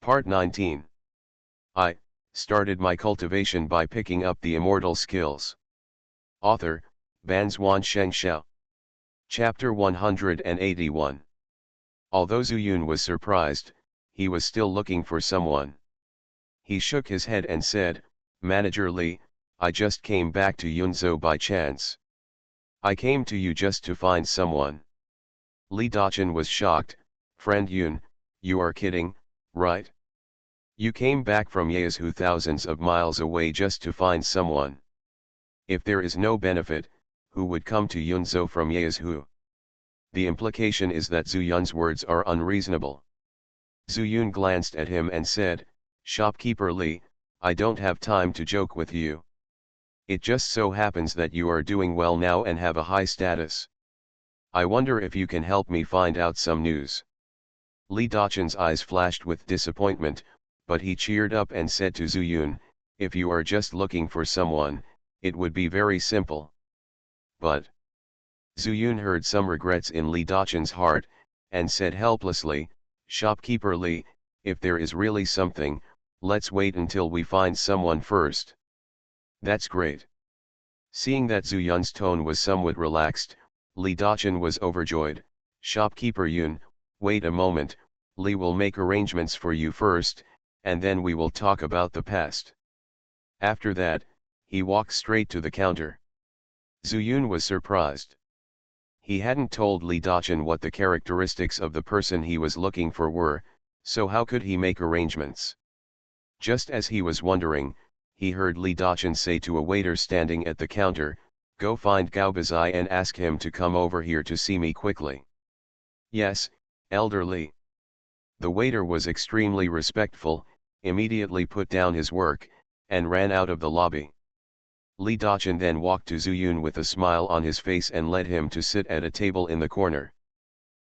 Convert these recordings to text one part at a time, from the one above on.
Part 19. I started my cultivation by picking up the immortal skills. Author, Banzuan Xianxia. Chapter 181. Although Zuyun was surprised, he was still looking for someone. He shook his head and said, "Manager Li, I just came back to Yunzhou by chance. I came to you just to find someone." Li Daqin was shocked. "Friend Yun, you are kidding, right? You came back from Yezhou thousands of miles away just to find someone. If there is no benefit, who would come to Yunzhou from Yezhou?" The implication is that Zuyun's words are unreasonable. Zuyun glanced at him and said, "Shopkeeper Li, I don't have time to joke with you. It just so happens that you are doing well now and have a high status. I wonder if you can help me find out some news." Li Daqin's eyes flashed with disappointment, but he cheered up and said to Zuyun, "If you are just looking for someone, it would be very simple. But..." Zuyun heard some regrets in Li Daqin's heart, and said helplessly, "Shopkeeper Li, if there is really something, let's wait until we find someone first." "That's great." Seeing that Zuyun's tone was somewhat relaxed, Li Daqin was overjoyed. "Shopkeeper Yun, wait a moment, Li will make arrangements for you first, and then we will talk about the past." After that, he walked straight to the counter. Zuyun was surprised. He hadn't told Li Daqin what the characteristics of the person he was looking for were, so how could he make arrangements? Just as he was wondering, he heard Li Daqin say to a waiter standing at the counter, "Go find Gao Bazai and ask him to come over here to see me quickly." "Yes, Elder Li." The waiter was extremely respectful, immediately put down his work, and ran out of the lobby. Li Daqin then walked to Zuyun with a smile on his face and led him to sit at a table in the corner.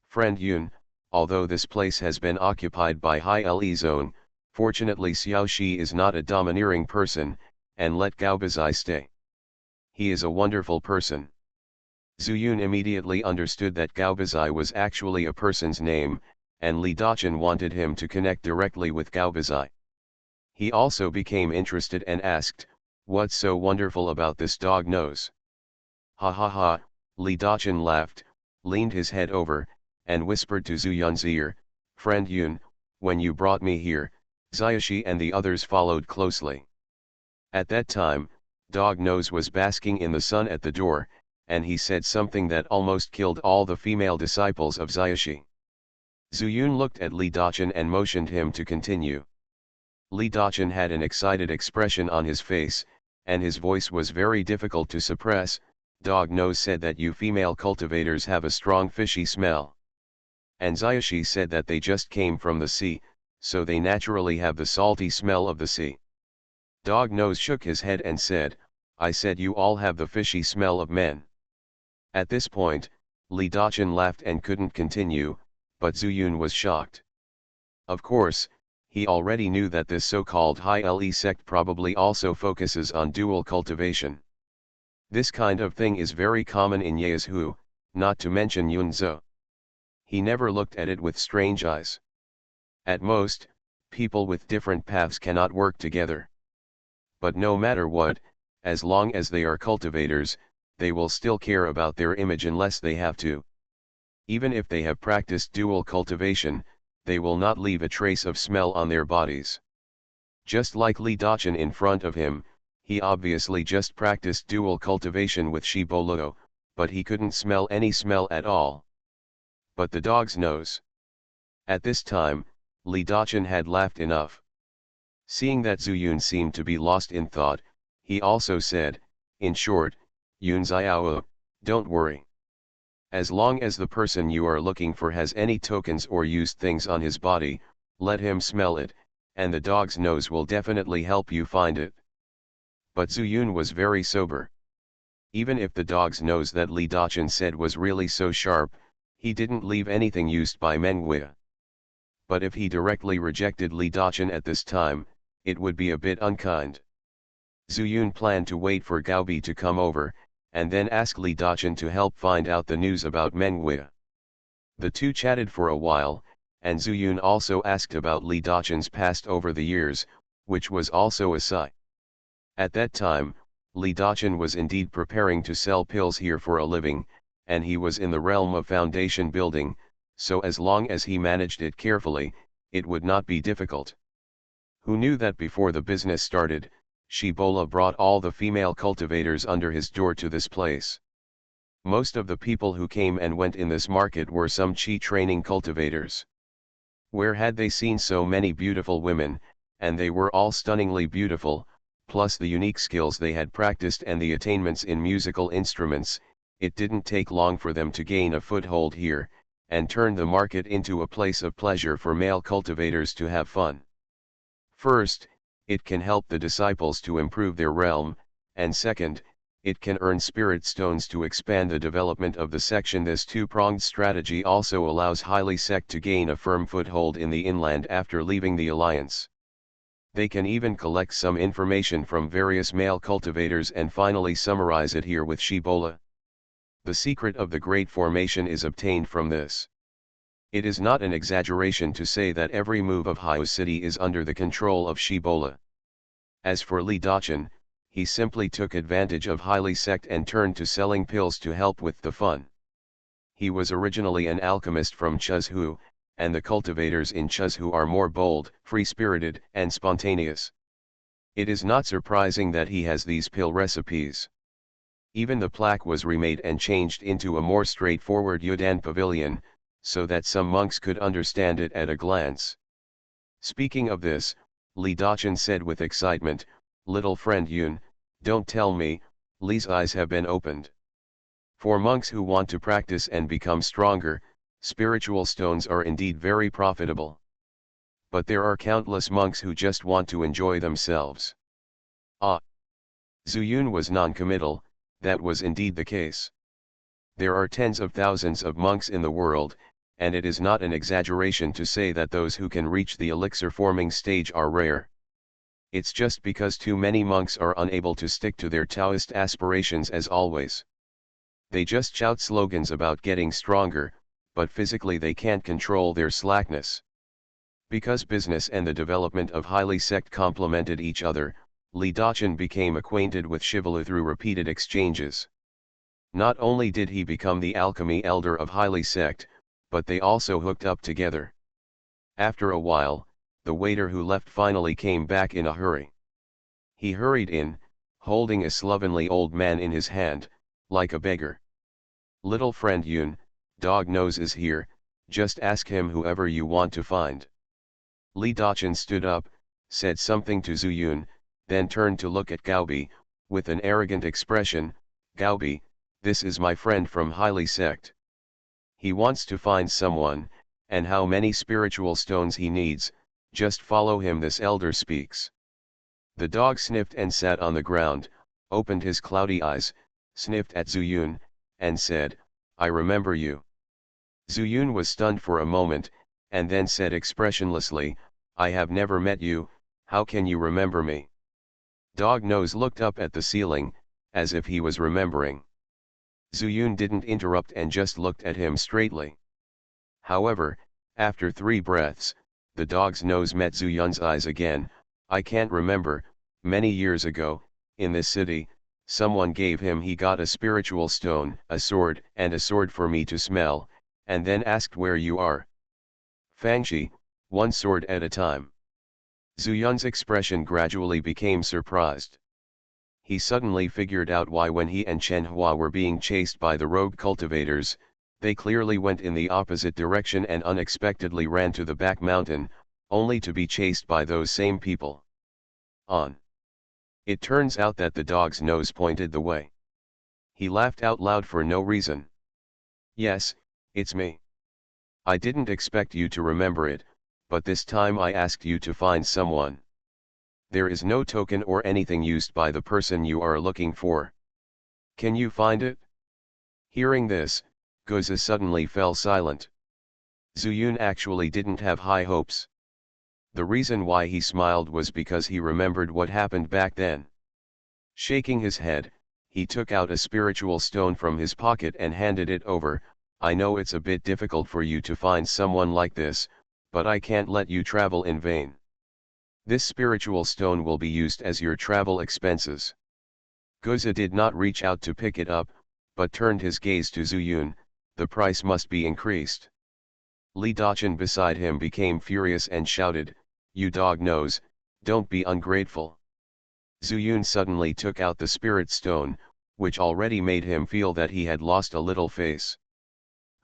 "Friend Yun, although this place has been occupied by High Le Zone, fortunately Xiao Shi is not a domineering person, and let Gao Bazai stay. He is a wonderful person." Zuyun immediately understood that Gao Bazai was actually a person's name, and Li Daqin wanted him to connect directly with Gao Bazai. He also became interested and asked, "What's so wonderful about this dog nose?" "Ha ha ha," Li Daqin laughed, leaned his head over, and whispered to Zuyun's ear, "Friend Yun, when you brought me here, Xiaoxi and the others followed closely. At that time, Dog Nose was basking in the sun at the door, and he said something that almost killed all the female disciples of Xiaoxi." Zuyun looked at Li Daqin and motioned him to continue. Li Daqin had an excited expression on his face, and his voice was very difficult to suppress. "Dog Nose said that you female cultivators have a strong fishy smell. And Xiaoxi said that they just came from the sea, so they naturally have the salty smell of the sea." Dog Nose shook his head and said, "I said you all have the fishy smell of men." At this point, Li Daqin laughed and couldn't continue, but Zuyun was shocked. Of course, he already knew that this so-called High Le sect probably also focuses on dual cultivation. This kind of thing is very common in Yezhou, not to mention Yunzhou. He never looked at it with strange eyes. At most, people with different paths cannot work together. But no matter what, as long as they are cultivators, they will still care about their image unless they have to. Even if they have practiced dual cultivation, they will not leave a trace of smell on their bodies. Just like Li Daqin in front of him, he obviously just practiced dual cultivation with Shiboluo, but he couldn't smell any smell at all. But the dog's nose. At this time, Li Daqin had laughed enough. Seeing that Zuyun seemed to be lost in thought, he also said, "In short, Yun Xiao, don't worry. As long as the person you are looking for has any tokens or used things on his body, let him smell it, and the dog's nose will definitely help you find it." But Zuyun was very sober. Even if the dog's nose that Li Daqin said was really so sharp, he didn't leave anything used by Mengwei. But if he directly rejected Li Daqin at this time, it would be a bit unkind. Zuyun planned to wait for Gaobi to come over, and then ask Li Daqin to help find out the news about Mengwei. The two chatted for a while, and Zuyun also asked about Li Dachen's past over the years, which was also a sigh. At that time, Li Dachen was indeed preparing to sell pills here for a living, and he was in the realm of foundation building, so as long as he managed it carefully, it would not be difficult. Who knew that before the business started, Shibola brought all the female cultivators under his door to this place. Most of the people who came and went in this market were some chi training cultivators. Where had they seen so many beautiful women, and they were all stunningly beautiful, plus the unique skills they had practiced and the attainments in musical instruments, it didn't take long for them to gain a foothold here, and turn the market into a place of pleasure for male cultivators to have fun. First, it can help the disciples to improve their realm, and second, it can earn spirit stones to expand the development of the section. This two-pronged strategy also allows highly sect to gain a firm foothold in the inland after leaving the alliance. They can even collect some information from various male cultivators and finally summarize it here with Shibola. The secret of the great formation is obtained from this. It is not an exaggeration to say that every move of Hyo City is under the control of Shibola. As for Li Dachen, he simply took advantage of highly sect and turned to selling pills to help with the fun. He was originally an alchemist from Chuzhu, and the cultivators in Chuzhu are more bold, free-spirited, and spontaneous. It is not surprising that he has these pill recipes. Even the plaque was remade and changed into a more straightforward Yudan pavilion, so that some monks could understand it at a glance. Speaking of this, Li Dachen said with excitement, "Little friend Yun, don't tell me, Li's eyes have been opened. For monks who want to practice and become stronger, spiritual stones are indeed very profitable. But there are countless monks who just want to enjoy themselves." Ah! Zuyun was non-committal, that was indeed the case. There are tens of thousands of monks in the world, and it is not an exaggeration to say that those who can reach the elixir-forming stage are rare. It's just because too many monks are unable to stick to their Taoist aspirations as always. They just shout slogans about getting stronger, but physically they can't control their slackness. Because business and the development of highly sect complemented each other, Li Dachen became acquainted with Shivalu through repeated exchanges. Not only did he become the alchemy elder of highly sect, but they also hooked up together. After a while, the waiter who left finally came back in a hurry. He hurried in, holding a slovenly old man in his hand, like a beggar. "Little friend Yun, Dog Nose is here, just ask him whoever you want to find." Li Dachen stood up, said something to Zuyun, then turned to look at Gaobi, with an arrogant expression. "Gaobi, this is my friend from highly sect. He wants to find someone, and how many spiritual stones he needs, just follow him. This elder speaks." The dog sniffed and sat on the ground, opened his cloudy eyes, sniffed at Zuyun, and said, "I remember you." Zuyun was stunned for a moment, and then said expressionlessly, "I have never met you, how can you remember me?" Dog Nose looked up at the ceiling, as if he was remembering. Zuyun didn't interrupt and just looked at him straightly. However, after 3 breaths, the dog's nose met Zuyun's eyes again. "I can't remember, many years ago, in this city, someone gave him, he got a spiritual stone, a sword, and a sword for me to smell, and then asked where you are." "Fangshi, one sword at a time." Zuyun's expression gradually became surprised. He suddenly figured out why when he and Chen Hua were being chased by the rogue cultivators, they clearly went in the opposite direction and unexpectedly ran to the back mountain, only to be chased by those same people. It turns out that the dog's nose pointed the way. He laughed out loud for no reason. "Yes, it's me. I didn't expect you to remember it, but this time I asked you to find someone. There is no token or anything used by the person you are looking for. Can you find it?" Hearing this, Guza suddenly fell silent. Zuyun actually didn't have high hopes. The reason why he smiled was because he remembered what happened back then. Shaking his head, he took out a spiritual stone from his pocket and handed it over. "I know it's a bit difficult for you to find someone like this, but I can't let you travel in vain. This spiritual stone will be used as your travel expenses. Goza did not reach out to pick it up, but turned his gaze to Zuyun. The price must be increased. Li Daqin beside him became furious and shouted, "You dog nose, don't be ungrateful." Zuyun suddenly took out the spirit stone, which already made him feel that he had lost a little face.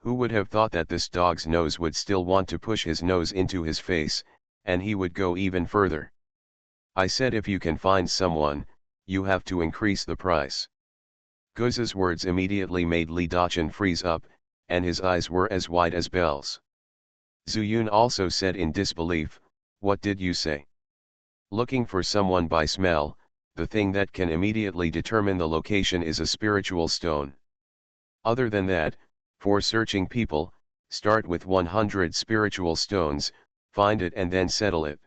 Who would have thought that this dog's nose would still want to push his nose into his face, and he would go even further. I said if you can find someone, you have to increase the price. Goza's words immediately made Li Daqin freeze up, and his eyes were as wide as bells. Zuyun also said in disbelief, "What did you say?" Looking for someone by smell, the thing that can immediately determine the location is a spiritual stone. Other than that, for searching people, start with 100 spiritual stones, find it and then settle it.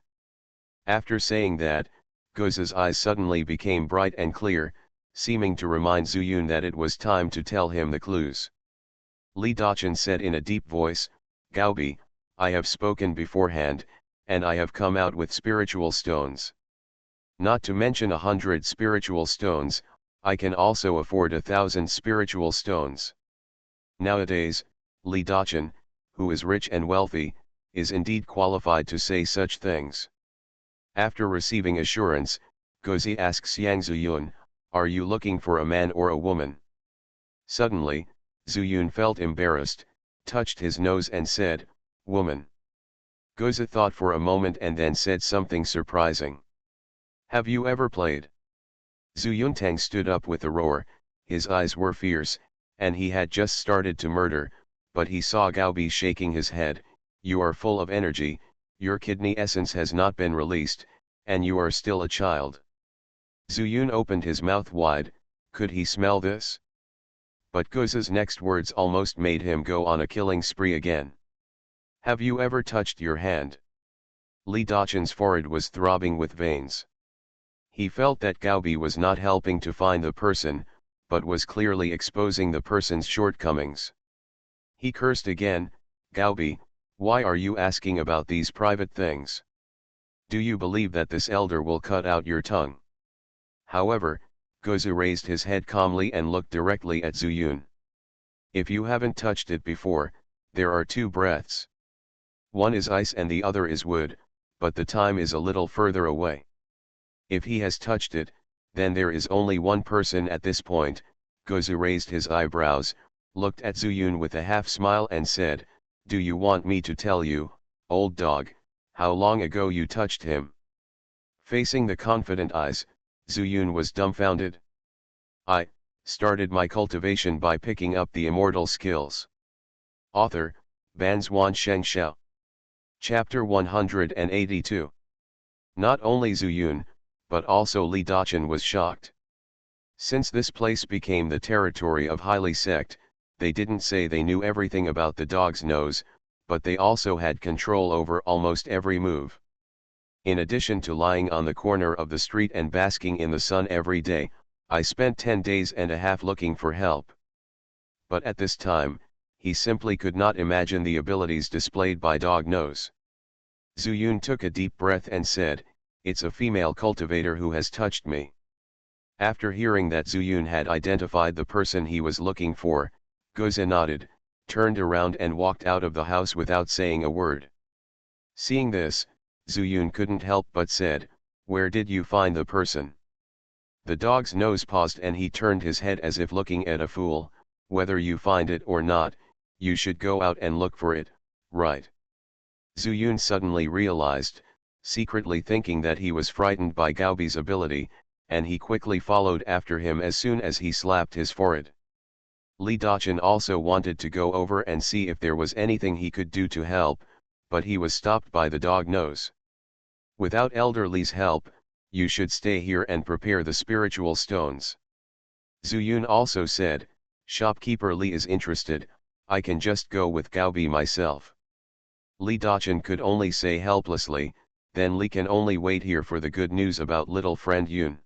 After saying that, Goza's eyes suddenly became bright and clear, seeming to remind Zuyun that it was time to tell him the clues. Li Daqin said in a deep voice, "Gaobi, I have spoken beforehand, and I have come out with spiritual stones. Not to mention 100 spiritual stones, I can also afford 1,000 spiritual stones." Nowadays, Li Daqin, who is rich and wealthy, is indeed qualified to say such things. After receiving assurance, Gozi asks Yang Zuyun, "Are you looking for a man or a woman?" Suddenly, Zuyun felt embarrassed, touched his nose and said, "Woman." Gozi thought for a moment and then said something surprising. "Have you ever played?" Zuyuntang stood up with a roar, his eyes were fierce, and he had just started to murder, but he saw Gaobi shaking his head. "You are full of energy, your kidney essence has not been released, and you are still a child." Zuyun opened his mouth wide. Could he smell this? But Goza's next words almost made him go on a killing spree again. "Have you ever touched your hand?" Li Daqin's forehead was throbbing with veins. He felt that Gaobi was not helping to find the person, but was clearly exposing the person's shortcomings. He cursed again, "Gaobi, why are you asking about these private things? Do you believe that this elder will cut out your tongue?" However, Gozu raised his head calmly and looked directly at Zuyun. "If you haven't touched it before, there are two breaths. One is ice and the other is wood, but the time is a little further away. If he has touched it, then there is only one person at this point." Gozu raised his eyebrows, looked at Zuyun with a half smile and said, "Do you want me to tell you, old dog, how long ago you touched him?" Facing the confident eyes, Zuyun was dumbfounded. "I started my cultivation by picking up the immortal skills." Author, Banzuan Xianxia. Chapter 182. Not only Zuyun, but also Li Daqin was shocked. Since this place became the territory of Highly sect, they didn't say they knew everything about the dog's nose, but they also had control over almost every move. In addition to lying on the corner of the street and basking in the sun every day, I spent 10 days and a half looking for help. But at this time, he simply could not imagine the abilities displayed by Dog Nose. Zuyun took a deep breath and said, "It's a female cultivator who has touched me." After hearing that Zuyun had identified the person he was looking for, Goza nodded, turned around and walked out of the house without saying a word. Seeing this, Zuyun couldn't help but said, "Where did you find the person?" The dog's nose paused and he turned his head as if looking at a fool. "Whether you find it or not, you should go out and look for it, right?" Zuyun suddenly realized, secretly thinking that he was frightened by Gaobi's ability, and he quickly followed after him as soon as he slapped his forehead. Li Daqin also wanted to go over and see if there was anything he could do to help, but he was stopped by the dog nose. "Without Elder Li's help, you should stay here and prepare the spiritual stones." Zuyun also said, "Shopkeeper Li is interested, I can just go with Gaobi myself." Li Daqin could only say helplessly, "Then Li can only wait here for the good news about little friend Yun."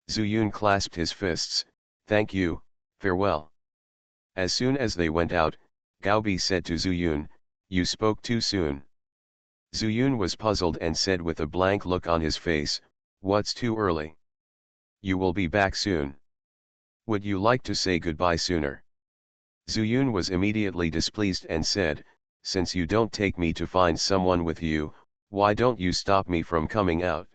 Zuyun clasped his fists, "Thank you, farewell." As soon as they went out, Gaobi said to Zuyun, "You spoke too soon. Zuyun was puzzled and said with a blank look on his face, "What's too early? You will be back soon. Would you like to say goodbye sooner?" Zuyun was immediately displeased and said, "Since you don't take me to find someone with you, why don't you stop me from coming out?"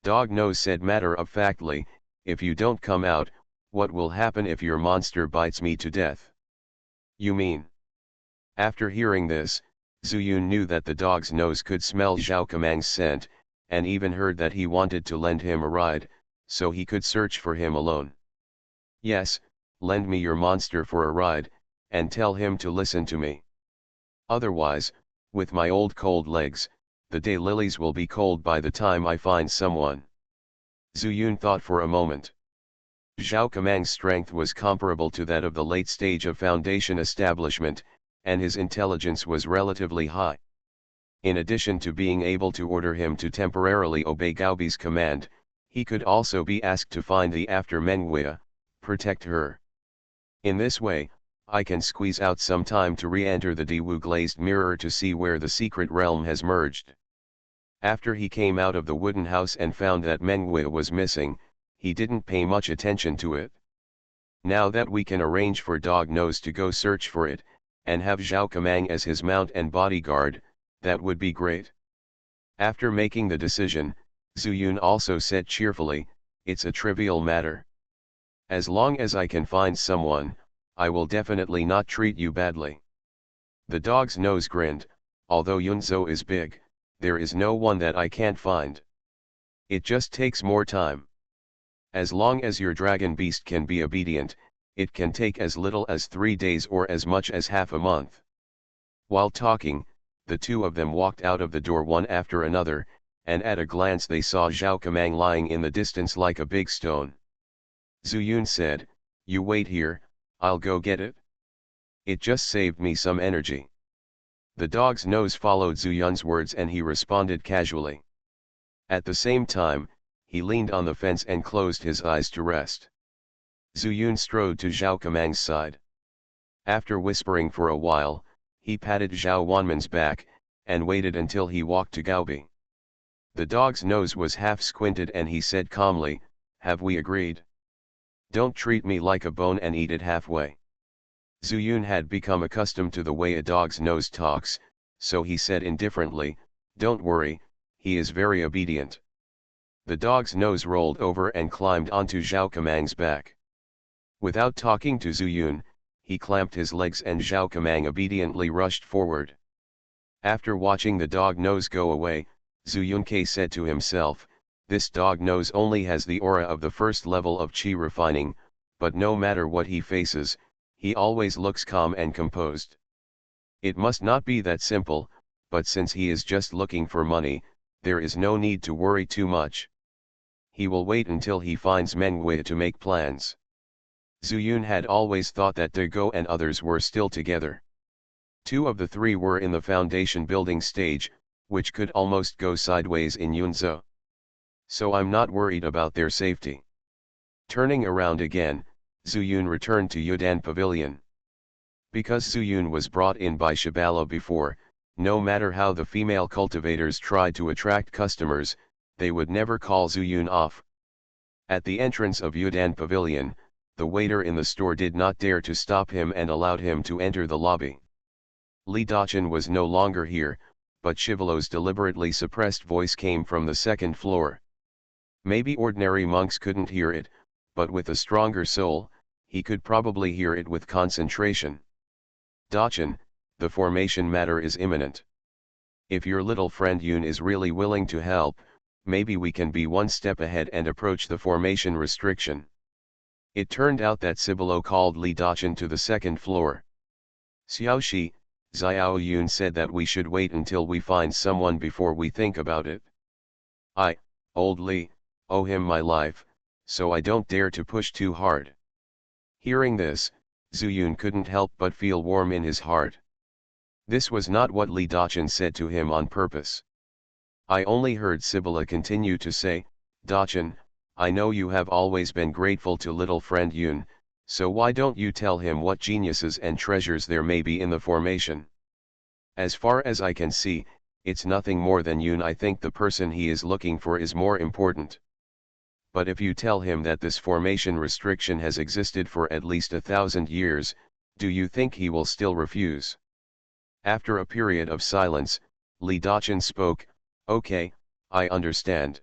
Dog Nose said matter-of-factly, "If you don't come out, what will happen if your monster bites me to death?" "You mean?" After hearing this, Zuyun knew that the dog's nose could smell Zhao Kamang's scent, and even heard that he wanted to lend him a ride, so he could search for him alone. "Yes, lend me your monster for a ride, and tell him to listen to me. Otherwise, with my old cold legs, the daylilies will be cold by the time I find someone." Zuyun thought for a moment. Zhao Kamang's strength was comparable to that of the late stage of Foundation establishment, and his intelligence was relatively high. In addition to being able to order him to temporarily obey Gaobi's command, he could also be asked to find the after Menguia, protect her. In this way, I can squeeze out some time to re-enter the Dewu glazed mirror to see where the secret realm has merged. After he came out of the wooden house and found that Menguia was missing, he didn't pay much attention to it. Now that we can arrange for Dog Nose to go search for it, and have Zhao Kamang as his mount and bodyguard, that would be great. After making the decision, Zuyun also said cheerfully, "It's a trivial matter. As long as I can find someone, I will definitely not treat you badly." The dog's nose grinned, "Although Yunzhou is big, there is no one that I can't find. It just takes more time. As long as your dragon beast can be obedient, it can take as little as 3 days or as much as half a month." While talking, the two of them walked out of the door one after another, and at a glance they saw Zhao Kamang lying in the distance like a big stone. Zuyun said, "You wait here, I'll go get it. It just saved me some energy." The dog's nose followed Zuyun's words and he responded casually. At the same time, he leaned on the fence and closed his eyes to rest. Zuyun strode to Zhao Kamang's side. After whispering for a while, he patted Zhao Wanman's back, and waited until he walked to Gaobi. The dog's nose was half squinted and he said calmly, "Have we agreed? Don't treat me like a bone and eat it halfway." Zuyun had become accustomed to the way a dog's nose talks, so he said indifferently, "Don't worry, he is very obedient." The dog's nose rolled over and climbed onto Zhao Kamang's back. Without talking to Zuyun, he clamped his legs and Zhao Kamang obediently rushed forward. After watching the dog nose go away, Zuyun said to himself, "This dog nose only has the aura of the first level of Qi refining, but no matter what he faces, he always looks calm and composed. It must not be that simple, but since he is just looking for money, there is no need to worry too much. He will wait until he finds Mengwei to make plans." Zuyun had always thought that De Go and others were still together. 2 of the 3 were in the foundation building stage, which could almost go sideways in Yunzhou. "So I'm not worried about their safety." Turning around again, Zuyun returned to Yudan Pavilion. Because Zuyun was brought in by Shabala before, no matter how the female cultivators tried to attract customers, they would never call Zuyun off. At the entrance of Yudan Pavilion, the waiter in the store did not dare to stop him and allowed him to enter the lobby. Li Dachan was no longer here, but Shivalo's deliberately suppressed voice came from the 2nd floor. Maybe ordinary monks couldn't hear it, but with a stronger soul, he could probably hear it with concentration. "Dachan, the formation matter is imminent. If your little friend Yun is really willing to help, maybe we can be one step ahead and approach the formation restriction." It turned out that Cibolo called Li Dachan to the 2nd floor. "Xiaoxi, Xiao Yun said that we should wait until we find someone before we think about it. I, old Li, owe him my life, so I don't dare to push too hard." Hearing this, Zuyun couldn't help but feel warm in his heart. This was not what Li Dachan said to him on purpose. I only heard Sibylla continue to say, "Dachan, I know you have always been grateful to little friend Yun, so why don't you tell him what geniuses and treasures there may be in the formation? As far as I can see, it's nothing more than Yun. I think the person he is looking for is more important. But if you tell him that this formation restriction has existed for at least 1,000 years, do you think he will still refuse? After a period of silence, Li Daqin spoke, "Okay, I understand.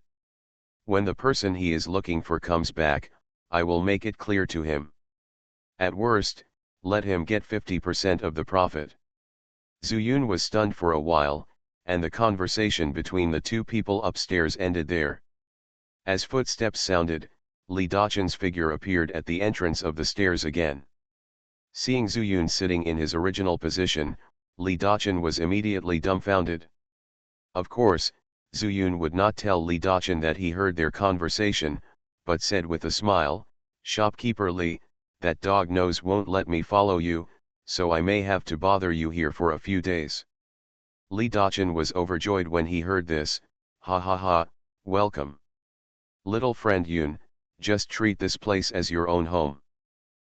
When the person he is looking for comes back, I will make it clear to him. At worst, let him get 50% of the profit." Zuyun was stunned for a while, and the conversation between the two people upstairs ended there. As footsteps sounded, Li Daqin's figure appeared at the entrance of the stairs again. Seeing Zuyun sitting in his original position, Li Daqin was immediately dumbfounded. Of course, Zuyun would not tell Li Daqin that he heard their conversation, but said with a smile, "Shopkeeper Li, that dog nose won't let me follow you, so I may have to bother you here for a few days." Li Daqin was overjoyed when he heard this. "Ha ha ha, welcome. Little friend Yun, just treat this place as your own home."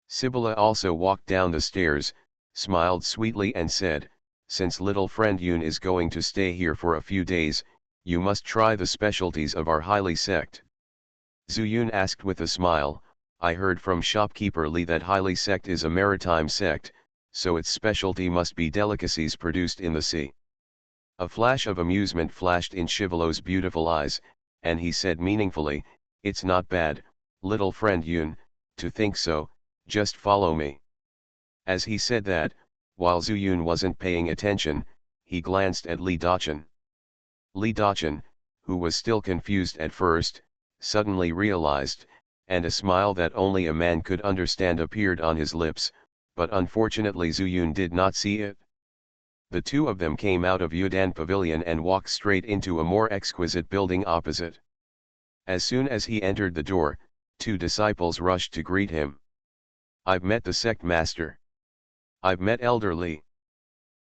Sibylla also walked down the stairs, smiled sweetly and said, "Since little friend Yun is going to stay here for a few days, you must try the specialties of our highly sect." Zuyun asked with a smile, "I heard from shopkeeper Li that highly sect is a maritime sect, so its specialty must be delicacies produced in the sea." A flash of amusement flashed in Shivalo's beautiful eyes, and he said meaningfully, "It's not bad, little friend Yun, to think so, just follow me." As he said that, while Zuyun wasn't paying attention, he glanced at Li Daqin. Li Daqin, who was still confused at first, suddenly realized, and a smile that only a man could understand appeared on his lips, but unfortunately Zuyun did not see it. The two of them came out of Yudan Pavilion and walked straight into a more exquisite building opposite. As soon as he entered the door, two disciples rushed to greet him. "I've met the sect master. I've met Elder Li."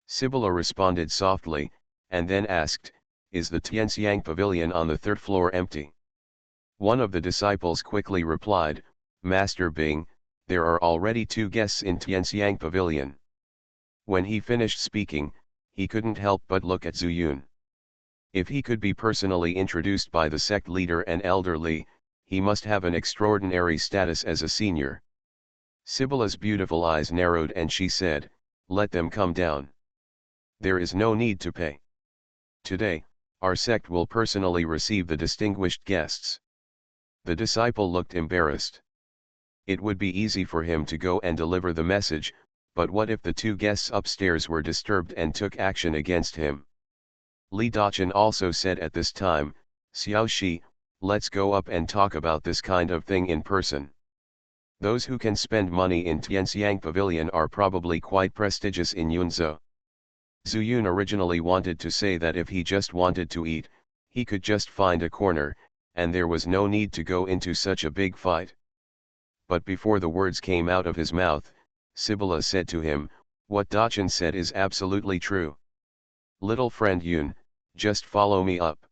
Sibylla responded softly, and then asked, "Is the Tianxiang Pavilion on the third floor empty?" One of the disciples quickly replied, "Master Bing, there are already 2 guests in Tianxiang Pavilion." When he finished speaking, he couldn't help but look at Zuyun. If he could be personally introduced by the sect leader and Elder Li, he must have an extraordinary status as a senior. Sibylla's beautiful eyes narrowed and she said, "Let them come down. There is no need to pay. Today, our sect will personally receive the distinguished guests." The disciple looked embarrassed. It would be easy for him to go and deliver the message, but what if the 2 guests upstairs were disturbed and took action against him? Li Daqin also said at this time, "Xiaoxi, let's go up and talk about this kind of thing in person. Those who can spend money in Tianxiang Pavilion are probably quite prestigious in Yunzhou." Zuyun originally wanted to say that if he just wanted to eat, he could just find a corner, and there was no need to go into such a big fight. But before the words came out of his mouth, Sibylla said to him, "What Daqin said is absolutely true. Little friend Yun, just follow me up."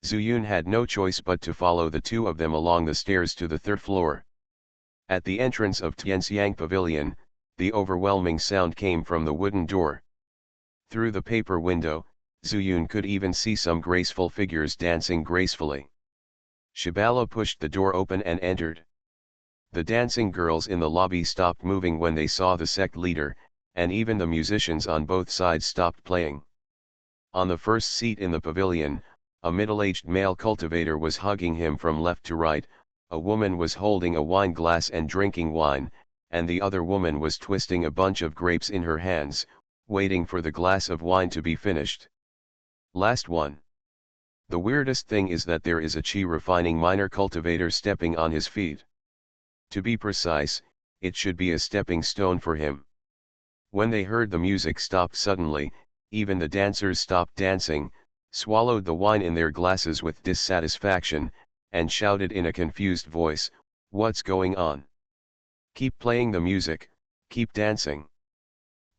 Zuyun had no choice but to follow the two of them along the stairs to the 3rd floor. At the entrance of Tianxiang Pavilion, the overwhelming sound came from the wooden door. Through the paper window, Zuyun could even see some graceful figures dancing gracefully. Shibala pushed the door open and entered. The dancing girls in the lobby stopped moving when they saw the sect leader, and even the musicians on both sides stopped playing. On the first seat in the pavilion, a middle-aged male cultivator was hugging him from left to right, a woman was holding a wine glass and drinking wine, and the other woman was twisting a bunch of grapes in her hands, waiting for the glass of wine to be finished. Last one. The weirdest thing is that there is a chi refining minor cultivator stepping on his feet. To be precise, it should be a stepping stone for him. When they heard the music stop suddenly, even the dancers stopped dancing, swallowed the wine in their glasses with dissatisfaction, and shouted in a confused voice, "What's going on? Keep playing the music, keep dancing."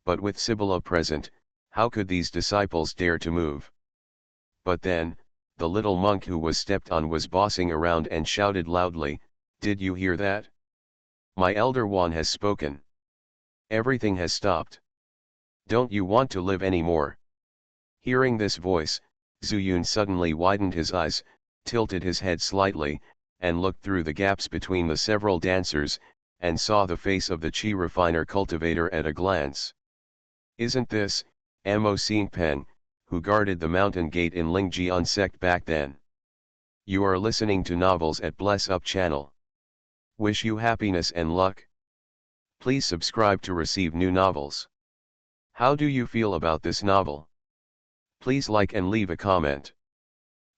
But with Sibylla present, how could these disciples dare to move? But then, the little monk who was stepped on was bossing around and shouted loudly, "Did you hear that? My elder one has spoken. Everything has stopped. Don't you want to live anymore?" Hearing this voice, Zuyun suddenly widened his eyes, tilted his head slightly, and looked through the gaps between the several dancers, and saw the face of the Qi refiner cultivator at a glance. Isn't this, Mo Xingpen, who guarded the mountain gate in Lingjian sect back then? You are listening to Novels at Bless Up channel. Wish you happiness and luck. Please subscribe to receive new novels. How do you feel about this novel? Please like and leave a comment.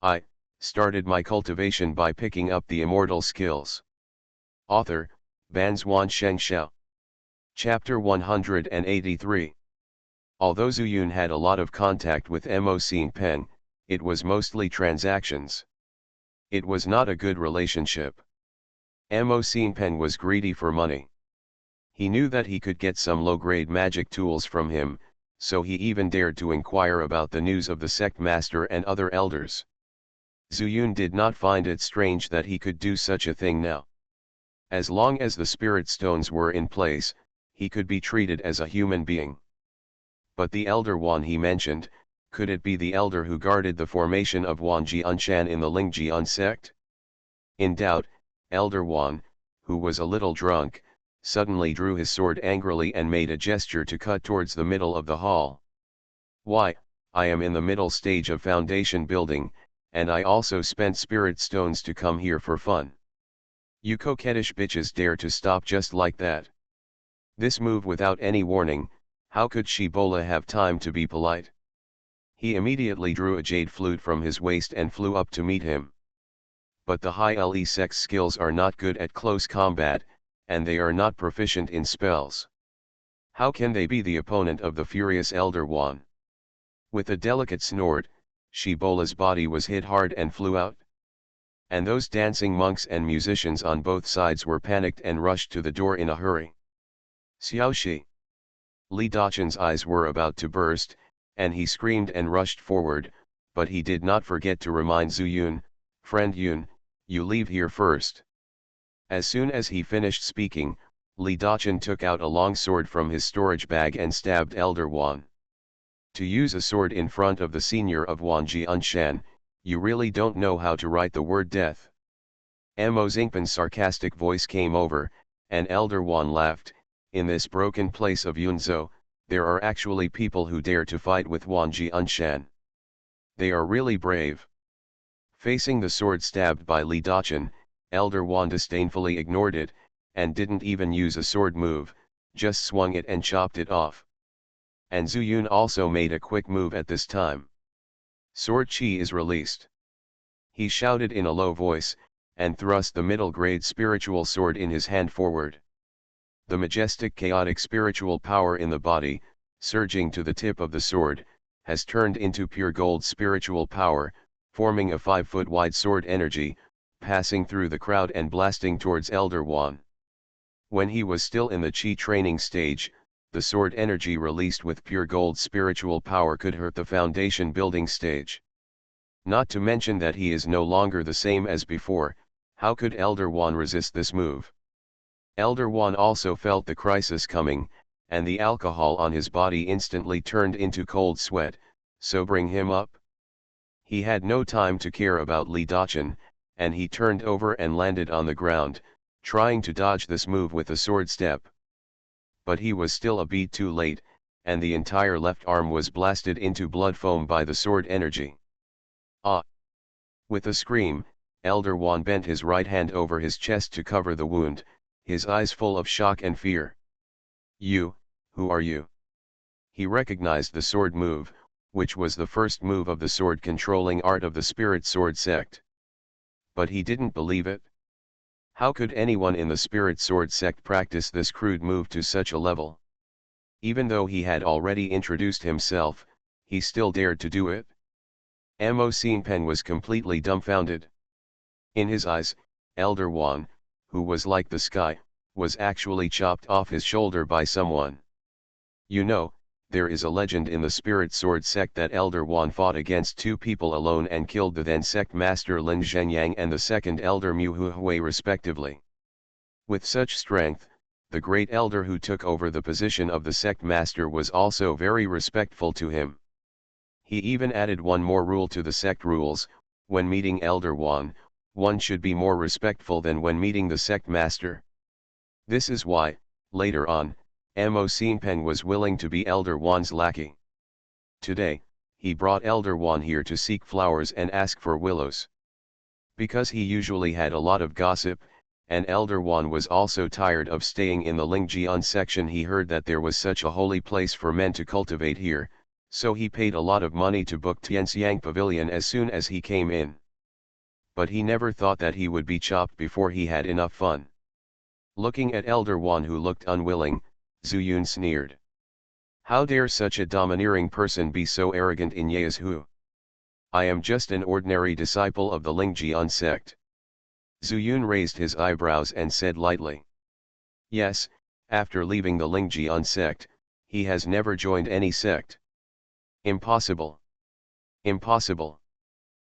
I started my cultivation by picking up the immortal skills. Author, Banzuan Xianxia. Chapter 183. Although Zuyun had a lot of contact with Mo Xingpen, it was mostly transactions. It was not a good relationship. Mo Xingpen was greedy for money. He knew that he could get some low-grade magic tools from him, so he even dared to inquire about the news of the sect master and other elders. Zuyun did not find it strange that he could do such a thing now. As long as the spirit stones were in place, he could be treated as a human being. But the Elder Wan he mentioned, could it be the elder who guarded the formation of Wanjianshan in the Lingjian sect? In doubt, Elder Wan, who was a little drunk, suddenly drew his sword angrily and made a gesture to cut towards the middle of the hall. Why, I am in the middle stage of foundation building, and I also spent spirit stones to come here for fun. You coquettish bitches dare to stop just like that. This move without any warning, how could Shibola have time to be polite? He immediately drew a jade flute from his waist and flew up to meet him. But the high Le sex skills are not good at close combat, and they are not proficient in spells. How can they be the opponent of the furious Elder Wan? With a delicate snort, Shibola's body was hit hard and flew out. And those dancing monks and musicians on both sides were panicked and rushed to the door in a hurry. Xiaoxi! Li Dachen's eyes were about to burst, and he screamed and rushed forward, but he did not forget to remind Zuyun, "Friend Yun, you leave here first." As soon as he finished speaking, Li Dachen took out a long sword from his storage bag and stabbed Elder Wan. To use a sword in front of the senior of Wanjianshan, you really don't know how to write the word death. Mo Xingpen's sarcastic voice came over, and Elder Wan laughed. In this broken place of Yunzhou, there are actually people who dare to fight with Wanjianshan. They are really brave. Facing the sword stabbed by Li Dachen, Elder Wan disdainfully ignored it, and didn't even use a sword move, just swung it and chopped it off. And Zuyun also made a quick move at this time. Sword Qi is released. He shouted in a low voice, and thrust the middle-grade spiritual sword in his hand forward. The majestic chaotic spiritual power in the body, surging to the tip of the sword, has turned into pure gold spiritual power, forming a 5-foot wide sword energy, passing through the crowd and blasting towards Elder Wan. When he was still in the Qi training stage, the sword energy released with pure gold spiritual power could hurt the foundation building stage. Not to mention that he is no longer the same as before. How could Elder Wan resist this move? Elder Wan also felt the crisis coming, and the alcohol on his body instantly turned into cold sweat, sobering him up. He had no time to care about Li Dachen, and he turned over and landed on the ground, trying to dodge this move with a sword step. But he was still a beat too late, and the entire left arm was blasted into blood foam by the sword energy. Ah! With a scream, Elder Wan bent his right hand over his chest to cover the wound, his eyes full of shock and fear. "You, who are you?" He recognized the sword move, which was the first move of the sword controlling art of the spirit sword sect. But he didn't believe it. How could anyone in the spirit sword sect practice this crude move to such a level? Even though he had already introduced himself, he still dared to do it. Mo Xingpen was completely dumbfounded. In his eyes, Elder Wan, who was like the sky, was actually chopped off his shoulder by someone. You know, there is a legend in the spirit sword sect that Elder Wan fought against 2 people alone and killed the then sect master Lin Zhenyang and the second elder Mu Huhui respectively. With such strength, the great elder who took over the position of the sect master was also very respectful to him. He even added one more rule to the sect rules: when meeting Elder Wan, one should be more respectful than when meeting the sect master. This is why, later on, Mo Xinpeng was willing to be Elder Wan's lackey. Today, he brought Elder Wan here to seek flowers and ask for willows. Because he usually had a lot of gossip, and Elder Wan was also tired of staying in the Lingjian section. He heard that there was such a holy place for men to cultivate here, so he paid a lot of money to book Tianxiang Pavilion as soon as he came in. But he never thought that he would be chopped before he had enough fun. Looking at Elder Wan, who looked unwilling, Zuyun sneered. How dare such a domineering person be so arrogant in Yeazhu? I am just an ordinary disciple of the Lingjian sect. Zuyun raised his eyebrows and said lightly. Yes, after leaving the Lingjian sect, he has never joined any sect. Impossible. Impossible.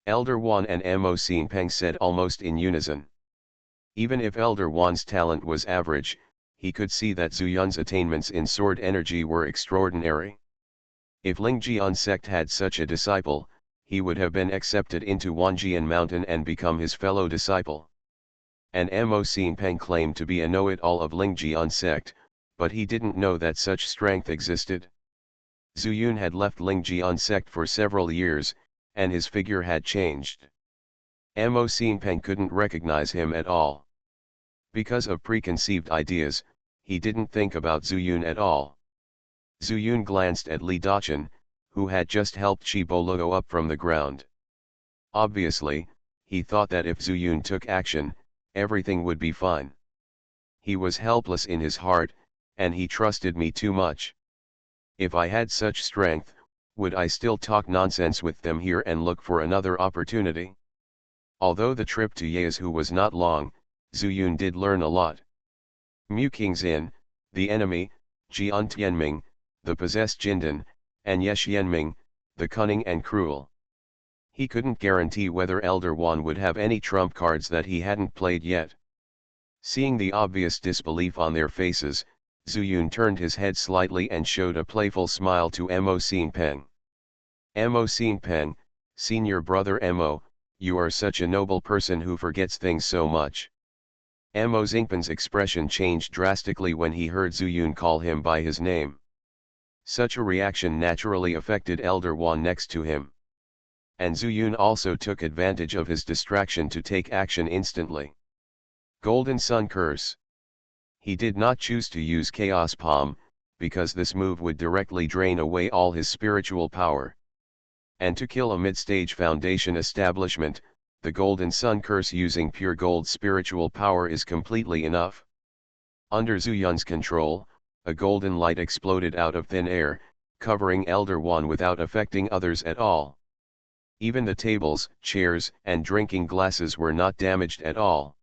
Elder Wan and Mo Xinpeng said almost in unison. Even if Elder Wan's talent was average, he could see that Zuyun's attainments in sword energy were extraordinary. If Lingjian sect had such a disciple, he would have been accepted into Wanjian Mountain and become his fellow disciple. And Mo Xinpeng claimed to be a know-it-all of Lingjian sect, but he didn't know that such strength existed. Zuyun had left Lingjian sect for several years, and his figure had changed. Mo Xinpeng couldn't recognize him at all. Because of preconceived ideas, he didn't think about Zuyun at all. Zuyun glanced at Li Daqin, who had just helped Chibolo go up from the ground. Obviously, he thought that if Zuyun took action, everything would be fine. He was helpless in his heart, and he trusted me too much. If I had such strength, would I still talk nonsense with them here and look for another opportunity? Although the trip to Yeazhu was not long, Zuyun did learn a lot. Mu Qingxin, the enemy, Jian Tianming, the possessed Jindan, and Ye Xianming, the cunning and cruel. He couldn't guarantee whether Elder Wan would have any trump cards that he hadn't played yet. Seeing the obvious disbelief on their faces, Zuyun turned his head slightly and showed a playful smile to Mo Xinpeng. Mo Xinpeng, senior brother Mo, you are such a noble person who forgets things so much. Mo Xinpeng's expression changed drastically when he heard Zuyun call him by his name. Such a reaction naturally affected Elder Wan next to him. And Zuyun also took advantage of his distraction to take action instantly. Golden Sun Curse. He did not choose to use Chaos Palm, because this move would directly drain away all his spiritual power. And to kill a mid-stage foundation establishment, the Golden Sun Curse using pure gold spiritual power is completely enough. Under Zuyun's control, a golden light exploded out of thin air, covering Elder Wan without affecting others at all. Even the tables, chairs, and drinking glasses were not damaged at all.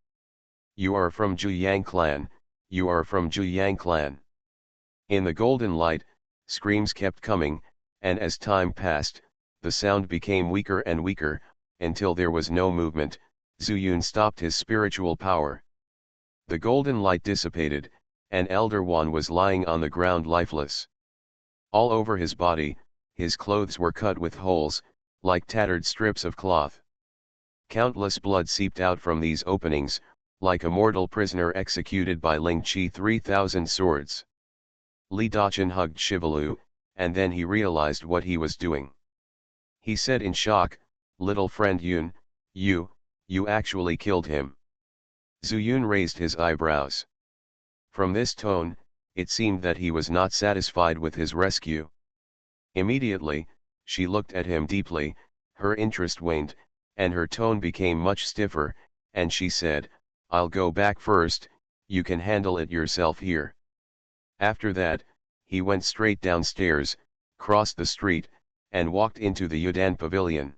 You are from Zhuyang clan, you are from Zhuyang clan. In the golden light, screams kept coming, and as time passed, the sound became weaker and weaker, until there was no movement. Zuyun stopped his spiritual power. The golden light dissipated, and Elder Wan was lying on the ground lifeless. All over his body, his clothes were cut with holes, like tattered strips of cloth. Countless blood seeped out from these openings, like a mortal prisoner executed by Ling Qi 3,000 swords. Li Daqin hugged Shivalu, and then he realized what he was doing. He said in shock, "Little friend Yun, you actually killed him." Zuyun raised his eyebrows. From this tone, it seemed that he was not satisfied with his rescue. Immediately, she looked at him deeply, her interest waned, and her tone became much stiffer, and she said, "I'll go back first, you can handle it yourself here." After that, he went straight downstairs, crossed the street, and walked into the Yudan pavilion.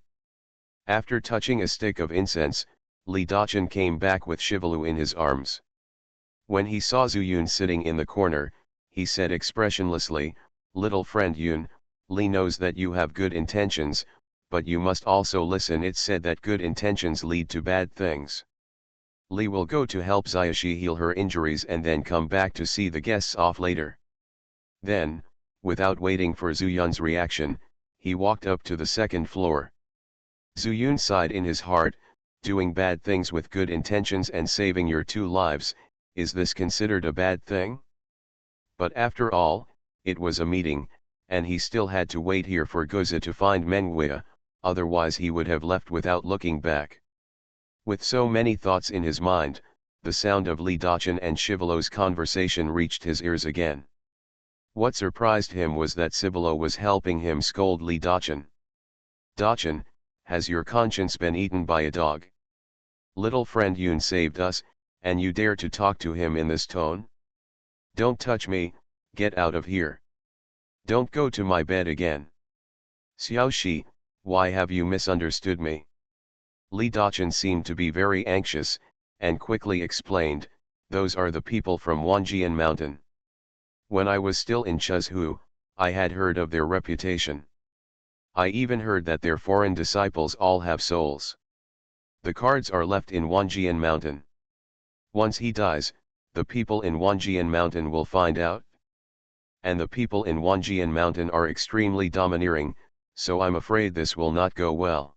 After touching a stick of incense, Li Daqin came back with Shivalu in his arms. When he saw Zuyun sitting in the corner, he said expressionlessly, "Little friend Yun, Li knows that you have good intentions, but you must also listen. It's said that good intentions lead to bad things. Li will go to help Xianxia heal her injuries and then come back to see the guests off later." Then, without waiting for Zuyun's reaction, he walked up to the second floor. Zuyun sighed in his heart, doing bad things with good intentions and saving your 2 lives, is this considered a bad thing? But after all, it was a meeting, and he still had to wait here for Guza to find Menguia, otherwise he would have left without looking back. With so many thoughts in his mind, the sound of Li Dachan and Shivalo's conversation reached his ears again. What surprised him was that Cibolo was helping him scold Li Dachan. "Dachan, has your conscience been eaten by a dog? Little friend Yun saved us, and you dare to talk to him in this tone? Don't touch me, get out of here. Don't go to my bed again. Xiaoxi, why have you misunderstood me?" Li Dachan seemed to be very anxious, and quickly explained, "Those are the people from Wanjian Mountain. When I was still in Chuzhu, I had heard of their reputation. I even heard that their foreign disciples all have souls. The cards are left in Wanjian Mountain. Once he dies, the people in Wanjian Mountain will find out. And the people in Wanjian Mountain are extremely domineering, so I'm afraid this will not go well."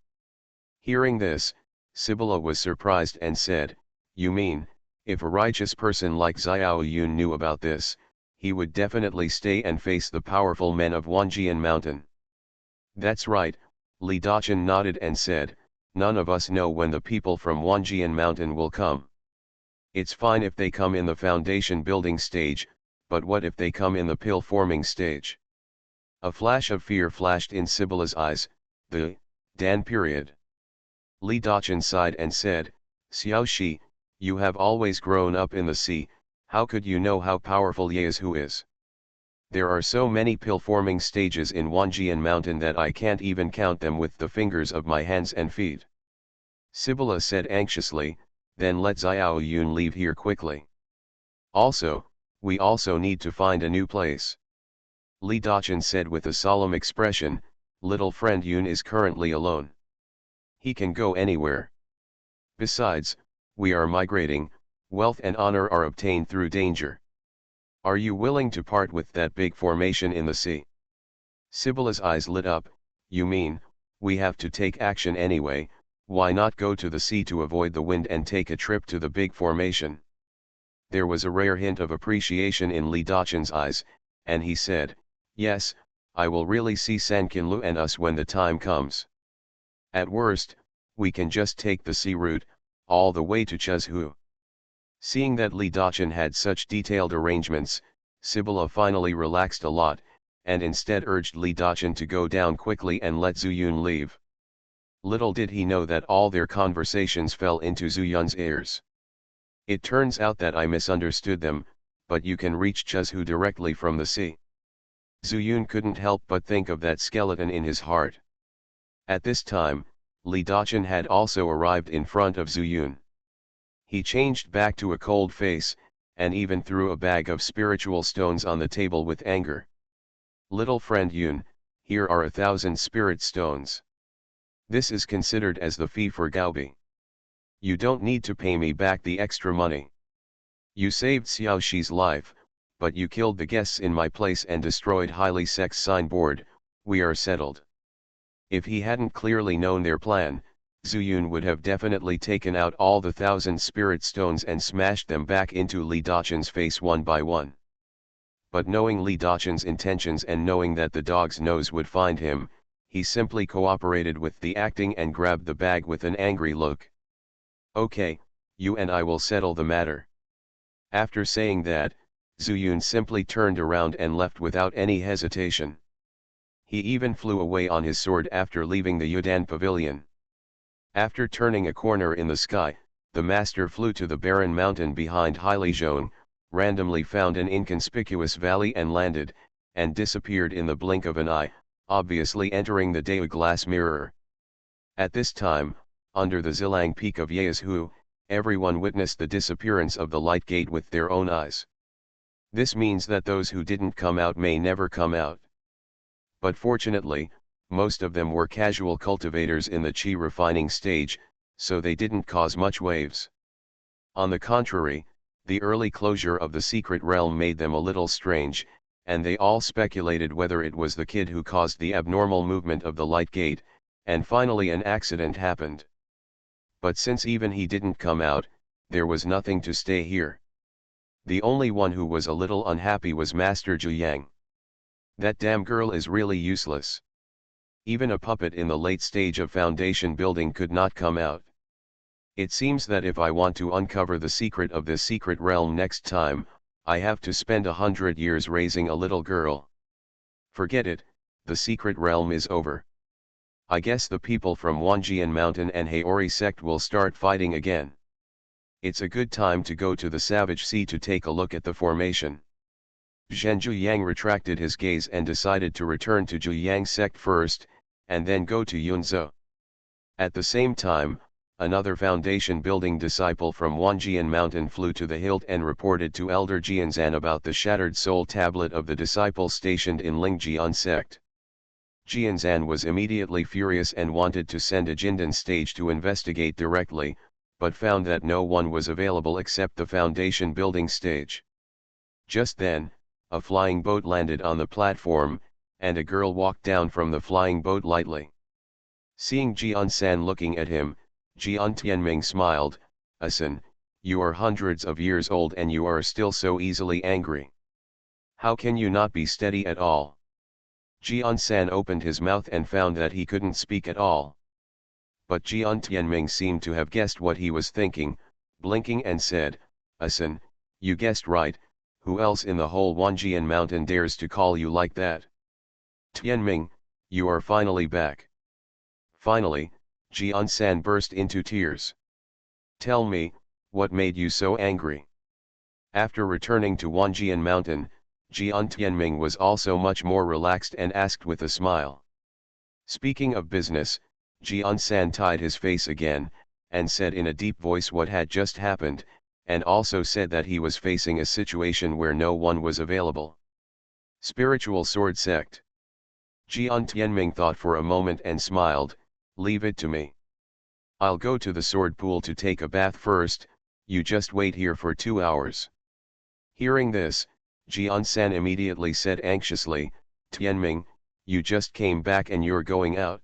Hearing this, Cibolo was surprised and said, "You mean, if a righteous person like Xiao Yun knew about this, he would definitely stay and face the powerful men of Wanjian Mountain?" "That's right," Li Dachan nodded and said, "none of us know when the people from Wanjian Mountain will come. It's fine if they come in the foundation building stage, but what if they come in the pill forming stage?" A flash of fear flashed in Cibola's eyes. "The Dan period." Li Dachan sighed and said, "Xiaoxi, you have always grown up in the sea, how could you know how powerful Yezu is? There are so many pill-forming stages in Wanjian Mountain that I can't even count them with the fingers of my hands and feet." Cibola said anxiously, "Then let Xiao Yun leave here quickly. Also, we also need to find a new place." Li Dachan said with a solemn expression, "Little friend Yun is currently alone. He can go anywhere. Besides, we are migrating, wealth and honor are obtained through danger. Are you willing to part with that big formation in the sea?" Cibola's eyes lit up. "You mean, we have to take action anyway, why not go to the sea to avoid the wind and take a trip to the big formation?" There was a rare hint of appreciation in Li Dachan's eyes, and he said, "Yes, I will really see Sankinlu and us when the time comes. At worst, we can just take the sea route, all the way to Chuzhu." Seeing that Li Dachan had such detailed arrangements, Cibola finally relaxed a lot, and instead urged Li Dachan to go down quickly and let Zuyun leave. Little did he know that all their conversations fell into Zuyun's ears. "It turns out that I misunderstood them, but you can reach Chuzhu directly from the sea." Zuyun couldn't help but think of that skeleton in his heart. At this time, Li Dachan had also arrived in front of Zuyun. He changed back to a cold face, and even threw a bag of spiritual stones on the table with anger. "Little friend Yun, here are 1,000 spirit stones. This is considered as the fee for Gaobi. You don't need to pay me back the extra money. You saved Xiaoxi's life, but you killed the guests in my place and destroyed highly sex signboard, we are settled." If he hadn't clearly known their plan, Zuyun would have definitely taken out all the 1,000 spirit stones and smashed them back into Li Dachan's face one by one. But knowing Li Dachan's intentions and knowing that the dog's nose would find him, he simply cooperated with the acting and grabbed the bag with an angry look. "Okay, you and I will settle the matter." After saying that, Zuyun simply turned around and left without any hesitation. He even flew away on his sword after leaving the Yudan pavilion. After turning a corner in the sky, the master flew to the barren mountain behind Heilizhong, randomly found an inconspicuous valley and landed, and disappeared in the blink of an eye, obviously entering the Dao glass mirror. At this time, under the Zilang peak of Yezu, everyone witnessed the disappearance of the light gate with their own eyes. This means that those who didn't come out may never come out. But fortunately, most of them were casual cultivators in the chi refining stage, so they didn't cause much waves. On the contrary, the early closure of the secret realm made them a little strange, and they all speculated whether it was the kid who caused the abnormal movement of the light gate, and finally an accident happened. But since even he didn't come out, there was nothing to stay here. The only one who was a little unhappy was Master Zhu Yang. That damn girl is really useless. Even a puppet in the late stage of foundation building could not come out. It seems that if I want to uncover the secret of this secret realm next time, I have to spend 100 years raising a little girl. Forget it, the secret realm is over. I guess the people from Wanjian Mountain and Haori sect will start fighting again. It's a good time to go to the Savage Sea to take a look at the formation. Zhenju Yang retracted his gaze and decided to return to Zhu Yang sect first, and then go to Yunzhou. At the same time, another foundation building disciple from Wanjian Mountain flew to the hilt and reported to Elder Jianzan about the shattered soul tablet of the disciple stationed in Lingjian sect. Jianzan was immediately furious and wanted to send a Jindan stage to investigate directly, but found that no one was available except the foundation building stage. Just then, a flying boat landed on the platform, and a girl walked down from the flying boat lightly. Seeing Jianzan looking at him, Jian Tianming smiled, "Asan, you are hundreds of years old and you are still so easily angry. How can you not be steady at all?" Jianzan opened his mouth and found that he couldn't speak at all. But Jian Tianming seemed to have guessed what he was thinking, blinking and said, "Asan, you guessed right, who else in the whole Wanjian Mountain dares to call you like that? Tianming, you are finally back." Finally, Jianzan burst into tears. "Tell me, what made you so angry?" After returning to Wanjian Mountain, Jian Tianming was also much more relaxed and asked with a smile. Speaking of business, Jianzan tied his face again, and said in a deep voice what had just happened, and also said that he was facing a situation where no one was available. Spiritual Sword Sect. Jian Tianming thought for a moment and smiled, "Leave it to me. I'll go to the sword pool to take a bath first, you just wait here for 2 hours." Hearing this, Jianzan immediately said anxiously, "Tianming, you just came back and you're going out.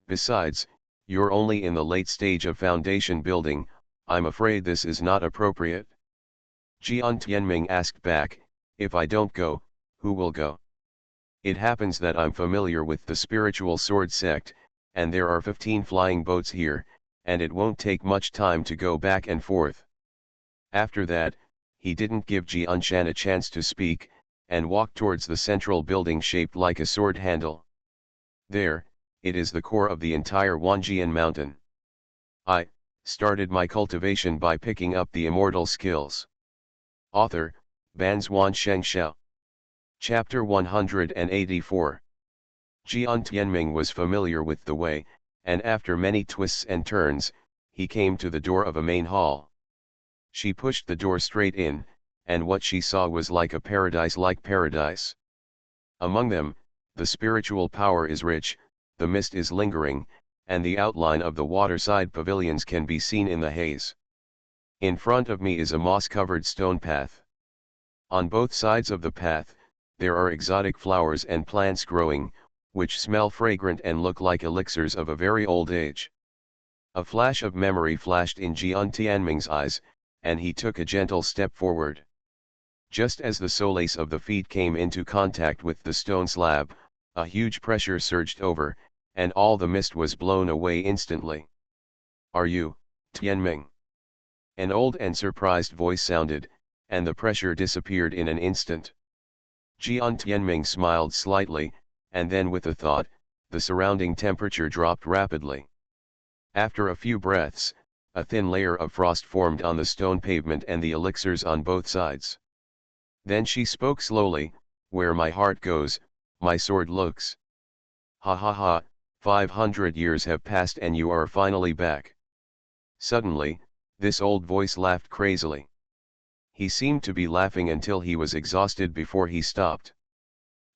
Besides, you're only in the late stage of foundation building, I'm afraid this is not appropriate." Jian Tianming asked back, "If I don't go, who will go? It happens that I'm familiar with the spiritual sword sect, and there are 15 flying boats here, and it won't take much time to go back and forth." After that, he didn't give Jianshan a chance to speak, and walked towards the central building shaped like a sword handle. There, it is the core of the entire Wanjian Mountain. I started my cultivation by picking up the immortal skills. Author, Banzhuan Xianxia. Chapter 184. Jian Tianming was familiar with the way, and after many twists and turns, he came to the door of a main hall. She pushed the door straight in, and what she saw was like a paradise like paradise. Among them, the spiritual power is rich, the mist is lingering, and the outline of the waterside pavilions can be seen in the haze. In front of me is a moss-covered stone path. On both sides of the path, there are exotic flowers and plants growing, which smell fragrant and look like elixirs of a very old age. A flash of memory flashed in Jian Tianming's eyes, and he took a gentle step forward. Just as the solace of the feet came into contact with the stone slab, a huge pressure surged over, and all the mist was blown away instantly. "Are you, Tianming?" An old and surprised voice sounded, and the pressure disappeared in an instant. Jian Tianming smiled slightly, and then with a thought, the surrounding temperature dropped rapidly. After a few breaths, a thin layer of frost formed on the stone pavement and the elixirs on both sides. Then she spoke slowly, "Where my heart goes, my sword looks. Ha ha ha, 500 years have passed and you are finally back." Suddenly, this old voice laughed crazily. He seemed to be laughing until he was exhausted before he stopped.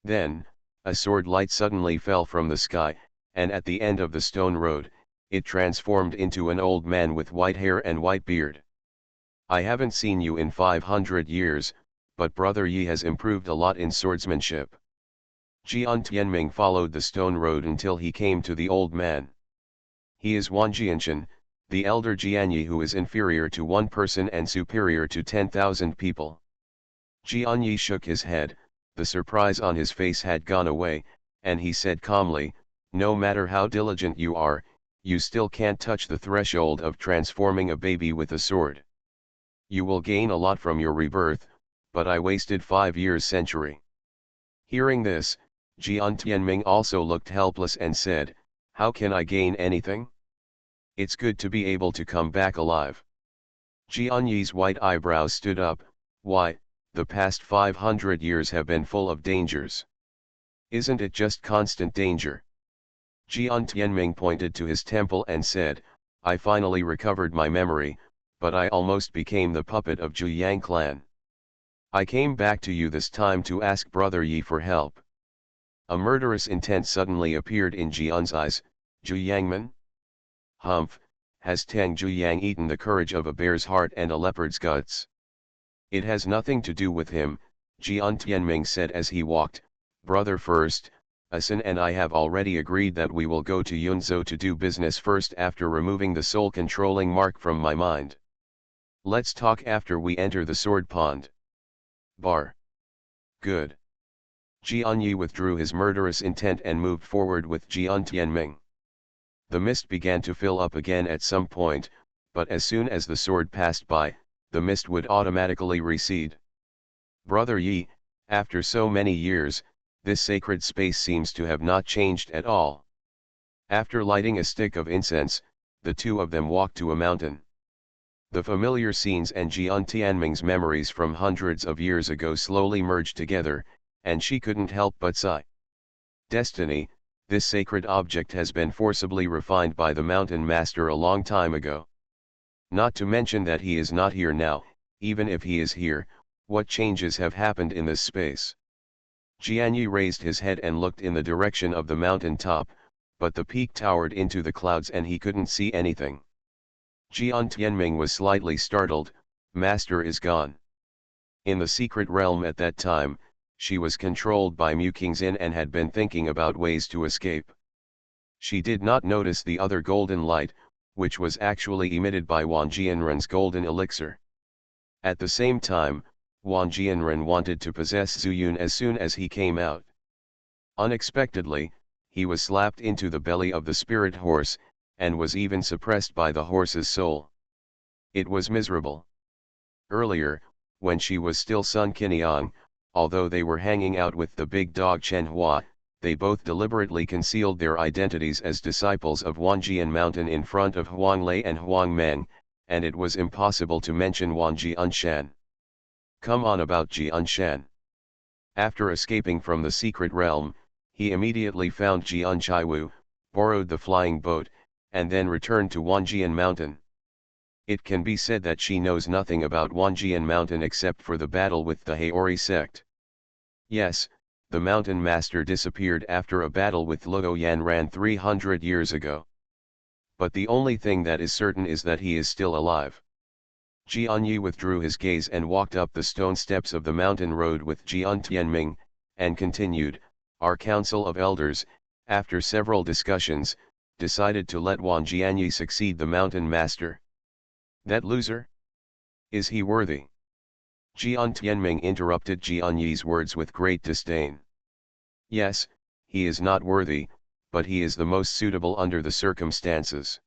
Then, a sword light suddenly fell from the sky, and at the end of the stone road, it transformed into an old man with white hair and white beard. "I haven't seen you in 500 years, but brother Yi has improved a lot in swordsmanship. Jian Tianming followed the stone road until he came to the old man. He is Wan Jianshan, the elder Jianyi, who is inferior to one person and superior to 10,000 people. Jianyi shook his head, the surprise on his face had gone away, and he said calmly, "No matter how diligent you are, you still can't touch the threshold of transforming a baby with a sword. You will gain a lot from your rebirth, but I wasted 5 years century." Hearing this, Jian Tianming also looked helpless and said, "How can I gain anything? It's good to be able to come back alive." Jian Yi's white eyebrows stood up. "Why, the past 500 years have been full of dangers. Isn't it just constant danger?" Jian Tianming pointed to his temple and said, "I finally recovered my memory, but I almost became the puppet of Zhu Yang clan. I came back to you this time to ask brother Yi for help." A murderous intent suddenly appeared in Jian's eyes. "Zhu Yangman? Humph, has Tang Zhu Yang eaten the courage of a bear's heart and a leopard's guts?" "It has nothing to do with him," Jian Tianming said as he walked. "Brother first, Asin and I have already agreed that we will go to Yunzhou to do business first after removing the soul-controlling mark from my mind. Let's talk after we enter the sword pond." "Bar. Good." Jian Yi withdrew his murderous intent and moved forward with Jian Tianming. The mist began to fill up again at some point, but as soon as the sword passed by, the mist would automatically recede. "Brother Yi, after so many years, this sacred space seems to have not changed at all." After lighting a stick of incense, the two of them walked to a mountain. The familiar scenes and Jian Tianming's memories from hundreds of years ago slowly merged together, and she couldn't help but sigh. Destiny, this sacred object has been forcibly refined by the mountain master a long time ago. Not to mention that he is not here now. Even if he is here, what changes have happened in this space? Jianyi raised his head and looked in the direction of the mountain top, but the peak towered into the clouds and he couldn't see anything. Jian Tianming was slightly startled. "Master is gone." In the secret realm at that time, she was controlled by Mu Qingxin and had been thinking about ways to escape. She did not notice the other golden light, which was actually emitted by Wang Jianren's golden elixir. At the same time, Wang Jianren wanted to possess Zhu Yun as soon as he came out. Unexpectedly, he was slapped into the belly of the spirit horse, and was even suppressed by the horse's soul. It was miserable. Earlier, when she was still Sun Qiniang, although they were hanging out with the big dog Chen Hua, they both deliberately concealed their identities as disciples of Wanjian Mountain in front of Huang Lei and Huang Meng, and it was impossible to mention Wang Jianshan. Come on about Jianshan. After escaping from the secret realm, he immediately found Jian Chaiwu, borrowed the flying boat, and then returned to Wanjian Mountain. It can be said that she knows nothing about Wanjian Mountain except for the battle with the Haori sect. Yes, the mountain master disappeared after a battle with Luo Yanran 300 years ago. But the only thing that is certain is that he is still alive. Jian Yi withdrew his gaze and walked up the stone steps of the mountain road with Jian Tianming, and continued, "Our council of elders, after several discussions, decided to let Wang Jianyi succeed the mountain master." "That loser? Is he worthy?" Jian Tianming interrupted Jian Yi's words with great disdain. "Yes, he is not worthy, but he is the most suitable under the circumstances."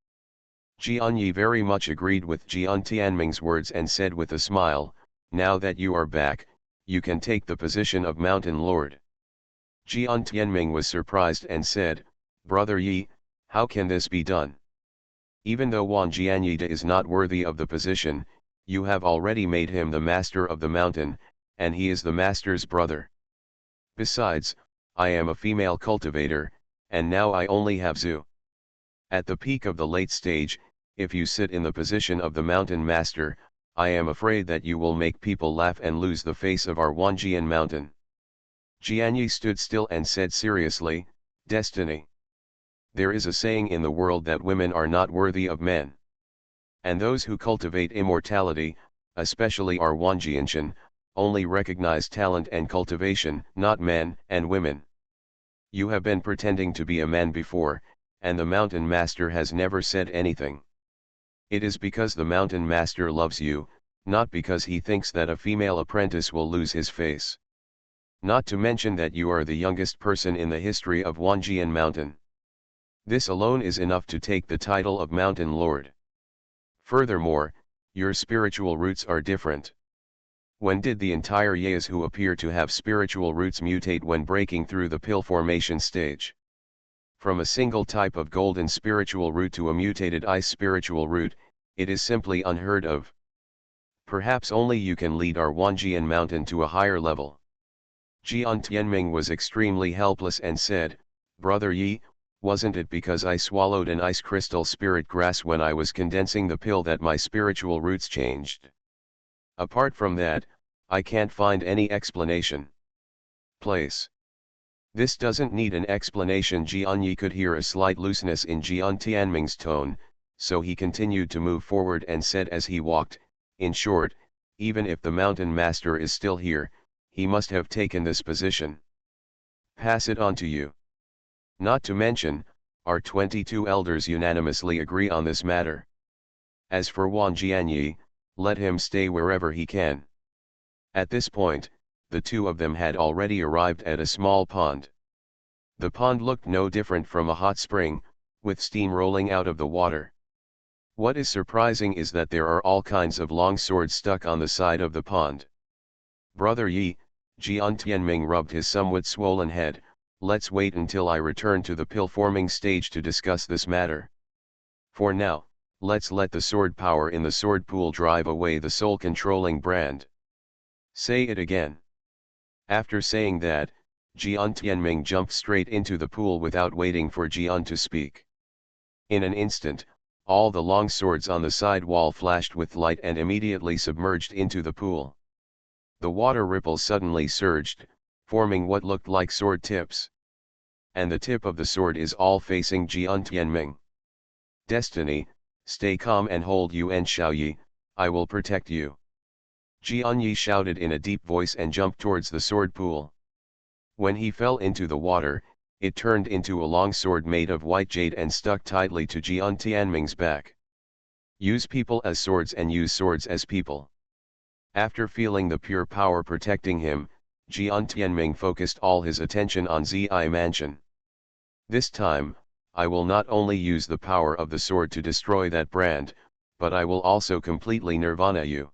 Jian Yi very much agreed with Jian Tianming's words and said with a smile, "Now that you are back, you can take the position of Mountain Lord." Jian Tianming was surprised and said, "Brother Yi, how can this be done? Even though Wang Jianyi is not worthy of the position, you have already made him the master of the mountain, and he is the master's brother. Besides, I am a female cultivator, and now I only have Zhu. At the peak of the late stage, if you sit in the position of the mountain master, I am afraid that you will make people laugh and lose the face of our Wanjian mountain." Jianyi stood still and said seriously, "Destiny. There is a saying in the world that women are not worthy of men. And those who cultivate immortality, especially our Wanjianshan, only recognize talent and cultivation, not men and women. You have been pretending to be a man before, and the mountain master has never said anything. It is because the mountain master loves you, not because he thinks that a female apprentice will lose his face. Not to mention that you are the youngest person in the history of Wanjian Mountain. This alone is enough to take the title of Mountain Lord. Furthermore, your spiritual roots are different. When did the entire Yas who appear to have spiritual roots mutate when breaking through the pill formation stage? From a single type of golden spiritual root to a mutated ice spiritual root, it is simply unheard of. Perhaps only you can lead our Wanjian Mountain to a higher level. Jian Tianming was extremely helpless and said, Brother Yi, wasn't it because I swallowed an ice crystal spirit grass when I was condensing the pill that my spiritual roots changed? Apart from that, I can't find any explanation. Place. This doesn't need an explanation. Jian Yi could hear a slight looseness in Jian Tianming's tone, so he continued to move forward and said as he walked, in short, even if the mountain master is still here, he must have taken this position. Pass it on to you. Not to mention, our 22 elders unanimously agree on this matter. As for Wang Jianyi, let him stay wherever he can. At this point, the two of them had already arrived at a small pond. The pond looked no different from a hot spring, with steam rolling out of the water. What is surprising is that there are all kinds of long swords stuck on the side of the pond. Brother Yi, Jian Tianming rubbed his somewhat swollen head, let's wait until I return to the pill-forming stage to discuss this matter. For now, let's let the sword power in the sword pool drive away the soul-controlling brand. Say it again. After saying that, Jian Tianming jumped straight into the pool without waiting for Jian to speak. In an instant, all the long swords on the side wall flashed with light and immediately submerged into the pool. The water ripples suddenly surged, forming what looked like sword tips. And the tip of the sword is all facing Jian Tianming. Destiny, stay calm and hold Yuan Xiaoyi, I will protect you. Jian Yi shouted in a deep voice and jumped towards the sword pool. When he fell into the water, it turned into a long sword made of white jade and stuck tightly to Jian Tianming's back. Use people as swords and use swords as people. After feeling the pure power protecting him, Jian Tianming focused all his attention on Zi Mansion. This time, I will not only use the power of the sword to destroy that brand, but I will also completely nirvana you.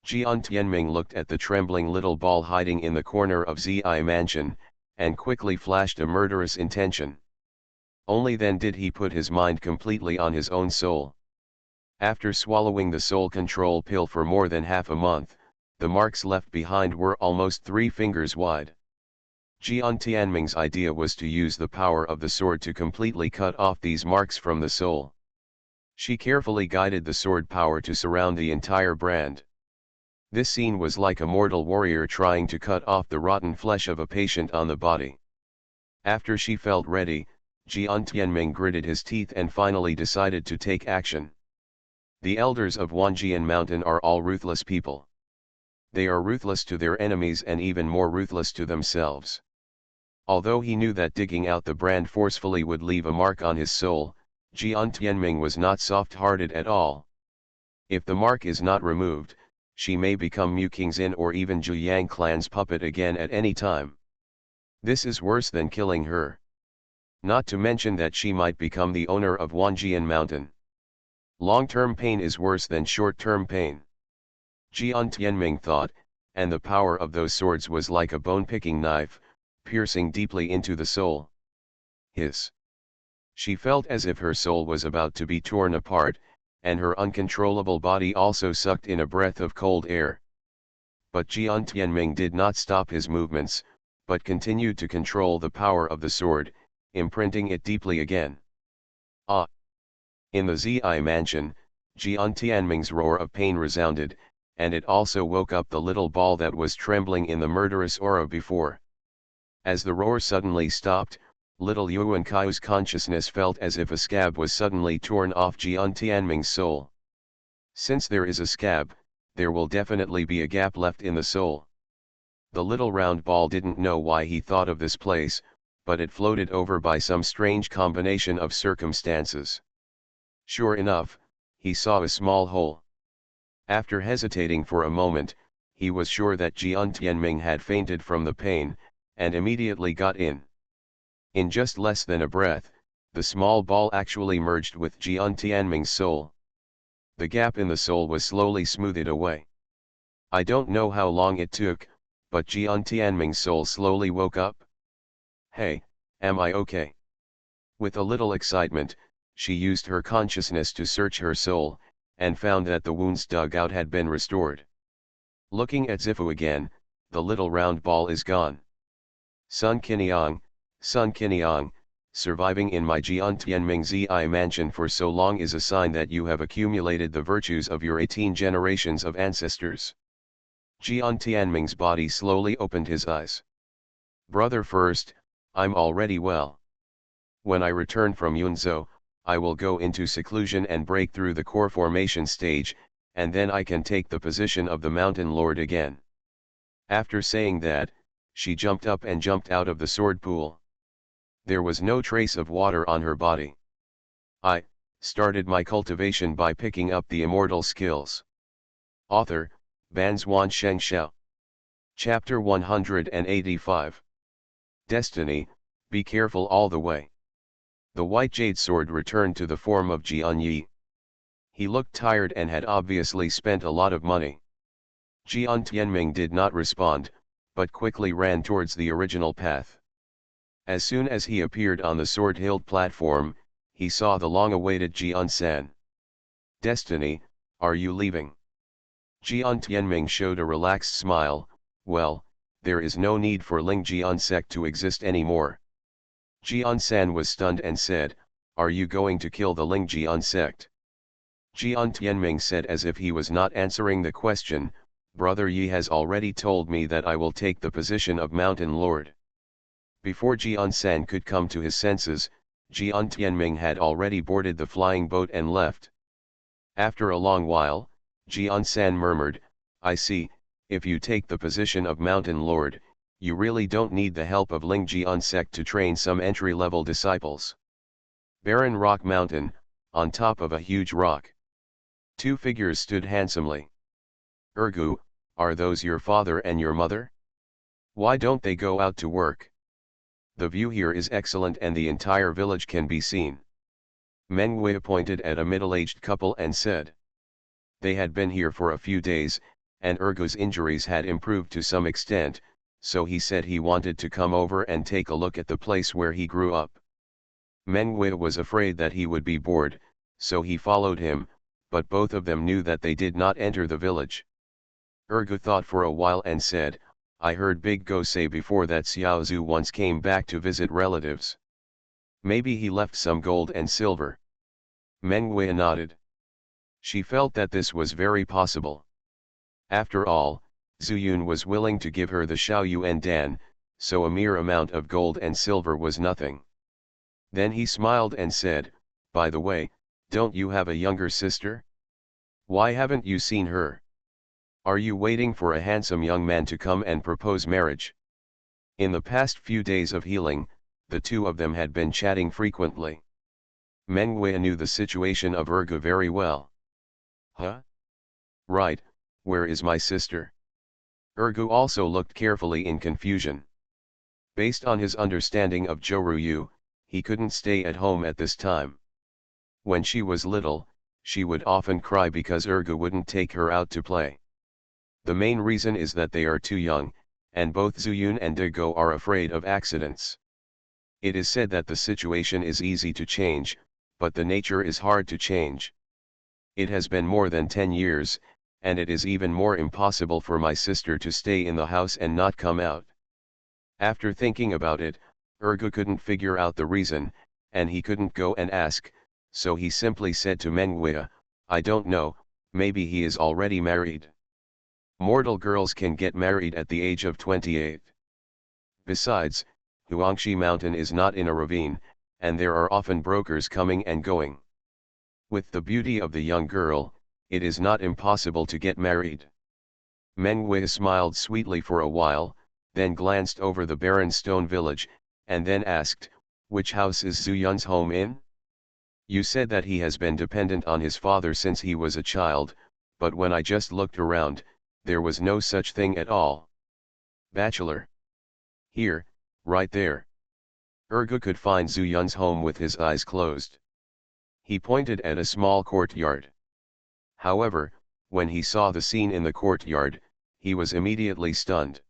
Jian Tianming looked at the trembling little ball hiding in the corner of Zi Mansion, and quickly flashed a murderous intention. Only then did he put his mind completely on his own soul. After swallowing the soul control pill for more than half a month, the marks left behind were almost 3 fingers wide. Jian Tianming's idea was to use the power of the sword to completely cut off these marks from the soul. She carefully guided the sword power to surround the entire brand. This scene was like a mortal warrior trying to cut off the rotten flesh of a patient on the body. After she felt ready, Jian Tianming gritted his teeth and finally decided to take action. The elders of Wanjian Mountain are all ruthless people. They are ruthless to their enemies and even more ruthless to themselves. Although he knew that digging out the brand forcefully would leave a mark on his soul, Jian Tianming was not soft-hearted at all. If the mark is not removed, she may become Mu Qingxin or even Zhu Yang clan's puppet again at any time. This is worse than killing her. Not to mention that she might become the owner of Wanjian Mountain. Long-term pain is worse than short-term pain. Jian Tianming thought, and the power of those swords was like a bone-picking knife, piercing deeply into the soul. Hiss. She felt as if her soul was about to be torn apart, and her uncontrollable body also sucked in a breath of cold air. But Jian Tianming did not stop his movements, but continued to control the power of the sword, imprinting it deeply again. Ah! In the Zi Mansion, Jian Tianming's roar of pain resounded, and it also woke up the little ball that was trembling in the murderous aura before. As the roar suddenly stopped, little Yuan Kai's consciousness felt as if a scab was suddenly torn off Jian Tianming's soul. Since there is a scab, there will definitely be a gap left in the soul. The little round ball didn't know why he thought of this place, but it floated over by some strange combination of circumstances. Sure enough, he saw a small hole. After hesitating for a moment, he was sure that Jian Tianming had fainted from the pain, and immediately got in. In just less than a breath, the small ball actually merged with Jian Tianming's soul. The gap in the soul was slowly smoothed away. I don't know how long it took, but Jian Tianming's soul slowly woke up. Hey, am I okay? With a little excitement, she used her consciousness to search her soul, and found that the wounds dug out had been restored. Looking at Zifu again, the little round ball is gone. Sun Qiniang, surviving in my Jian Tianming Zi mansion for so long is a sign that you have accumulated the virtues of your 18 generations of ancestors. Jian Tianming's body slowly opened his eyes. Brother first, I'm already well. When I return from Yunzhou, I will go into seclusion and break through the core formation stage, and then I can take the position of the Mountain Lord again. After saying that, she jumped up and jumped out of the sword pool. There was no trace of water on her body. I started my cultivation by picking up the immortal skills. Author, Banzuan Xianxia. Chapter 185. Destiny, be careful all the way. The white jade sword returned to the form of Jian Yi. He looked tired and had obviously spent a lot of money. Jian Tianming did not respond, but quickly ran towards the original path. As soon as he appeared on the sword-hilt platform, he saw the long-awaited Jian San. Destiny, are you leaving? Jian Tianming showed a relaxed smile. Well, there is no need for Ling Jian sect to exist anymore. Jian San was stunned and said, are you going to kill the Ling Jian sect? Jian Tianming said as if he was not answering the question, Brother Yi has already told me that I will take the position of Mountain Lord. Before Jian San could come to his senses, Jian Tianming had already boarded the flying boat and left. After a long while, Jian San murmured, I see, if you take the position of Mountain Lord, you really don't need the help of Ling Jian sect to train some entry-level disciples. Barren Rock Mountain, on top of a huge rock. Two figures stood handsomely. Ergu, are those your father and your mother? Why don't they go out to work? The view here is excellent and the entire village can be seen. Meng Wei pointed at a middle-aged couple and said. They had been here for a few days, and Ergu's injuries had improved to some extent, so he said he wanted to come over and take a look at the place where he grew up. Meng Wei was afraid that he would be bored, so he followed him, but both of them knew that they did not enter the village. Ergu thought for a while and said, I heard Big Go say before that Xiao Zhu once came back to visit relatives. Maybe he left some gold and silver. Meng Wei nodded. She felt that this was very possible. After all, Zhu Yun was willing to give her the Xiaoyuan Dan, so a mere amount of gold and silver was nothing. Then he smiled and said, by the way, don't you have a younger sister? Why haven't you seen her? Are you waiting for a handsome young man to come and propose marriage? In the past few days of healing, the two of them had been chatting frequently. Meng Wei knew the situation of Ergu very well. Huh? Right, where is my sister? Ergu also looked carefully in confusion. Based on his understanding of Zhou Yu, he couldn't stay at home at this time. When she was little, she would often cry because Ergu wouldn't take her out to play. The main reason is that they are too young, and both Zuyun and De Go are afraid of accidents. It is said that the situation is easy to change, but the nature is hard to change. It has been more than 10 years, and it is even more impossible for my sister to stay in the house and not come out. After thinking about it, Ergu couldn't figure out the reason, and he couldn't go and ask, so he simply said to Meng Wei, I don't know, maybe he is already married. Mortal girls can get married at the age of 28. Besides, Huangshi Mountain is not in a ravine, and there are often brokers coming and going. With the beauty of the young girl, it is not impossible to get married. Meng Wei smiled sweetly for a while, then glanced over the barren stone village, and then asked, which house is Zhu Yun's home in? You said that he has been dependent on his father since he was a child, but when I just looked around, there was no such thing at all. Bachelor. Here, right there. Ergu could find Zhu Yun's home with his eyes closed. He pointed at a small courtyard. However, when he saw the scene in the courtyard, he was immediately stunned.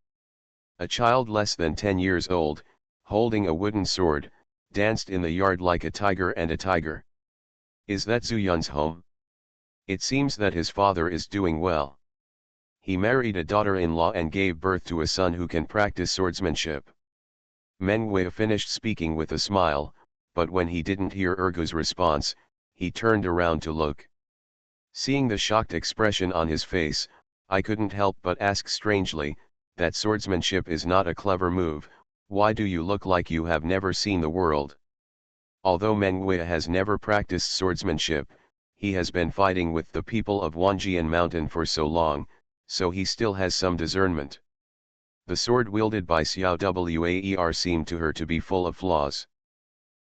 A child less than 10 years old, holding a wooden sword, danced in the yard like a tiger and a tiger. Is that Zhu Yun's home? It seems that his father is doing well. He married a daughter-in-law and gave birth to a son who can practice swordsmanship. Meng Wei finished speaking with a smile, but when he didn't hear Ergu's response, he turned around to look. Seeing the shocked expression on his face, I couldn't help but ask strangely, that swordsmanship is not a clever move, why do you look like you have never seen the world? Although Meng Wei has never practiced swordsmanship, he has been fighting with the people of Wanjian Mountain for so long, so he still has some discernment. The sword wielded by Xiao Waer seemed to her to be full of flaws.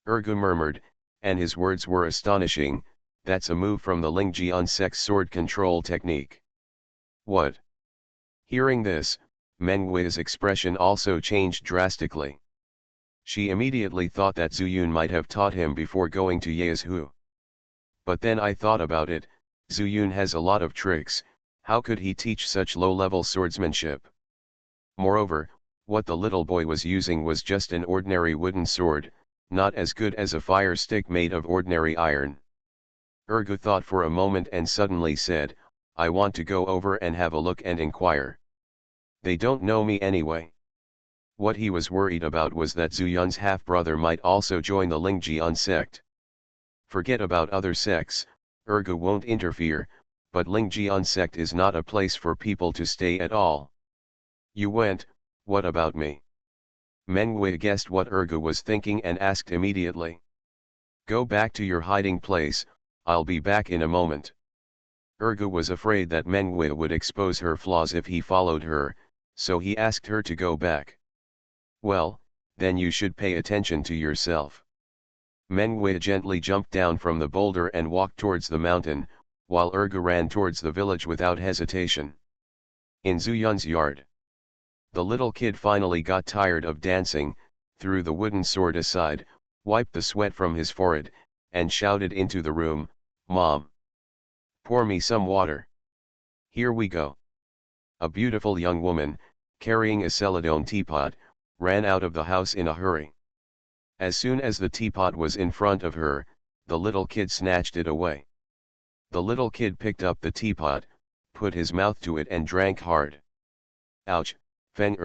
Ergu murmured, and his words were astonishing, that's a move from the Lingjian sect's sword control technique. What? Hearing this, Meng Wei's expression also changed drastically. She immediately thought that Zhu Yun might have taught him before going to Yezhu. But then I thought about it, Zhu Yun has a lot of tricks, how could he teach such low-level swordsmanship? Moreover, what the little boy was using was just an ordinary wooden sword, not as good as a fire stick made of ordinary iron. Ergu thought for a moment and suddenly said, I want to go over and have a look and inquire. They don't know me anyway. What he was worried about was that Zhu Yun's half-brother might also join the Lingjian sect. Forget about other sects, Ergu won't interfere, but Lingjian sect is not a place for people to stay at all. You went, what about me? Meng Wei guessed what Ergu was thinking and asked immediately. Go back to your hiding place, I'll be back in a moment. Ergu was afraid that Meng Wei would expose her flaws if he followed her, so he asked her to go back. Well, then you should pay attention to yourself. Meng Wei gently jumped down from the boulder and walked towards the mountain, while Ergu ran towards the village without hesitation. In Zhu Yun's yard. The little kid finally got tired of dancing, threw the wooden sword aside, wiped the sweat from his forehead, and shouted into the room, Mom! Pour me some water. Here we go. A beautiful young woman, carrying a celadone teapot, ran out of the house in a hurry. As soon as the teapot was in front of her, the little kid snatched it away. The little kid picked up the teapot, put his mouth to it and drank hard. Ouch, Feng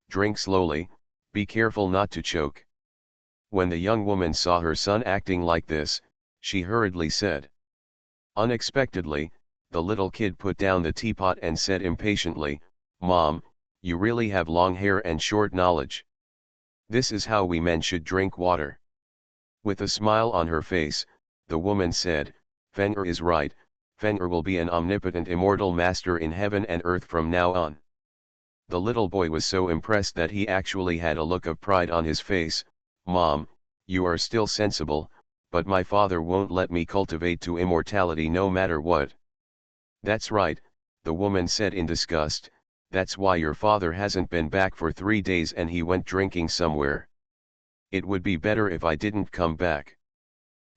drink slowly, be careful not to choke. When the young woman saw her son acting like this, she hurriedly said. Unexpectedly, the little kid put down the teapot and said impatiently, Mom, you really have long hair and short knowledge. This is how we men should drink water. With a smile on her face, the woman said, Feng is right, Feng will be an omnipotent immortal master in heaven and earth from now on. The little boy was so impressed that he actually had a look of pride on his face. Mom, you are still sensible, but my father won't let me cultivate to immortality no matter what. That's right, the woman said in disgust, that's why your father hasn't been back for 3 days and he went drinking somewhere. It would be better if I didn't come back.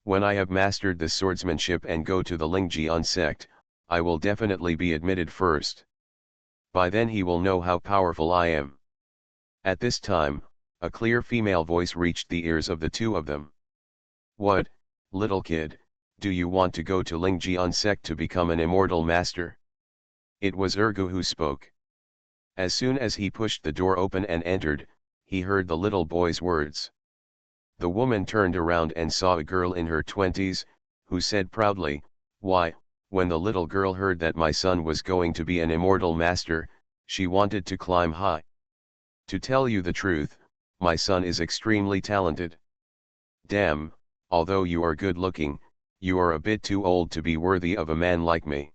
When I have mastered the swordsmanship and go to the Lingjian sect, I will definitely be admitted first. By then he will know how powerful I am. At this time, a clear female voice reached the ears of the two of them. What, little kid, do you want to go to Lingjian sect to become an immortal master? It was Ergu who spoke. As soon as he pushed the door open and entered, he heard the little boy's words. The woman turned around and saw a girl in her 20s, who said proudly, Why, when the little girl heard that my son was going to be an immortal master, she wanted to climb high. To tell you the truth, my son is extremely talented. Damn, although you are good looking, you are a bit too old to be worthy of a man like me.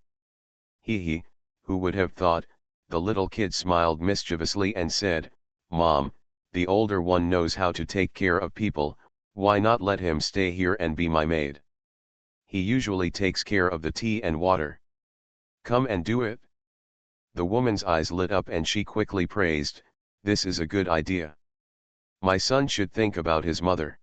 He, who would have thought, the little kid smiled mischievously and said, Mom, the older one knows how to take care of people, why not let him stay here and be my maid? He usually takes care of the tea and water. Come and do it. The woman's eyes lit up and she quickly praised, this is a good idea. My son should think about his mother.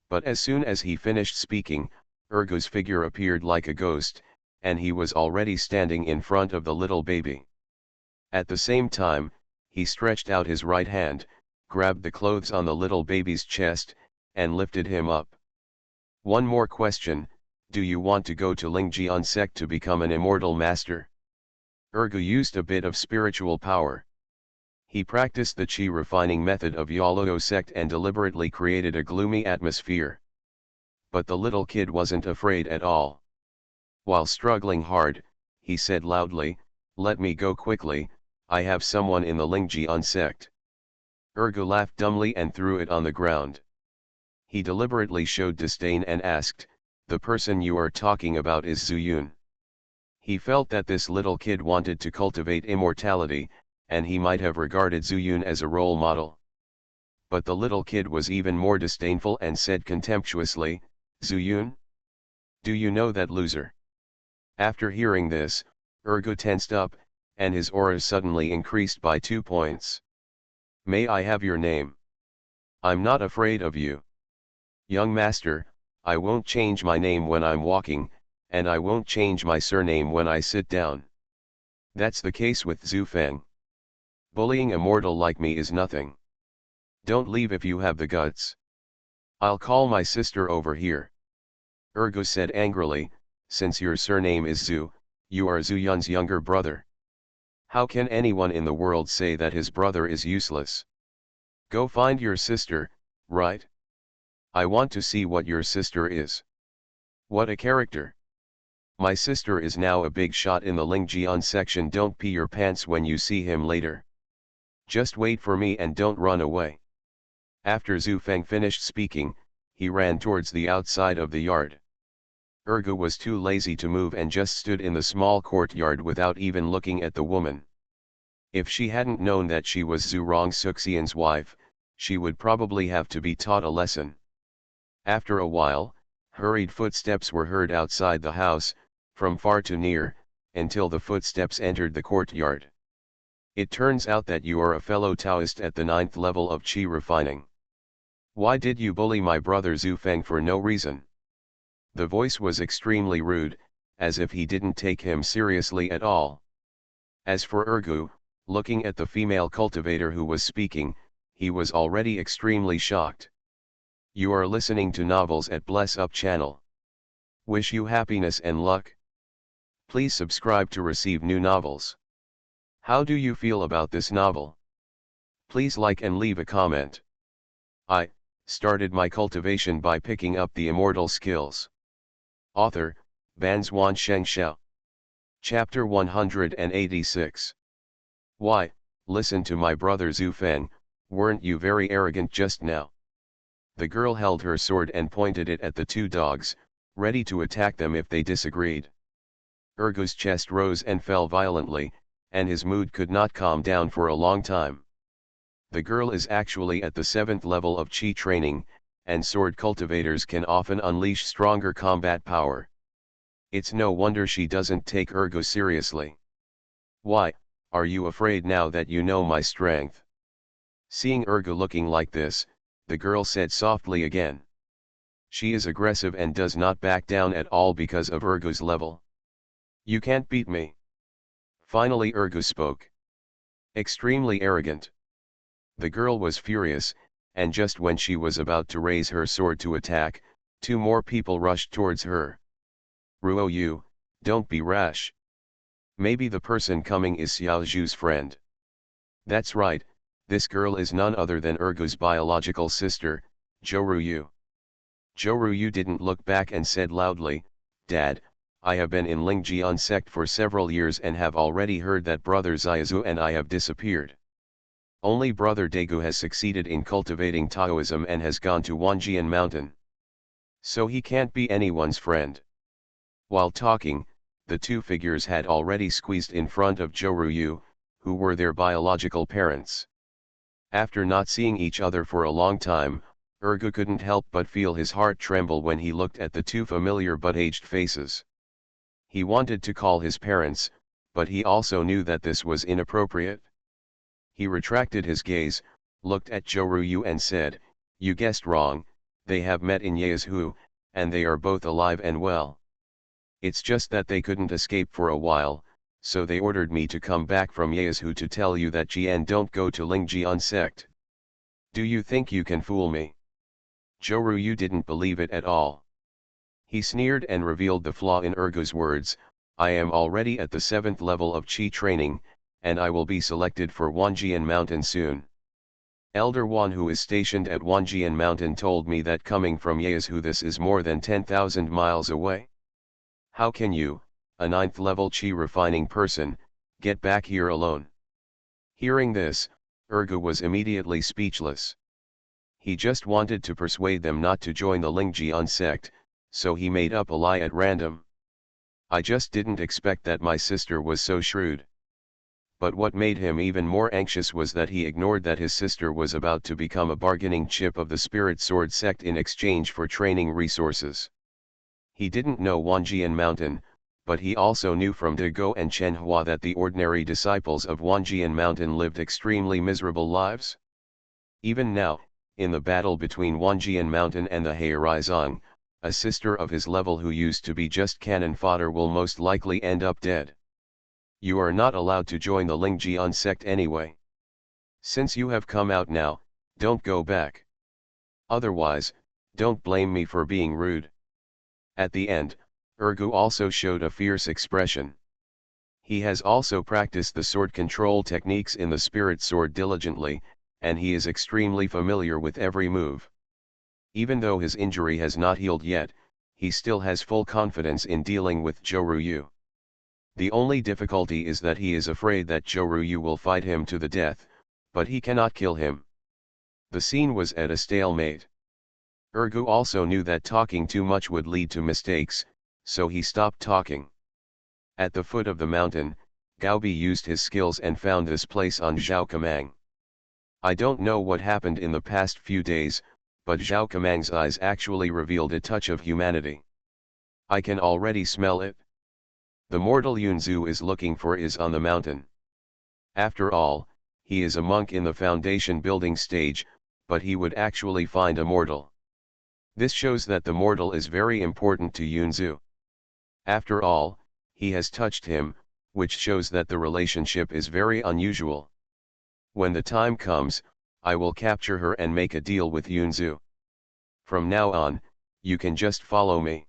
But as soon as he finished speaking, Ergo's figure appeared like a ghost, and he was already standing in front of the little baby. At the same time, he stretched out his right hand, grabbed the clothes on the little baby's chest, and lifted him up. One more question, do you want to go to Lingjian sect to become an immortal master? Ergo used a bit of spiritual power. He practiced the chi refining method of Yaloo sect and deliberately created a gloomy atmosphere. But the little kid wasn't afraid at all. While struggling hard, he said loudly, let me go quickly, I have someone in the Lingjian sect. Ergo laughed dumbly and threw it on the ground. He deliberately showed disdain and asked, the person you are talking about is Zuyun. He felt that this little kid wanted to cultivate immortality, and he might have regarded Zuyun as a role model. But the little kid was even more disdainful and said contemptuously, Zuyun? Do you know that loser? After hearing this, Ergo tensed up, and his aura suddenly increased by 2 points. May I have your name? I'm not afraid of you. Young master, I won't change my name when I'm walking, and I won't change my surname when I sit down. That's the case with Zhu Feng. Bullying a mortal like me is nothing. Don't leave if you have the guts. I'll call my sister over here. Ergo said angrily, since your surname is Zhu, you are Zhu Yun's younger brother. How can anyone in the world say that his brother is useless? Go find your sister, right? I want to see what your sister is. What a character. My sister is now a big shot in the Lingjian section. Don't pee your pants when you see him later. Just wait for me and don't run away. After Zhu Feng finished speaking, he ran towards the outside of the yard. Ergo was too lazy to move and just stood in the small courtyard without even looking at the woman. If she hadn't known that she was Zhu Rongsuxian's wife, she would probably have to be taught a lesson. After a while, hurried footsteps were heard outside the house, from far to near, until the footsteps entered the courtyard. It turns out that you are a fellow Taoist at the 9th level of Qi refining. Why did you bully my brother Zhu Feng for no reason? The voice was extremely rude, as if he didn't take him seriously at all. As for Ergu, looking at the female cultivator who was speaking, he was already extremely shocked. You are listening to novels at Bless Up channel. Wish you happiness and luck. Please subscribe to receive new novels. How do you feel about this novel? Please like and leave a comment. I started my cultivation by picking up the immortal skills. Author, Banzuan Xianxia. Chapter 186. Why, listen to my brother Zhu Feng, weren't you very arrogant just now? The girl held her sword and pointed it at the two dogs, ready to attack them if they disagreed. Ergo's chest rose and fell violently, and his mood could not calm down for a long time. The girl is actually at the 7th level of Qi training, and sword cultivators can often unleash stronger combat power. It's no wonder she doesn't take Ergo seriously. Why, are you afraid now that you know my strength? Seeing Ergo looking like this, the girl said softly again. She is aggressive and does not back down at all because of Ergo's level. You can't beat me. Finally Ergo spoke. Extremely arrogant. The girl was furious, and just when she was about to raise her sword to attack, two more people rushed towards her. Ruo Yu, don't be rash. Maybe the person coming is Xiao Zhu's friend. That's right, this girl is none other than Ergo's biological sister, Zhou Yu. Zhou Yu didn't look back and said loudly, Dad, I have been in Lingjian sect for several years and have already heard that brother Xiaozu and I have disappeared. Only brother Daegu has succeeded in cultivating Taoism and has gone to Wanjian Mountain. So he can't be anyone's friend. While talking, the two figures had already squeezed in front of Zhou, who were their biological parents. After not seeing each other for a long time, Ergu couldn't help but feel his heart tremble when he looked at the two familiar but aged faces. He wanted to call his parents, but he also knew that this was inappropriate. He retracted his gaze, looked at Zhou and said, "You guessed wrong, they have met in Yezhu, and they are both alive and well. It's just that they couldn't escape for a while, so they ordered me to come back from Yezhu to tell you that Jian don't go to Lingjian sect. Do you think you can fool me?" Zhou didn't believe it at all. He sneered and revealed the flaw in Ergu's words, "I am already at the 7th level of Qi training, and I will be selected for Wanjian Mountain soon. Elder Wan, who is stationed at Wanjian Mountain, told me that coming from Yezhu this is more than 10,000 miles away. How can you, a 9th level Qi refining person, get back here alone?" Hearing this, Ergu was immediately speechless. He just wanted to persuade them not to join the Lingjian sect, so he made up a lie at random. "I just didn't expect that my sister was so shrewd." But what made him even more anxious was that he ignored that his sister was about to become a bargaining chip of the Spirit Sword sect in exchange for training resources. He didn't know Wanjian Mountain, but he also knew from De Go and Chen Hua that the ordinary disciples of Wanjian Mountain lived extremely miserable lives. Even now, in the battle between Wanjian Mountain and the Heizang, a sister of his level who used to be just cannon fodder will most likely end up dead. You are not allowed to join the Lingjian sect anyway. Since you have come out now, don't go back. Otherwise, don't blame me for being rude." At the end, Ergu also showed a fierce expression. He has also practiced the sword control techniques in the Spirit Sword diligently, and he is extremely familiar with every move. Even though his injury has not healed yet, he still has full confidence in dealing with Zhou. The only difficulty is that he is afraid that Zhou will fight him to the death, but he cannot kill him. The scene was at a stalemate. Ergu also knew that talking too much would lead to mistakes, so he stopped talking. At the foot of the mountain, Gaobi used his skills and found this place on Zhao Kamang. I don't know what happened in the past few days, but Zhao Kamang's eyes actually revealed a touch of humanity. I can already smell it. The mortal Yunzu is looking for is on the mountain. After all, he is a monk in the foundation building stage, but he would actually find a mortal. This shows that the mortal is very important to Yunzu. After all, he has touched him, which shows that the relationship is very unusual. When the time comes, I will capture her and make a deal with Yunzu. From now on, you can just follow me.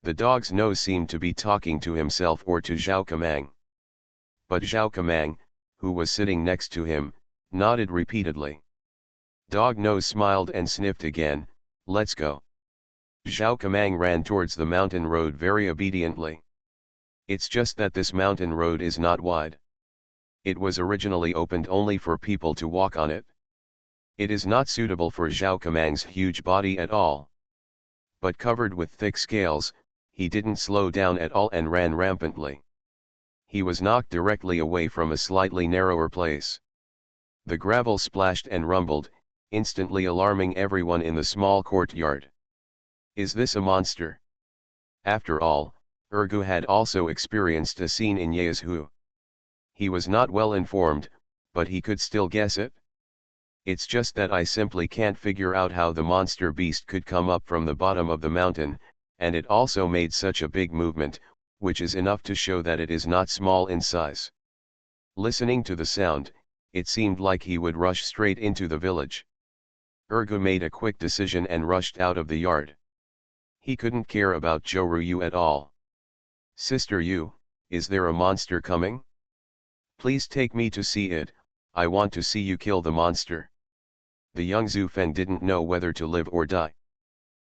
The dog's nose seemed to be talking to himself or to Zhao Kamang. But Zhao Kamang, who was sitting next to him, nodded repeatedly. Dog nose smiled and sniffed again. "Let's go." Zhao Kamang ran towards the mountain road very obediently. It's just that this mountain road is not wide. It was originally opened only for people to walk on it. It is not suitable for Zhao Kamang's huge body at all. But covered with thick scales, he didn't slow down at all and ran rampantly. He was knocked directly away from a slightly narrower place. The gravel splashed and rumbled, instantly alarming everyone in the small courtyard. Is this a monster? After all, Ergu had also experienced a scene in Yezhu. He was not well informed, but he could still guess it. It's just that I simply can't figure out how the monster beast could come up from the bottom of the mountain, and it also made such a big movement, which is enough to show that it is not small in size. Listening to the sound, it seemed like he would rush straight into the village. Ergu made a quick decision and rushed out of the yard. He couldn't care about Zhou at all. "Sister Yu, is there a monster coming? Please take me to see it, I want to see you kill the monster." The young Zhu Feng didn't know whether to live or die.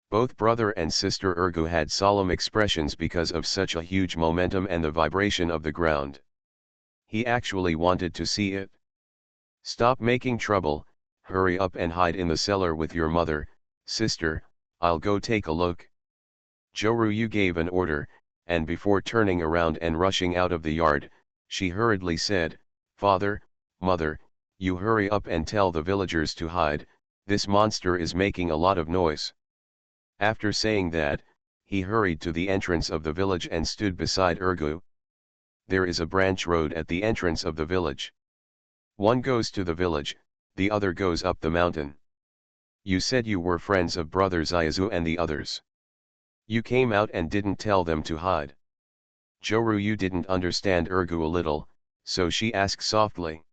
Both brother and sister Ergu had solemn expressions because of such a huge momentum and the vibration of the ground. He actually wanted to see it. "Stop making trouble, hurry up and hide in the cellar with your mother, sister, I'll go take a look." Zhou gave an order, and before turning around and rushing out of the yard, she hurriedly said, "Father, Mother, you hurry up and tell the villagers to hide, this monster is making a lot of noise." After saying that, he hurried to the entrance of the village and stood beside Ergu. There is a branch road at the entrance of the village. One goes to the village, the other goes up the mountain. You said you were friends of brothers Iazu and the others. You came out and didn't tell them to hide. Joruyu didn't understand Ergu a little, so she asked softly.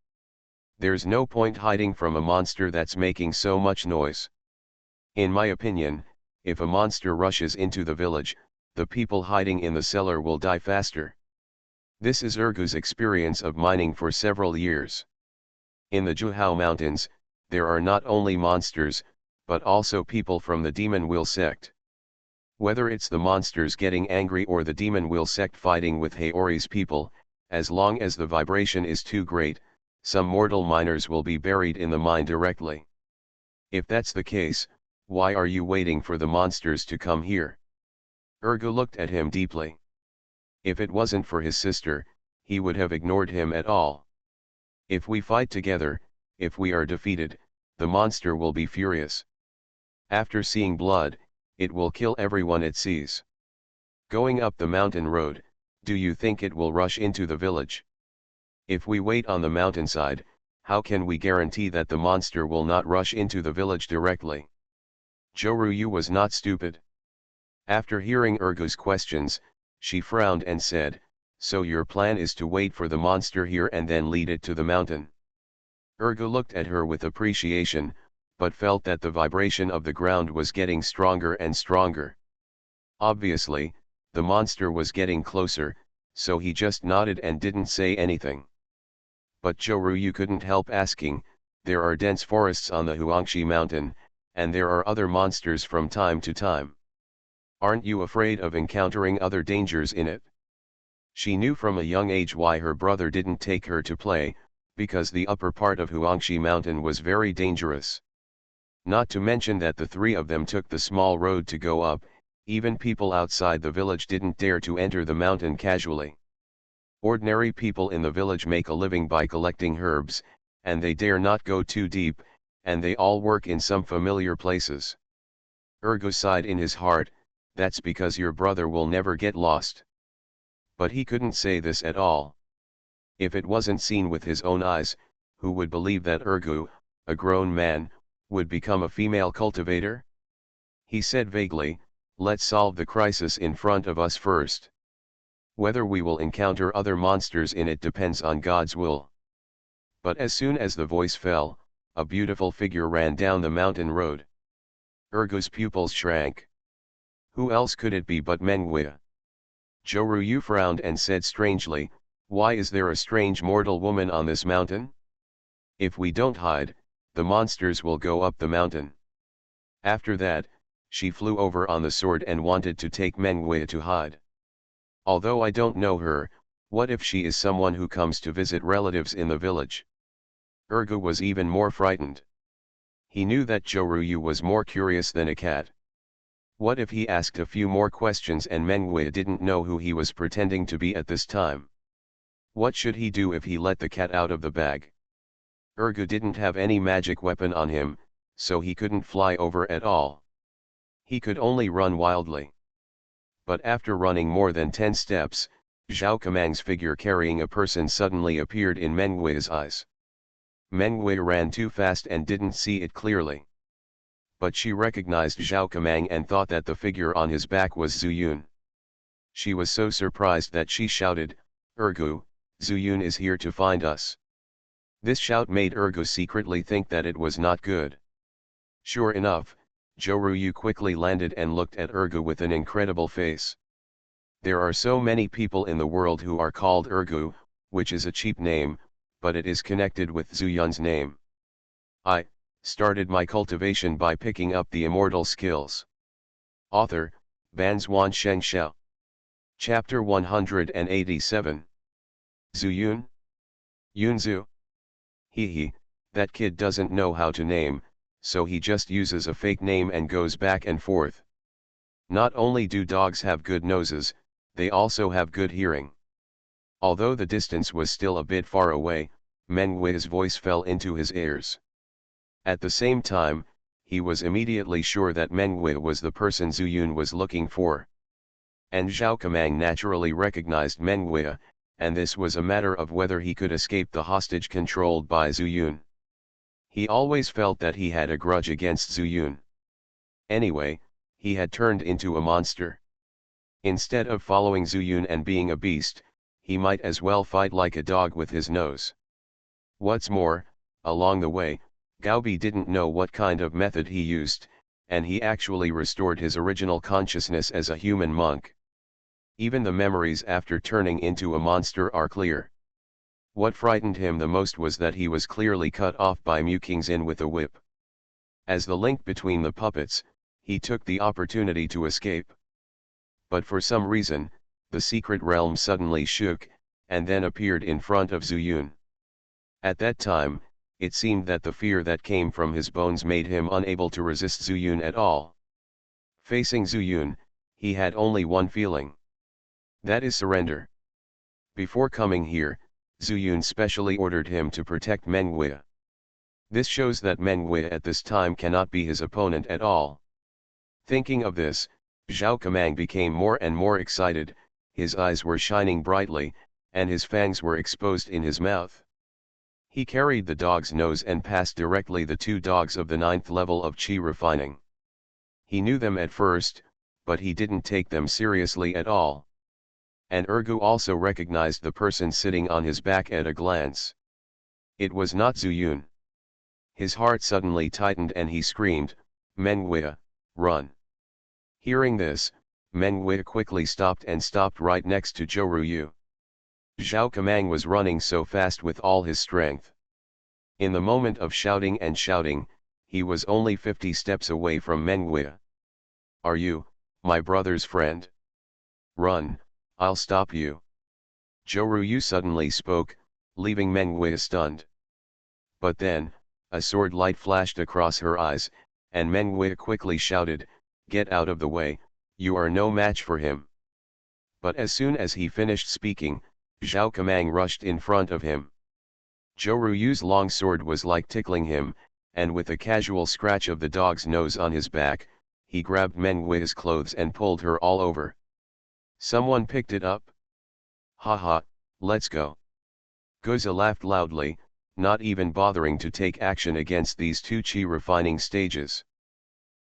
There's no point hiding from a monster that's making so much noise. In my opinion, if a monster rushes into the village, the people hiding in the cellar will die faster. This is Ergu's experience of mining for several years. In the Juhao Mountains, there are not only monsters, but also people from the Demon Will sect. Whether it's the monsters getting angry or the Demon Will sect fighting with Haori's people, as long as the vibration is too great, some mortal miners will be buried in the mine directly. If that's the case, why are you waiting for the monsters to come here? Ergu looked at him deeply. If it wasn't for his sister, he would have ignored him at all. If we fight together, if we are defeated, the monster will be furious. After seeing blood, it will kill everyone it sees. Going up the mountain road, do you think it will rush into the village? If we wait on the mountainside, how can we guarantee that the monster will not rush into the village directly? Joruyu was not stupid. After hearing Ergu's questions, she frowned and said, "So your plan is to wait for the monster here and then lead it to the mountain?" Ergu looked at her with appreciation, but felt that the vibration of the ground was getting stronger and stronger. Obviously, the monster was getting closer, so he just nodded and didn't say anything. But Joruyu couldn't help asking, there are dense forests on the Xianxia mountain, and there are other monsters from time to time. Aren't you afraid of encountering other dangers in it? She knew from a young age why her brother didn't take her to play, because the upper part of Xianxia mountain was very dangerous. Not to mention that the three of them took the small road to go up, even people outside the village didn't dare to enter the mountain casually. Ordinary people in the village make a living by collecting herbs, and they dare not go too deep, and they all work in some familiar places. Ergu sighed in his heart, that's because your brother will never get lost. But he couldn't say this at all. If it wasn't seen with his own eyes, who would believe that Ergu, a grown man, would become a female cultivator? He said vaguely, let's solve the crisis in front of us first. Whether we will encounter other monsters in it depends on God's will. But as soon as the voice fell, a beautiful figure ran down the mountain road. Ergu's pupils shrank. Who else could it be but Mengwei? Joruyu frowned and said strangely, why is there a strange mortal woman on this mountain? If we don't hide, the monsters will go up the mountain. After that, she flew over on the sword and wanted to take Mengwei to hide. Although I don't know her, what if she is someone who comes to visit relatives in the village? Ergu was even more frightened. He knew that Joruyu was more curious than a cat. What if he asked a few more questions and Mengwei didn't know who he was pretending to be at this time? What should he do if he let the cat out of the bag? Ergu didn't have any magic weapon on him, so he couldn't fly over at all. He could only run wildly. But after running more than 10 steps, Zhao Kamang's figure carrying a person suddenly appeared in Mengwei's eyes. Mengwei ran too fast and didn't see it clearly. But she recognized Zhao Kamang and thought that the figure on his back was Zuyun. She was so surprised that she shouted, Ergu, Zuyun is here to find us. This shout made Ergu secretly think that it was not good. Sure enough, Joruyu quickly landed and looked at Ergu with an incredible face. There are so many people in the world who are called Ergu, which is a cheap name, but it is connected with Zuyun's name. I started my cultivation by picking up the immortal skills. Author, Banzuan Xianxia. Chapter 187. Zuyun? Yunzu? Hee, that kid doesn't know how to name, so he just uses a fake name and goes back and forth. Not only do dogs have good noses, they also have good hearing. Although the distance was still a bit far away, Meng Hui's voice fell into his ears. At the same time, he was immediately sure that Meng Hui was the person Zhu Yun was looking for. And Zhao Kamang naturally recognized Meng Hui, and this was a matter of whether he could escape the hostage controlled by Zhu Yun. He always felt that he had a grudge against Zhu Yun. Anyway, he had turned into a monster. Instead of following Zhu Yun and being a beast, he might as well fight like a dog with his nose. What's more, along the way, Gaobi didn't know what kind of method he used, and he actually restored his original consciousness as a human monk. Even the memories after turning into a monster are clear. What frightened him the most was that he was clearly cut off by Mu Qingxin with a whip. As the link between the puppets, he took the opportunity to escape. But for some reason, the secret realm suddenly shook, and then appeared in front of Zhu Yun. At that time, it seemed that the fear that came from his bones made him unable to resist Zhu Yun at all. Facing Zhu Yun, he had only one feeling. That is surrender. Before coming here, Zhu Yun specially ordered him to protect Meng Hui. This shows that Meng Hui at this time cannot be his opponent at all. Thinking of this, Zhao Kamang became more and more excited, his eyes were shining brightly, and his fangs were exposed in his mouth. He carried the dog's nose and passed directly the two dogs of the 9th level of Qi refining. He knew them at first, but he didn't take them seriously at all. And Ergu also recognized the person sitting on his back at a glance. It was not Zhu Yun. His heart suddenly tightened and he screamed, "Meng Hui, run!" Hearing this, Meng Hui quickly stopped and stopped right next to Zhou Ruyu. Zhao Kamang was running so fast with all his strength. In the moment of shouting and shouting, he was only 50 steps away from Meng Hui. "Are you, my brother's friend? Run, I'll stop you." Zhou Ruyu suddenly spoke, leaving Meng Hui stunned. But then, a sword light flashed across her eyes, and Meng Hui quickly shouted, "Get out of the way, you are no match for him." But as soon as he finished speaking, Zhao Kamang rushed in front of him. Zhou Ruyu's long sword was like tickling him, and with a casual scratch of the dog's nose on his back, he grabbed Meng Hui's clothes and pulled her all over. "Someone picked it up? Haha, let's go." Guzi laughed loudly, not even bothering to take action against these two Qi refining stages.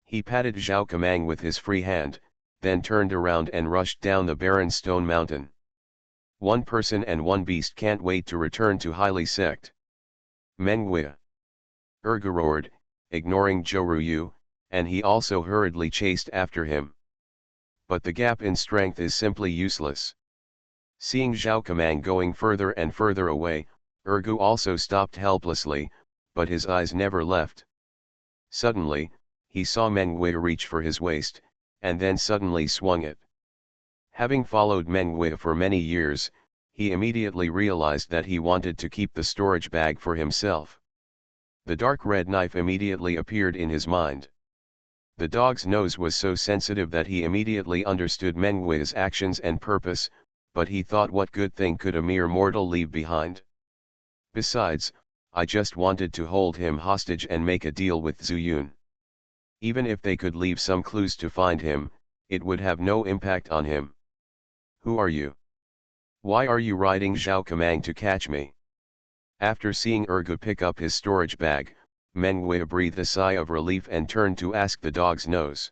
He patted Zhao Kamang with his free hand, then turned around and rushed down the barren stone mountain. One person and one beast can't wait to return to Highly Sect. Meng Hui. Ergu roared, ignoring Zhou Ruyu, and he also hurriedly chased after him. But the gap in strength is simply useless. Seeing Zhao Kamang going further and further away, Ergu also stopped helplessly, but his eyes never left. Suddenly, he saw Meng Hui reach for his waist, and then suddenly swung it. Having followed Meng Hui for many years, he immediately realized that he wanted to keep the storage bag for himself. The dark red knife immediately appeared in his mind. The dog's nose was so sensitive that he immediately understood Meng Hui's actions and purpose, but he thought, what good thing could a mere mortal leave behind? Besides, I just wanted to hold him hostage and make a deal with Zhu Yun. Even if they could leave some clues to find him, it would have no impact on him. "Who are you? Why are you riding Zhao Kamang to catch me?" After seeing Ergu pick up his storage bag, Meng Hui breathed a sigh of relief and turned to ask the dog's nose.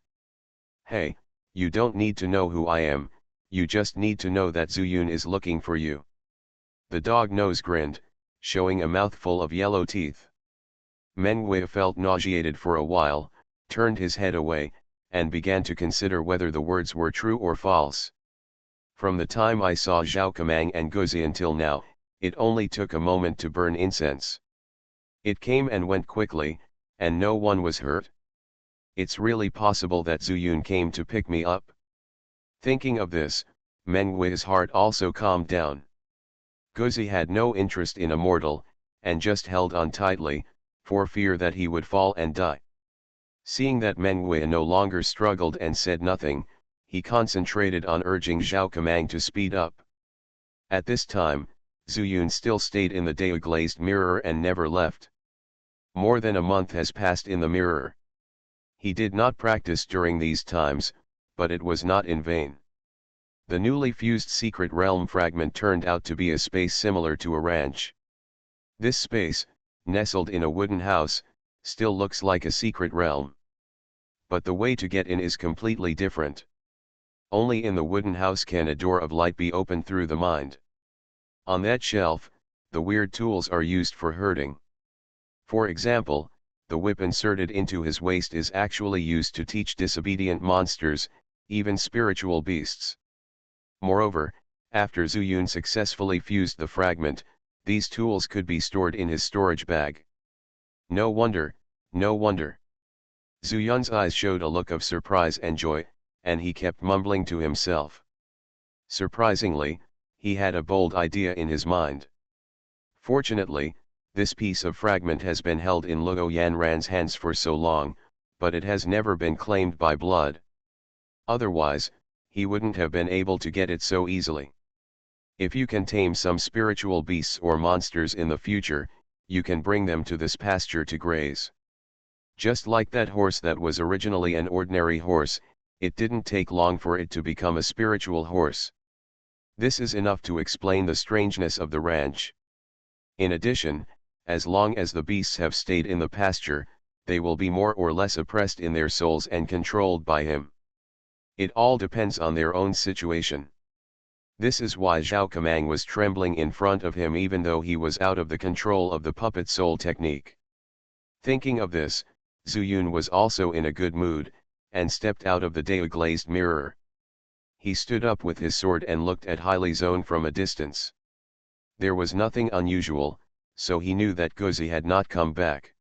"Hey, you don't need to know who I am, you just need to know that Zhu Yun is looking for you." The dog nose grinned, showing a mouthful of yellow teeth. Meng Hui felt nauseated for a while, turned his head away, and began to consider whether the words were true or false. From the time I saw Zhao Kamang and Guzi until now, it only took a moment to burn incense. It came and went quickly, and no one was hurt. It's really possible that Zhu Yun came to pick me up. Thinking of this, Meng Hui's heart also calmed down. Guzi had no interest in Immortal, and just held on tightly, for fear that he would fall and die. Seeing that Meng Hui no longer struggled and said nothing, he concentrated on urging Zhao Kamang to speed up. At this time, Zhu Yun still stayed in the day-glazed mirror and never left. More than a month has passed in the mirror. He did not practice during these times, but it was not in vain. The newly fused secret realm fragment turned out to be a space similar to a ranch. This space, nestled in a wooden house, still looks like a secret realm. But the way to get in is completely different. Only in the wooden house can a door of light be opened through the mind. On that shelf, the weird tools are used for hurting. For example, the whip inserted into his waist is actually used to teach disobedient monsters, even spiritual beasts. Moreover, after Zhu Yun successfully fused the fragment, these tools could be stored in his storage bag. No wonder, no wonder. Zhu Yun's eyes showed a look of surprise and joy, and he kept mumbling to himself. Surprisingly, he had a bold idea in his mind. Fortunately, this piece of fragment has been held in Luo Yanran's hands for so long, but it has never been claimed by blood. Otherwise, he wouldn't have been able to get it so easily. If you can tame some spiritual beasts or monsters in the future, you can bring them to this pasture to graze. Just like that horse that was originally an ordinary horse, it didn't take long for it to become a spiritual horse. This is enough to explain the strangeness of the ranch. In addition, as long as the beasts have stayed in the pasture, they will be more or less oppressed in their souls and controlled by him. It all depends on their own situation. This is why Zhao Kamang was trembling in front of him even though he was out of the control of the puppet soul technique. Thinking of this, Zhu Yun was also in a good mood, and stepped out of the day-glazed mirror. He stood up with his sword and looked at Haili Zone from a distance. There was nothing unusual, so he knew that Guzi had not come back.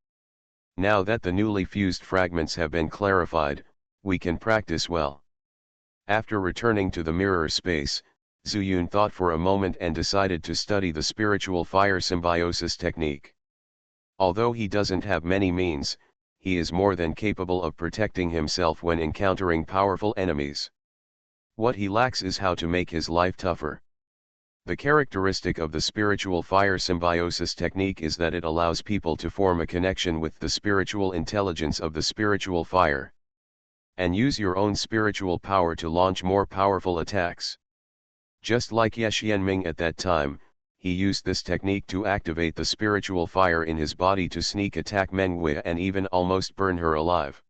Now that the newly fused fragments have been clarified, we can practice well. After returning to the mirror space, Zhu Yun thought for a moment and decided to study the spiritual fire symbiosis technique. Although he doesn't have many means, he is more than capable of protecting himself when encountering powerful enemies. What he lacks is how to make his life tougher. The characteristic of the spiritual fire symbiosis technique is that it allows people to form a connection with the spiritual intelligence of the spiritual fire, and use your own spiritual power to launch more powerful attacks. Just like Ye Xianming at that time, he used this technique to activate the spiritual fire in his body to sneak attack Mengwei and even almost burn her alive.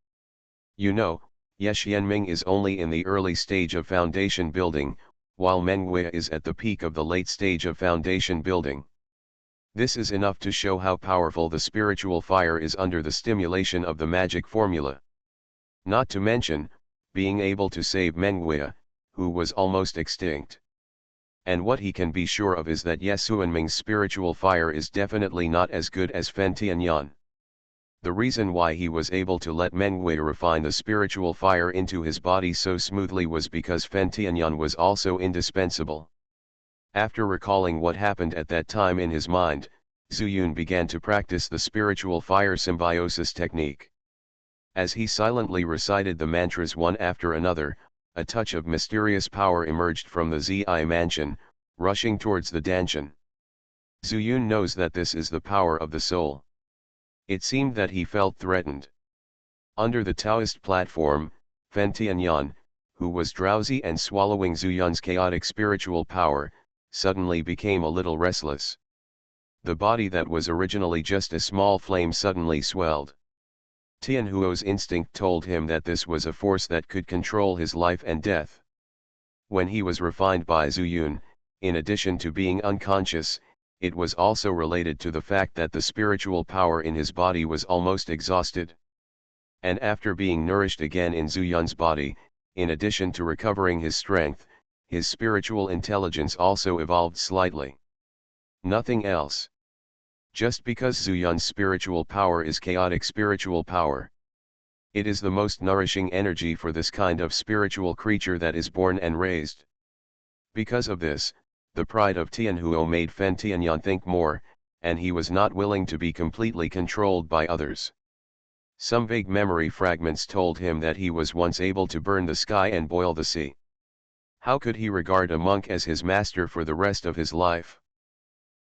You know, Ye Xianming is only in the early stage of foundation building, while Mengwei is at the peak of the late stage of foundation building. This is enough to show how powerful the spiritual fire is under the stimulation of the magic formula. Not to mention, being able to save Mengwei, who was almost extinct. And what he can be sure of is that Ye Xianming's spiritual fire is definitely not as good as Fen Tianyan. The reason why he was able to let Mengwei refine the spiritual fire into his body so smoothly was because Fen Tianyan was also indispensable. After recalling what happened at that time in his mind, Zhu Yun began to practice the spiritual fire symbiosis technique. As he silently recited the mantras one after another, a touch of mysterious power emerged from the Zi mansion, rushing towards the Danshan. Zhu Yun knows that this is the power of the soul. It seemed that he felt threatened. Under the Taoist platform, Fen Tianyan, who was drowsy and swallowing Zhu Yun's chaotic spiritual power, suddenly became a little restless. The body that was originally just a small flame suddenly swelled. Tianhuo's instinct told him that this was a force that could control his life and death. When he was refined by Zhu Yun, in addition to being unconscious, it was also related to the fact that the spiritual power in his body was almost exhausted. And after being nourished again in Zhu Yun's body, in addition to recovering his strength, his spiritual intelligence also evolved slightly. Nothing else. Just because Zhu Yun's spiritual power is chaotic spiritual power. It is the most nourishing energy for this kind of spiritual creature that is born and raised. Because of this, the pride of Tianhuo made Fen Tianyan think more, and he was not willing to be completely controlled by others. Some vague memory fragments told him that he was once able to burn the sky and boil the sea. How could he regard a monk as his master for the rest of his life?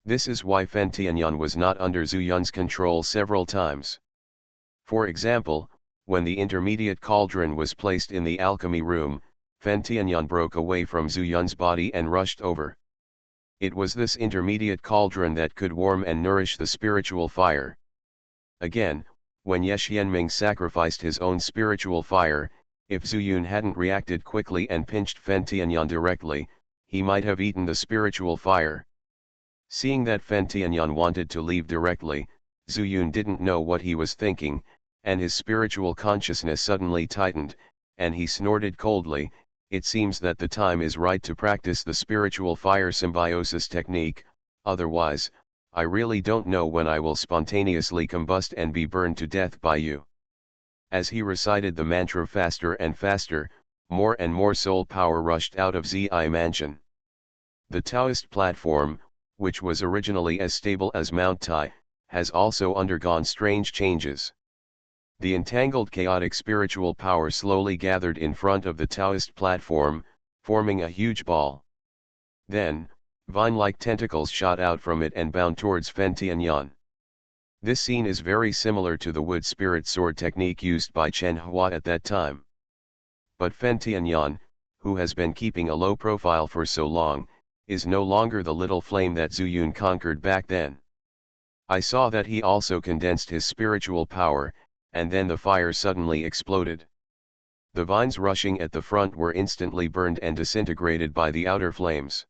This is why Fen Tianyan was not under Zhu Yun's control several times. For example, when the intermediate cauldron was placed in the alchemy room, Fen Tianyan broke away from Zhu Yun's body and rushed over. It was this intermediate cauldron that could warm and nourish the spiritual fire. Again, when Ye Xianming sacrificed his own spiritual fire, if Zhu Yun hadn't reacted quickly and pinched Fen Tianyan directly, he might have eaten the spiritual fire. Seeing that Fen Tianyan wanted to leave directly, Zhu Yun didn't know what he was thinking, and his spiritual consciousness suddenly tightened, and he snorted coldly, "It seems that the time is right to practice the spiritual fire symbiosis technique, otherwise, I really don't know when I will spontaneously combust and be burned to death by you." As he recited the mantra faster and faster, more and more soul power rushed out of Zi Mansion. The Taoist platform, which was originally as stable as Mount Tai, has also undergone strange changes. The entangled chaotic spiritual power slowly gathered in front of the Taoist platform, forming a huge ball. Then, vine-like tentacles shot out from it and bound towards Fen Tianyan. This scene is very similar to the wood spirit sword technique used by Chen Hua at that time. But Fen Tianyan, who has been keeping a low profile for so long, is no longer the little flame that Zhu Yun conquered back then. I saw that he also condensed his spiritual power, and then the fire suddenly exploded. The vines rushing at the front were instantly burned and disintegrated by the outer flames.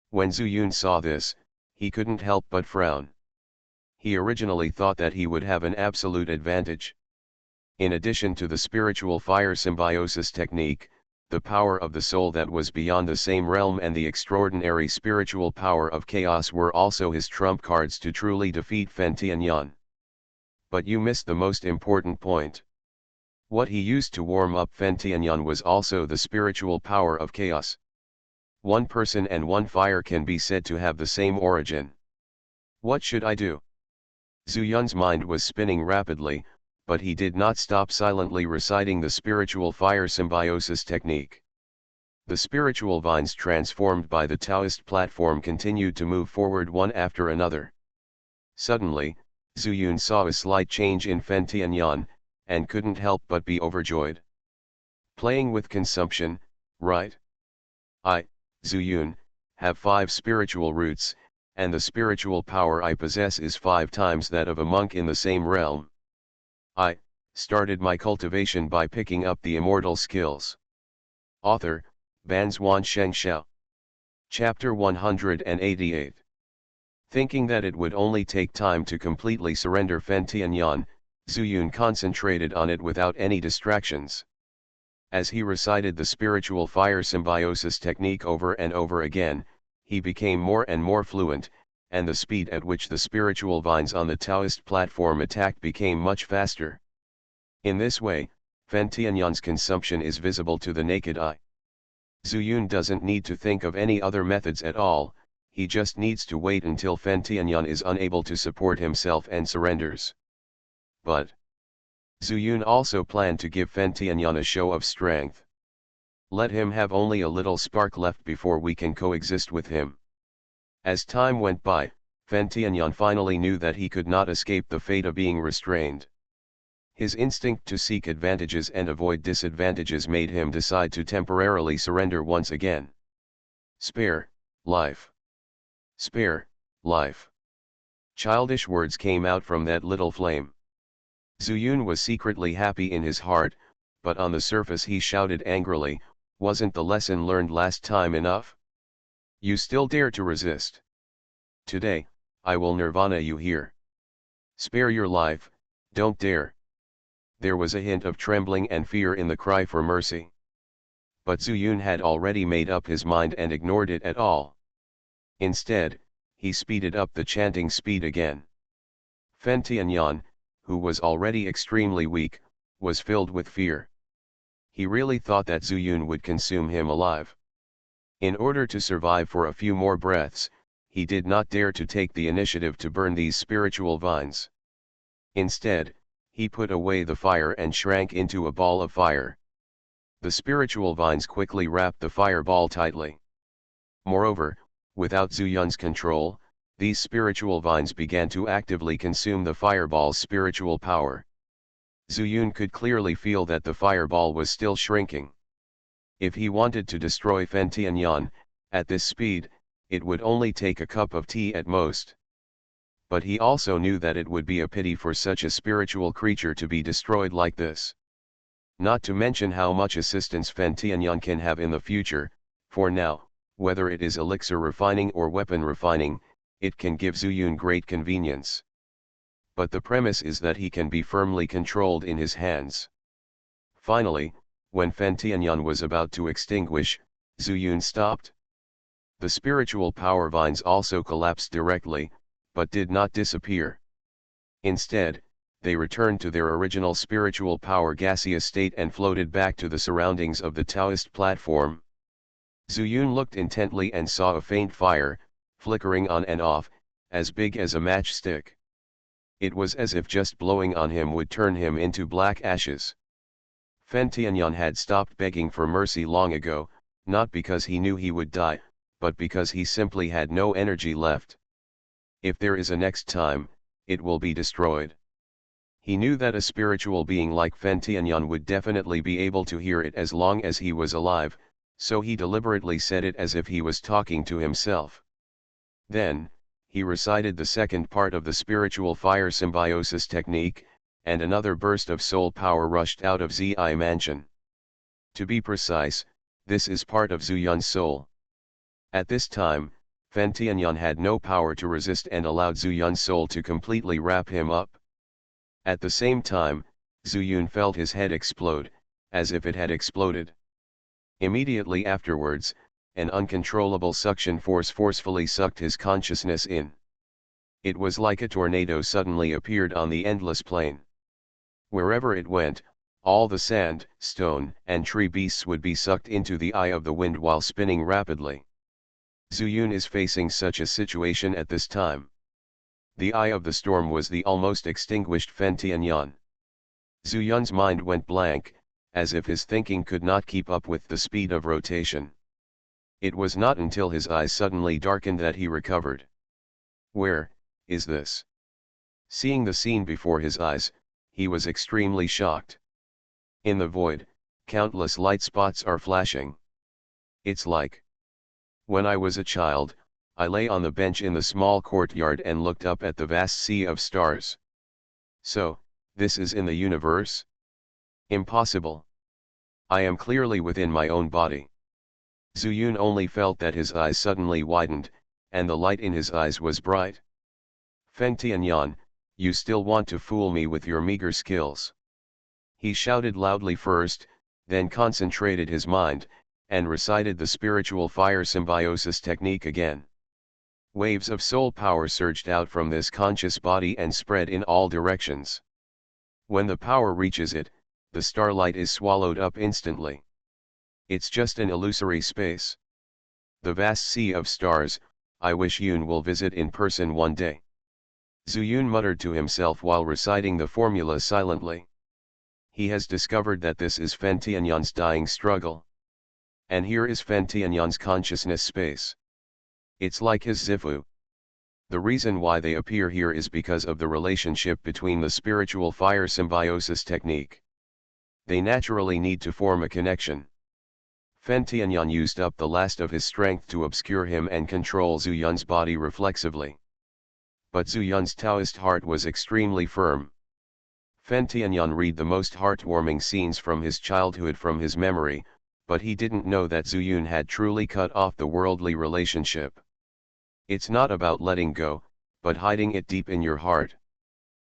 When Zhu Yun saw this, he couldn't help but frown. He originally thought that he would have an absolute advantage. In addition to the spiritual fire symbiosis technique, the power of the soul that was beyond the same realm and the extraordinary spiritual power of chaos were also his trump cards to truly defeat Fen Tianyan. But you missed the most important point. What he used to warm up Fen Tianyan was also the spiritual power of chaos. One person and one fire can be said to have the same origin. What should I do? Zhu Yun's mind was spinning rapidly, but he did not stop silently reciting the spiritual fire symbiosis technique. The spiritual vines transformed by the Taoist platform continued to move forward one after another. Suddenly, Zhu Yun saw a slight change in Fen Tianyan, and couldn't help but be overjoyed. Playing with consumption, right? I, Zhu Yun, have 5 spiritual roots, and the spiritual power I possess is 5 times that of a monk in the same realm. I started my cultivation by picking up the immortal skills. Author, Banzuan Xianxia. Chapter 188. Thinking that it would only take time to completely surrender Fen Tianyan, Zhu Yun concentrated on it without any distractions. As he recited the spiritual fire symbiosis technique over and over again, he became more and more fluent, and the speed at which the spiritual vines on the Taoist platform attacked became much faster. In this way, Fen Tianyan's consumption is visible to the naked eye. Zhu Yun doesn't need to think of any other methods at all, he just needs to wait until Fen Tianyan is unable to support himself and surrenders. But Zhu Yun also planned to give Fen Tianyan a show of strength. Let him have only a little spark left before we can coexist with him. As time went by, Fen Tianyan finally knew that he could not escape the fate of being restrained. His instinct to seek advantages and avoid disadvantages made him decide to temporarily surrender once again. Spare life. Spare life. Childish words came out from that little flame. Zhu Yun was secretly happy in his heart, but on the surface he shouted angrily, "Wasn't the lesson learned last time enough? You still dare to resist? Today, I will nirvana you here. Spare your life, don't dare." There was a hint of trembling and fear in the cry for mercy. But Zhu Yun had already made up his mind and ignored it at all. Instead, he speeded up the chanting speed again. Fen Tianyan, who was already extremely weak, was filled with fear. He really thought that Zhu Yun would consume him alive. In order to survive for a few more breaths, he did not dare to take the initiative to burn these spiritual vines. Instead, He put away the fire and shrank into a ball of fire. The spiritual vines quickly wrapped the fireball tightly. Moreover, without Zhu Yun's control, these spiritual vines began to actively consume the fireball's spiritual power. Zhu Yun could clearly feel that the fireball was still shrinking. If he wanted to destroy Fen Tianyan, at this speed, it would only take a cup of tea at most. But he also knew that it would be a pity for such a spiritual creature to be destroyed like this. Not to mention how much assistance Fen Tianyan can have in the future, for now, whether it is elixir refining or weapon refining, it can give Zhu Yun great convenience. But the premise is that he can be firmly controlled in his hands. Finally, when Fen Tianyan was about to extinguish, Zhu Yun stopped. The spiritual power vines also collapsed directly, but did not disappear. Instead, they returned to their original spiritual power gaseous state and floated back to the surroundings of the Taoist platform. Zhu Yun looked intently and saw a faint fire, flickering on and off, as big as a matchstick. It was as if just blowing on him would turn him into black ashes. Fen Tianyan had stopped begging for mercy long ago, not because he knew he would die, but because he simply had no energy left. If there is a next time, it will be destroyed. He knew that a spiritual being like Fen Tianyan would definitely be able to hear it as long as he was alive, so he deliberately said it as if he was talking to himself. Then, he recited the second part of the spiritual fire symbiosis technique, and another burst of soul power rushed out of Zi mansion. To be precise, this is part of Zhu Yun's soul. At this time, Fen Tianyan had no power to resist and allowed Zhu Yun's soul to completely wrap him up. At the same time, Zhu Yun felt his head explode, as if it had exploded. Immediately afterwards, an uncontrollable suction force forcefully sucked his consciousness in. It was like a tornado suddenly appeared on the endless plain. Wherever it went, all the sand, stone, and tree beasts would be sucked into the eye of the wind while spinning rapidly. Zhu Yun is facing such a situation at this time. The eye of the storm was the almost extinguished Fen Tianyan. Zhu Yun's mind went blank, as if his thinking could not keep up with the speed of rotation. It was not until his eyes suddenly darkened that he recovered. Where is this? Seeing the scene before his eyes, he was extremely shocked. In the void, countless light spots are flashing. It's like when I was a child, I lay on the bench in the small courtyard and looked up at the vast sea of stars. So, this is in the universe? Impossible. I am clearly within my own body. Zhu Yun only felt that his eyes suddenly widened, and the light in his eyes was bright. Fen Tianyan, you still want to fool me with your meager skills. He shouted loudly first, then concentrated his mind, and recited the spiritual fire symbiosis technique again. Waves of soul power surged out from this conscious body and spread in all directions. When the power reaches it, the starlight is swallowed up instantly. It's just an illusory space. The vast sea of stars, I wish Yun will visit in person one day. Zhu Yun muttered to himself while reciting the formula silently. He has discovered that this is Fen Tianyan's dying struggle. And here is Fen Tianyan's consciousness space. It's like his Zifu. The reason why they appear here is because of the relationship between the spiritual fire symbiosis technique. They naturally need to form a connection. Fen Tianyan used up the last of his strength to obscure him and control Zhu Yun's body reflexively. But Zhu Yun's Taoist heart was extremely firm. Fen Tianyan read the most heartwarming scenes from his childhood from his memory, but he didn't know that Zhu Yun had truly cut off the worldly relationship. It's not about letting go, but hiding it deep in your heart.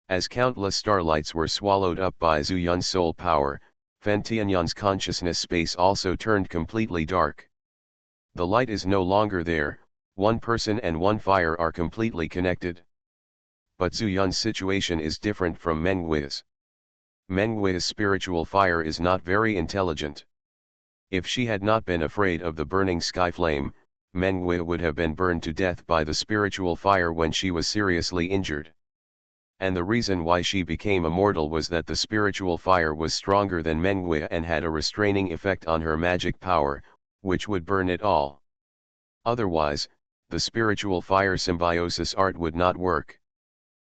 As countless starlights were swallowed up by Zhu Yun's soul power, Fen Tianyan's consciousness space also turned completely dark. The light is no longer there, one person and one fire are completely connected. But Zhu Yun's situation is different from Meng Hui's. Meng Hui's spiritual fire is not very intelligent. If she had not been afraid of the burning sky flame, Meng Hui would have been burned to death by the spiritual fire when she was seriously injured. And the reason why she became immortal was that the spiritual fire was stronger than Menghui and had a restraining effect on her magic power, which would burn it all. Otherwise, the spiritual fire symbiosis art would not work.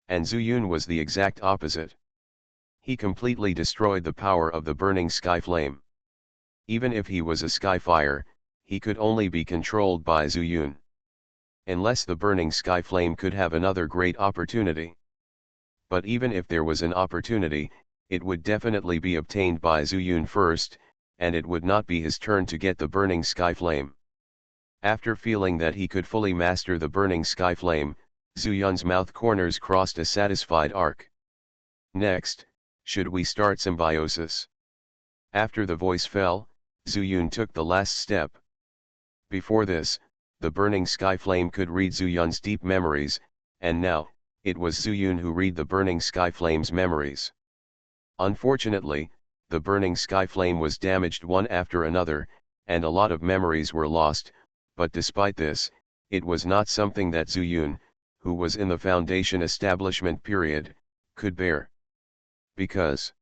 And Zuyun was the exact opposite. He completely destroyed the power of the burning sky flame. Even if he was a sky fire, he could only be controlled by Zuyun. Unless the burning sky flame could have another great opportunity. But even if there was an opportunity, it would definitely be obtained by Zuyun first, and it would not be his turn to get the burning sky flame. After feeling that he could fully master the burning sky flame, Zuyun's mouth corners crossed a satisfied arc. Next, should we start symbiosis? After the voice fell, Zuyun took the last step. Before this, the burning sky flame could read Zuyun's deep memories, and now, it was Zuyun who read the burning sky flame's memories. Unfortunately, the burning sky flame was damaged one after another, and a lot of memories were lost, but despite this, it was not something that Zuyun, who was in the Foundation establishment period, could bear. Because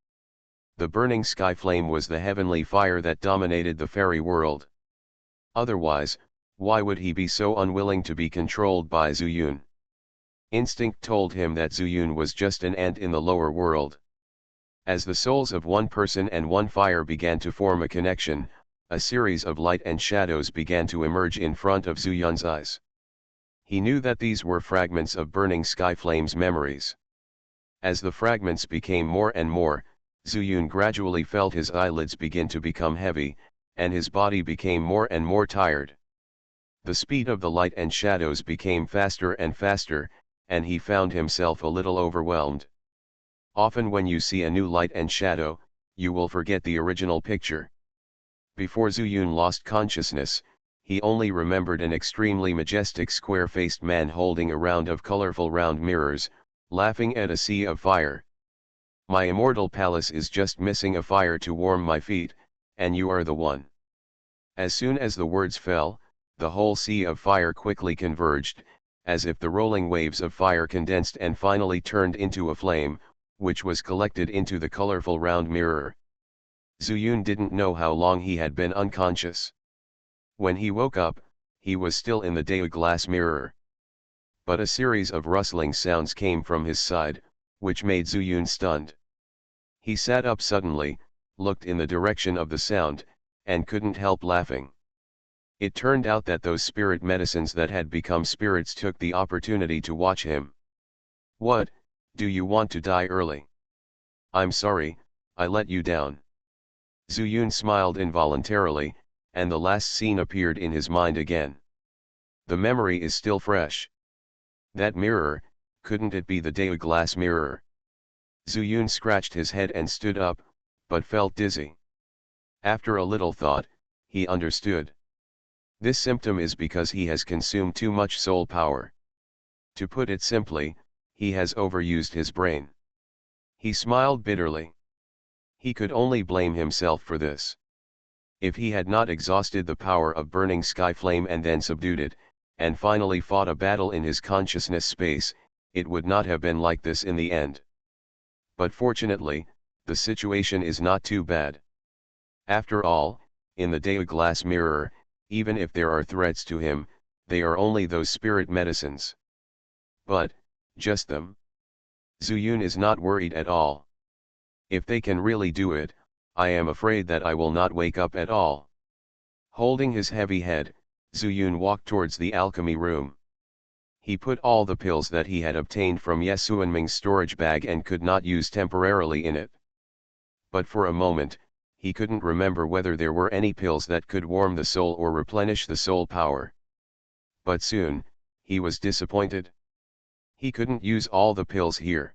the burning sky flame was the heavenly fire that dominated the fairy world. Otherwise, why would he be so unwilling to be controlled by Zuyun? Instinct told him that Zuyun was just an ant in the lower world. As the souls of one person and one fire began to form a connection, a series of light and shadows began to emerge in front of Zuyun's eyes. He knew that these were fragments of burning sky flame's memories. As the fragments became more and more, Zuyun gradually felt his eyelids begin to become heavy, and his body became more and more tired. The speed of the light and shadows became faster and faster, and he found himself a little overwhelmed. Often when you see a new light and shadow, you will forget the original picture. Before Zuyun lost consciousness, he only remembered an extremely majestic square-faced man holding a round of colorful round mirrors, laughing at a sea of fire. My immortal palace is just missing a fire to warm my feet, and you are the one. As soon as the words fell, the whole sea of fire quickly converged, as if the rolling waves of fire condensed and finally turned into a flame, which was collected into the colorful round mirror. Zuyun didn't know how long he had been unconscious. When he woke up, he was still in the day glass mirror. But a series of rustling sounds came from his side, which made Zuyun stunned. He sat up suddenly, looked in the direction of the sound, and couldn't help laughing. It turned out that those spirit medicines that had become spirits took the opportunity to watch him. "What, do you want to die early? I'm sorry, I let you down." Zuyun smiled involuntarily, and the last scene appeared in his mind again. The memory is still fresh. That mirror, couldn't it be the day glass mirror? Zuyun scratched his head and stood up, but felt dizzy. After a little thought, he understood. This symptom is because he has consumed too much soul power. To put it simply, he has overused his brain. He smiled bitterly. He could only blame himself for this. If he had not exhausted the power of burning sky flame and then subdued it, and finally fought a battle in his consciousness space, it would not have been like this in the end. But fortunately, the situation is not too bad. After all, in the day glass mirror, even if there are threats to him, they are only those spirit medicines. But, just them? Zuyun is not worried at all. If they can really do it, I am afraid that I will not wake up at all. Holding his heavy head, Zuyun walked towards the alchemy room. He put all the pills that he had obtained from Ye Xuanming's storage bag and could not use temporarily in it. But for a moment, he couldn't remember whether there were any pills that could warm the soul or replenish the soul power. But soon, he was disappointed. He couldn't use all the pills here.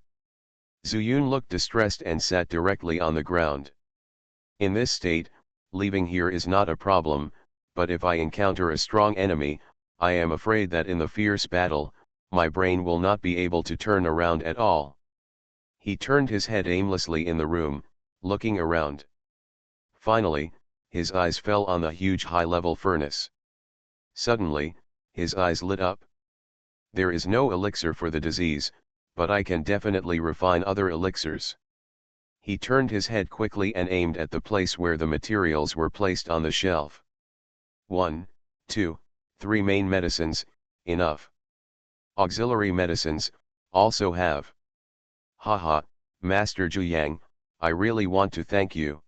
Zuyun looked distressed and sat directly on the ground. In this state, leaving here is not a problem, but if I encounter a strong enemy, I am afraid that in the fierce battle, my brain will not be able to turn around at all. He turned his head aimlessly in the room, looking around. Finally, his eyes fell on the huge high-level furnace. Suddenly, his eyes lit up. There is no elixir for the disease, but I can definitely refine other elixirs. He turned his head quickly and aimed at the place where the materials were placed on the shelf. 1, 2, 3 main medicines, enough. Auxiliary medicines, also have. Haha, Master Zhu, I really want to thank you.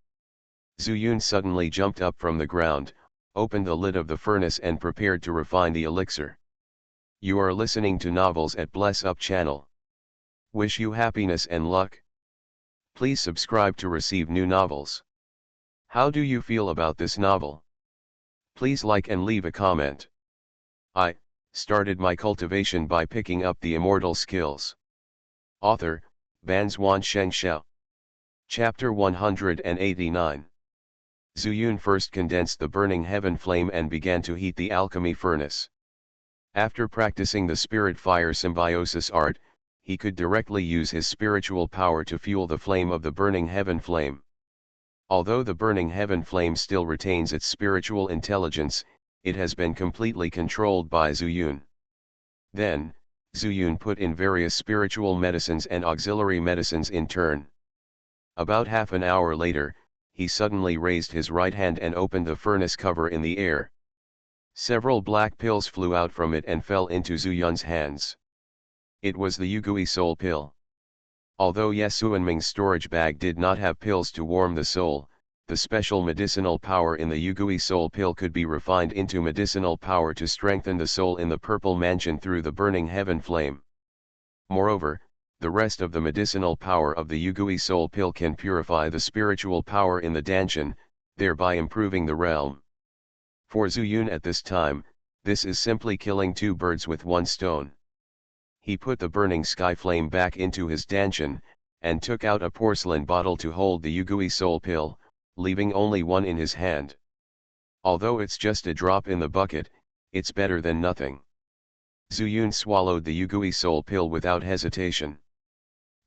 Zhu Yun suddenly jumped up from the ground, opened the lid of the furnace and prepared to refine the elixir. You are listening to Novels at Bless Up channel. Wish you happiness and luck. Please subscribe to receive new novels. How do you feel about this novel? Please like and leave a comment. I started my cultivation by picking up the immortal skills. Author, Banzuan Xianxia. Chapter 189. Zhu Yun first condensed the burning heaven flame and began to heat the alchemy furnace. After practicing the spirit fire symbiosis art, he could directly use his spiritual power to fuel the flame of the burning heaven flame. Although the burning heaven flame still retains its spiritual intelligence, it has been completely controlled by Zhu Yun. Then, Zhu Yun put in various spiritual medicines and auxiliary medicines in turn. About half an hour later, he suddenly raised his right hand and opened the furnace cover in the air. Several black pills flew out from it and fell into Zhu Yun's hands. It was the Yugui soul pill. Although Yesuanming's storage bag did not have pills to warm the soul, the special medicinal power in the Yugui soul pill could be refined into medicinal power to strengthen the soul in the purple mansion through the burning heaven flame. Moreover, the rest of the medicinal power of the Yugui soul pill can purify the spiritual power in the Danshan, thereby improving the realm. For Zhu Yun at this time, this is simply killing two birds with one stone. He put the burning sky flame back into his Danshan, and took out a porcelain bottle to hold the Yugui soul pill, leaving only one in his hand. Although it's just a drop in the bucket, it's better than nothing. Zhu Yun swallowed the Yugui soul pill without hesitation.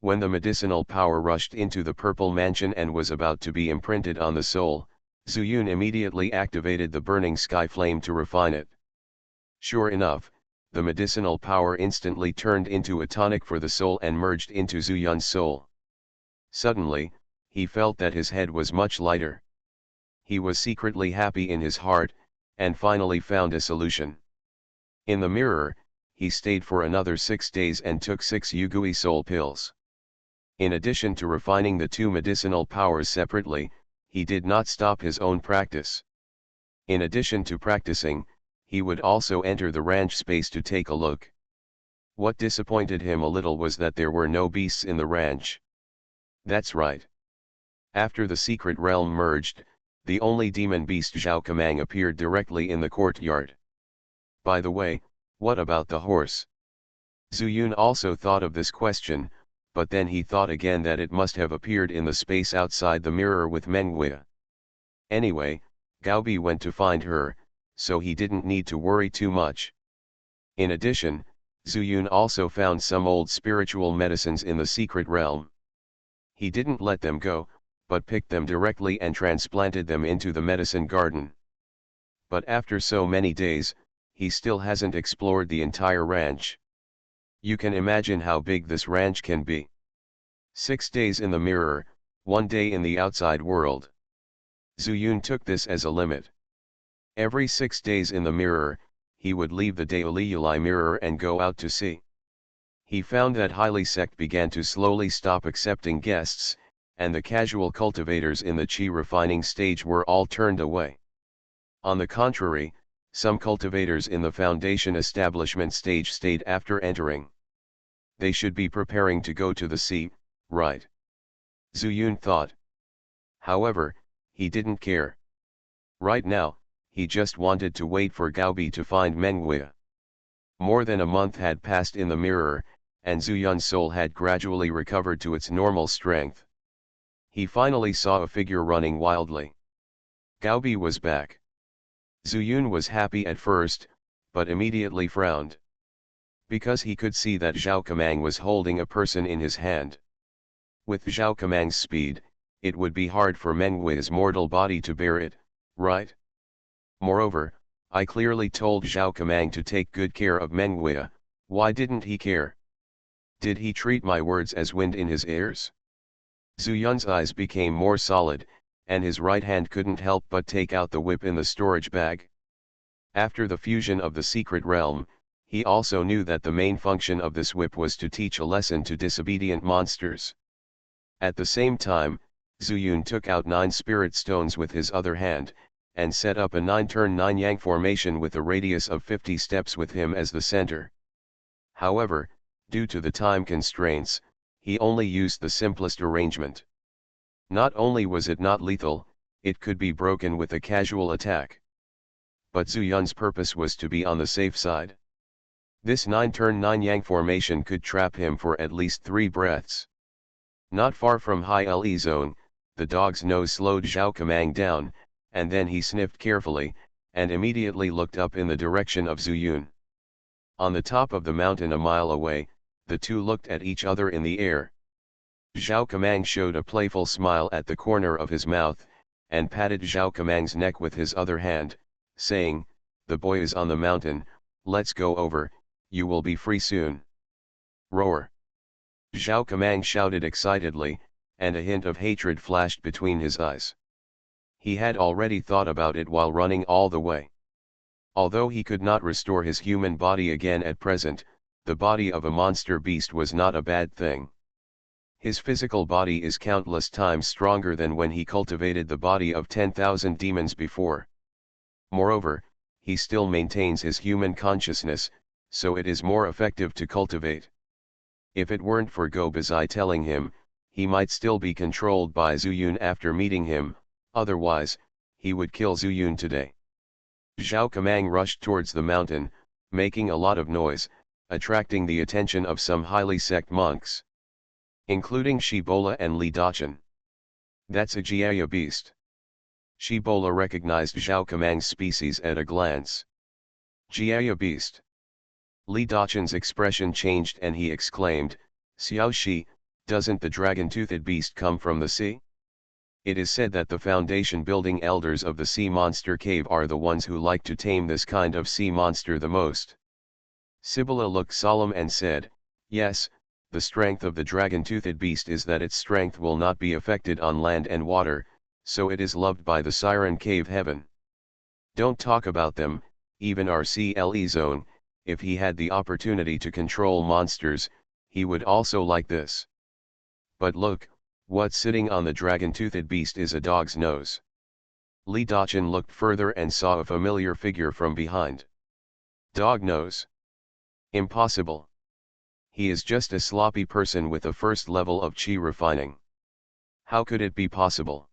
When the medicinal power rushed into the purple mansion and was about to be imprinted on the soul, Zhu Yun immediately activated the burning sky flame to refine it. Sure enough, the medicinal power instantly turned into a tonic for the soul and merged into Zhu Yun's soul. Suddenly, he felt that his head was much lighter. He was secretly happy in his heart, and finally found a solution. In the mirror, he stayed for another 6 days and took 6 Yugui soul pills. In addition to refining the two medicinal powers separately, he did not stop his own practice. In addition to practicing, he would also enter the ranch space to take a look. What disappointed him a little was that there were no beasts in the ranch. That's right. After the secret realm merged, the only demon beast Zhao Kamang appeared directly in the courtyard. By the way, what about the horse? Zhu Yun also thought of this question, but then he thought again that it must have appeared in the space outside the mirror with Menguia. Anyway, Gaobi went to find her, so he didn't need to worry too much. In addition, Zhu Yun also found some old spiritual medicines in the secret realm. He didn't let them go, but picked them directly and transplanted them into the medicine garden. But after so many days, he still hasn't explored the entire ranch. You can imagine how big this ranch can be. 6 days in the mirror, 1 day in the outside world. Zhu Yun took this as a limit. Every 6 days in the mirror, he would leave the Daoliuli mirror and go out to sea. He found that highly sect began to slowly stop accepting guests, and the casual cultivators in the qi refining stage were all turned away. On the contrary, some cultivators in the foundation establishment stage stayed after entering. They should be preparing to go to the sea, right? Zhu Yun thought. However, he didn't care. Right now, he just wanted to wait for Gaobi to find Menguia. More than a month had passed in the mirror, and Zhu Yun's soul had gradually recovered to its normal strength. He finally saw a figure running wildly. Gaobi was back. Zhu Yun was happy at first, but immediately frowned. Because he could see that Zhao Kamang was holding a person in his hand. With Zhao Kamang's speed, it would be hard for Mengui's mortal body to bear it, right? Moreover, I clearly told Zhao Kamang to take good care of Menguia, why didn't he care? Did he treat my words as wind in his ears? Zhu Yun's eyes became more solid, and his right hand couldn't help but take out the whip in the storage bag. After the fusion of the secret realm, he also knew that the main function of this whip was to teach a lesson to disobedient monsters. At the same time, Zhu Yun took out 9 spirit stones with his other hand, and set up a 9-turn 9-yang formation with a radius of 50 steps with him as the center. However, due to the time constraints, he only used the simplest arrangement. Not only was it not lethal, it could be broken with a casual attack. But Zhu Yun's purpose was to be on the safe side. This 9-turn 9-yang formation could trap him for at least 3 breaths. Not far from High Le Zone, the dog's nose slowed Zhao Kamang down, and then he sniffed carefully, and immediately looked up in the direction of Zhu Yun. On the top of the mountain a mile away, the two looked at each other in the air. Zhao Kamang showed a playful smile at the corner of his mouth, and patted Zhao Kamang's neck with his other hand, saying, "The boy is on the mountain, let's go over, you will be free soon." Roar! Zhao Kamang shouted excitedly, and a hint of hatred flashed between his eyes. He had already thought about it while running all the way. Although he could not restore his human body again at present, the body of a monster beast was not a bad thing. His physical body is countless times stronger than when he cultivated the body of 10,000 demons before. Moreover, he still maintains his human consciousness, so it is more effective to cultivate. If it weren't for Gobazai telling him, he might still be controlled by Zhu Yun after meeting him, otherwise, he would kill Zhu Yun today. Zhao Kamang rushed towards the mountain, making a lot of noise, attracting the attention of some highly sect monks, including Shibola and Li Dachan. "That's a Jiaya beast." Shibola recognized Zhao Kamang's species at a glance. "Jiaya beast." Li Dachan's expression changed and he exclaimed, "Xiaoxi, doesn't the dragon-toothed beast come from the sea? It is said that the foundation-building elders of the sea monster cave are the ones who like to tame this kind of sea monster the most." Sibylla looked solemn and said, "Yes, the strength of the dragon-toothed beast is that its strength will not be affected on land and water, so it is loved by the Siren Cave heaven. Don't talk about them, even our CLE zone, if he had the opportunity to control monsters, he would also like this. But look, what's sitting on the dragon-toothed beast is a dog's nose." Li Dachan looked further and saw a familiar figure from behind. "Dog nose? Impossible. He is just a sloppy person with a first level of chi refining. How could it be possible?"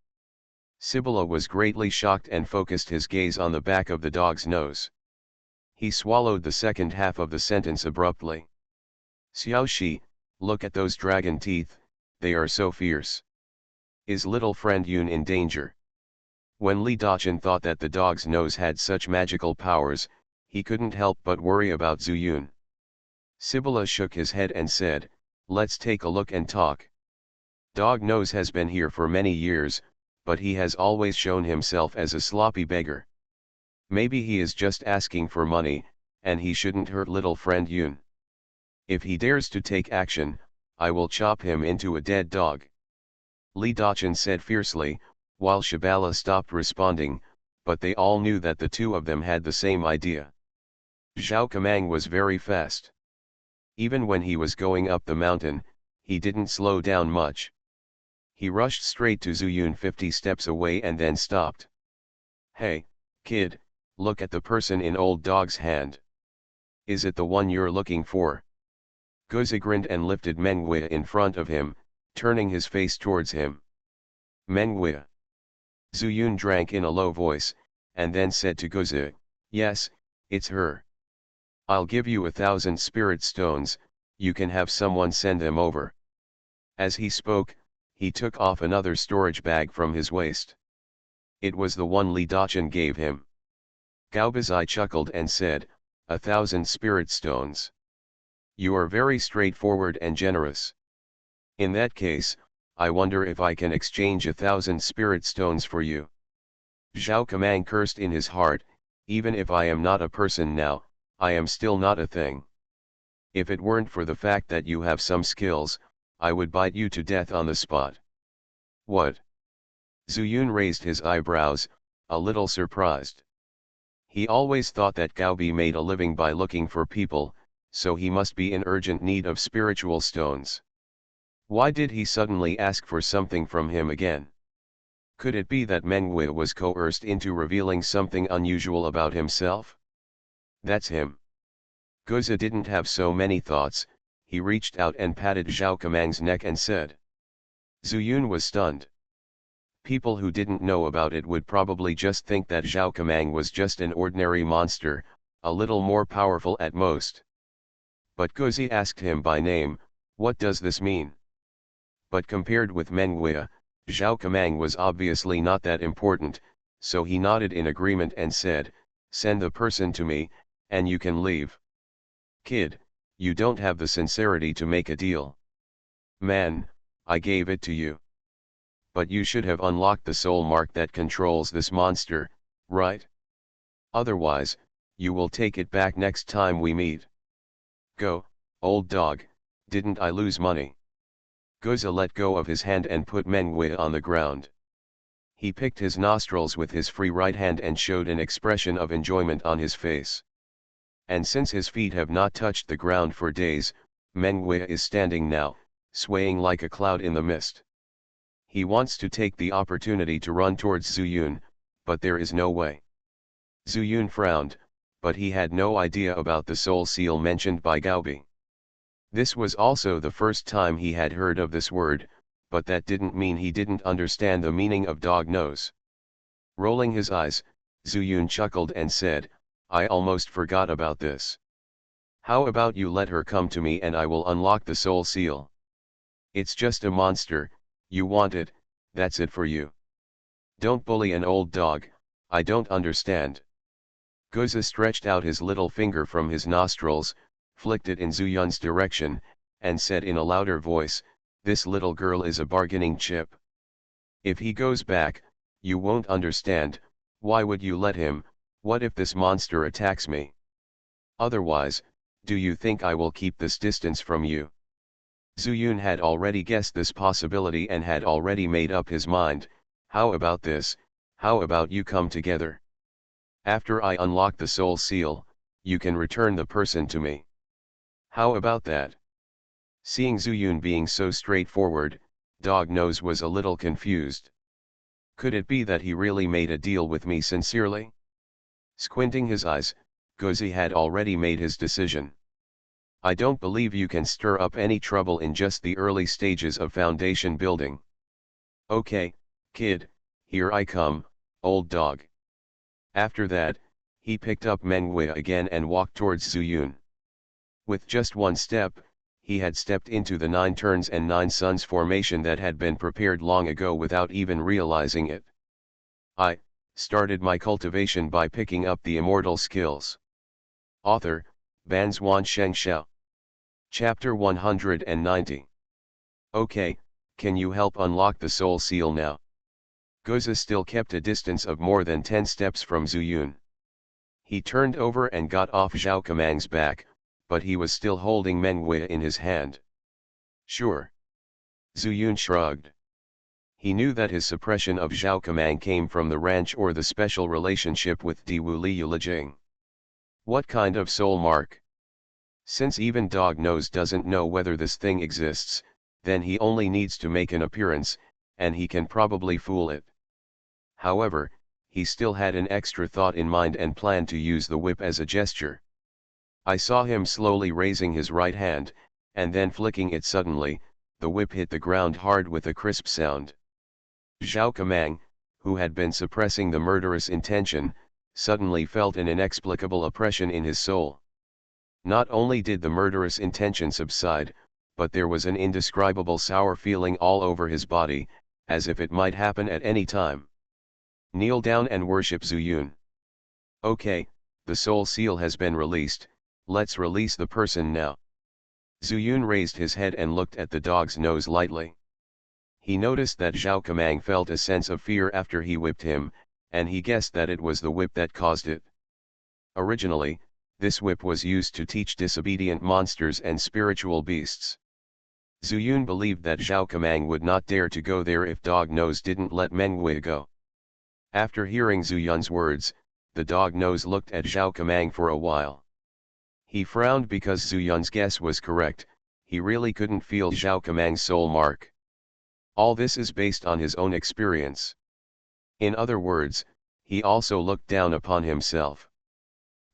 Sibylla was greatly shocked and focused his gaze on the back of the dog's nose. He swallowed the second half of the sentence abruptly. "Xiaoxi, look at those dragon teeth, they are so fierce. Is little friend Yun in danger?" When Li Dachan thought that the dog's nose had such magical powers, he couldn't help but worry about Zhu Yun. Sibylla shook his head and said, "Let's take a look and talk. Dog Nose has been here for many years, but he has always shown himself as a sloppy beggar. Maybe he is just asking for money, and he shouldn't hurt little friend Yun. If he dares to take action, I will chop him into a dead dog." Li Dachan said fiercely, while Shabala stopped responding, but they all knew that the two of them had the same idea. Zhao Kamang was very fast. Even when he was going up the mountain, he didn't slow down much. He rushed straight to Zhu Yun 50 steps away and then stopped. "Hey, kid, look at the person in old dog's hand. Is it the one you're looking for?" Gozi grinned and lifted Mengwei in front of him, turning his face towards him. "Mengwei." Zhu Yun drank in a low voice, and then said to Gozi, "Yes, it's her. I'll give you 1,000 spirit stones, you can have someone send them over." As he spoke, he took off another storage bag from his waist. It was the one Li Dachan gave him. Gaobazai chuckled and said, 1,000 spirit stones. You are very straightforward and generous. In that case, I wonder if I can exchange 1,000 spirit stones for you. Zhao Kamang cursed in his heart, even if I am not a person now, I am still not a thing. If it weren't for the fact that you have some skills, I would bite you to death on the spot. What? Zuyun raised his eyebrows, a little surprised. He always thought that Gaobi made a living by looking for people, so he must be in urgent need of spiritual stones. Why did he suddenly ask for something from him again? Could it be that Menghui was coerced into revealing something unusual about himself? That's him. Guzi didn't have so many thoughts, he reached out and patted Zhao Kamang's neck and said. Zuyun was stunned. People who didn't know about it would probably just think that Zhao Kamang was just an ordinary monster, a little more powerful at most. But Guzi asked him by name, what does this mean? But compared with Menghui, Zhao Kamang was obviously not that important, so he nodded in agreement and said, send the person to me, and you can leave. Kid, you don't have the sincerity to make a deal. Man, I gave it to you. But you should have unlocked the soul mark that controls this monster, right? Otherwise, you will take it back next time we meet. Go, old dog, didn't I lose money? Guzi let go of his hand and put Menghui on the ground. He picked his nostrils with his free right hand and showed an expression of enjoyment on his face. And since his feet have not touched the ground for days, Menghui is standing now, swaying like a cloud in the mist. He wants to take the opportunity to run towards Zuyun, but there is no way. Zuyun frowned, but he had no idea about the soul seal mentioned by Gaobi. This was also the first time he had heard of this word, but that didn't mean he didn't understand the meaning of dog nose. Rolling his eyes, Zuyun chuckled and said, I almost forgot about this. How about you let her come to me and I will unlock the soul seal? It's just a monster, you want it, that's it for you. Don't bully an old dog, I don't understand. Guzi stretched out his little finger from his nostrils, flicked it in Zuyun's direction, and said in a louder voice, this little girl is a bargaining chip. If he goes back, you won't understand, why would you let him, what if this monster attacks me? Otherwise, do you think I will keep this distance from you? Zuyun had already guessed this possibility and had already made up his mind, how about this, how about you come together? After I unlock the soul seal, you can return the person to me. How about that? Seeing Zuyun being so straightforward, Dog Nose was a little confused. Could it be that he really made a deal with me sincerely? Squinting his eyes, Guzi had already made his decision. I don't believe you can stir up any trouble in just the early stages of foundation building. Okay, kid, here I come, old dog. After that, he picked up Menghui again and walked towards Zuyun. With just one step, he had stepped into the 9 turns and 9 suns formation that had been prepared long ago without even realizing it. I started my cultivation by picking up the immortal skills. Author, Banzuan Xianxia. Chapter 190. Okay, can you help unlock the soul seal now? Guzi still kept a distance of more than 10 steps from Zuyun. He turned over and got off Zhao Kamang's back, but he was still holding Menghui in his hand. Sure. Zuyun shrugged. He knew that his suppression of Zhao Kamang came from the ranch or the special relationship with Diwu Liu Lijing. What kind of soul mark? Since even Dog Nose doesn't know whether this thing exists, then he only needs to make an appearance, and he can probably fool it. However, he still had an extra thought in mind and planned to use the whip as a gesture. I saw him slowly raising his right hand, and then flicking it suddenly, the whip hit the ground hard with a crisp sound. Zhao Kamang, who had been suppressing the murderous intention, suddenly felt an inexplicable oppression in his soul. Not only did the murderous intention subside, but there was an indescribable sour feeling all over his body, as if it might happen at any time. Kneel down and worship Zuyun. Okay, the soul seal has been released, let's release the person now. Zuyun raised his head and looked at the dog's nose lightly. He noticed that Zhao Kamang felt a sense of fear after he whipped him, and he guessed that it was the whip that caused it. Originally, This whip was used to teach disobedient monsters and spiritual beasts. Zuyun believed that Zhao Kamang would not dare to go there if Dog Nose didn't let Mengwei go. After hearing Zuyun's words, the Dog Nose looked at Zhao Kamang for a while. He frowned because Zuyun's guess was correct. He really couldn't feel Zhao Kamang's soul mark. All this is based on his own experience. In other words, he also looked down upon himself.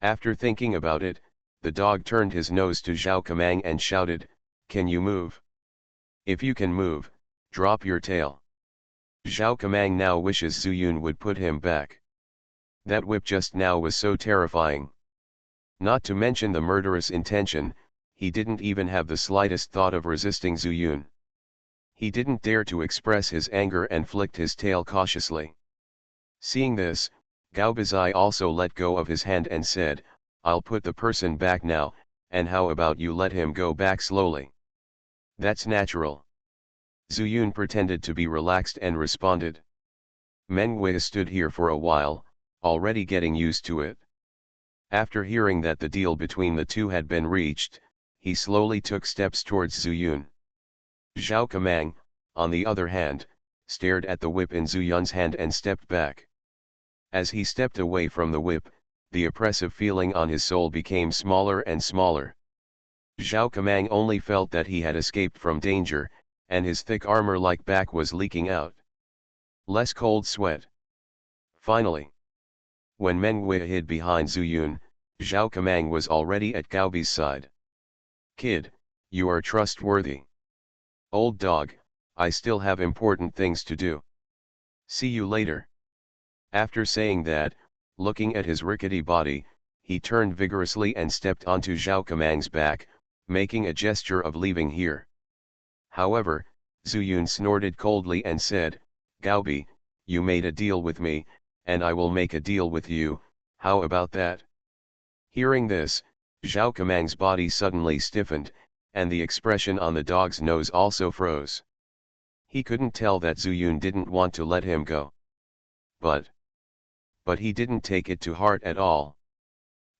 After thinking about it, the dog turned his nose to Zhao Kamang and shouted, "Can you move? If you can move, drop your tail." Zhao Kamang now wishes Zuyun would put him back. That whip just now was so terrifying. Not to mention the murderous intention, he didn't even have the slightest thought of resisting Zuyun. He didn't dare to express his anger and flicked his tail cautiously. Seeing this, Gao Bazai also let go of his hand and said, "I'll put the person back now, and how about you let him go back slowly? That's natural." Zuyun pretended to be relaxed and responded. Mengwei stood here for a while, already getting used to it. After hearing that the deal between the two had been reached, he slowly took steps towards Zuyun. Zhao Kamang, on the other hand, stared at the whip in Zuyun's hand and stepped back. As he stepped away from the whip, the oppressive feeling on his soul became smaller and smaller. Zhao Kamang only felt that he had escaped from danger, and his thick armor-like back was leaking out. Less cold sweat. Finally, when Mengwei hid behind Zuyun, Zhao Kamang was already at Gaobi's side. "Kid, you are trustworthy. Old dog, I still have important things to do. See you later." After saying that, looking at his rickety body, he turned vigorously and stepped onto Zhao Kamang's back, making a gesture of leaving here. However, Zuyun snorted coldly and said, "Gaobi, you made a deal with me, and I will make a deal with you, how about that?" Hearing this, Zhao Kamang's body suddenly stiffened, and the expression on the dog's nose also froze. He couldn't tell that Zuyun didn't want to let him go. But he didn't take it to heart at all.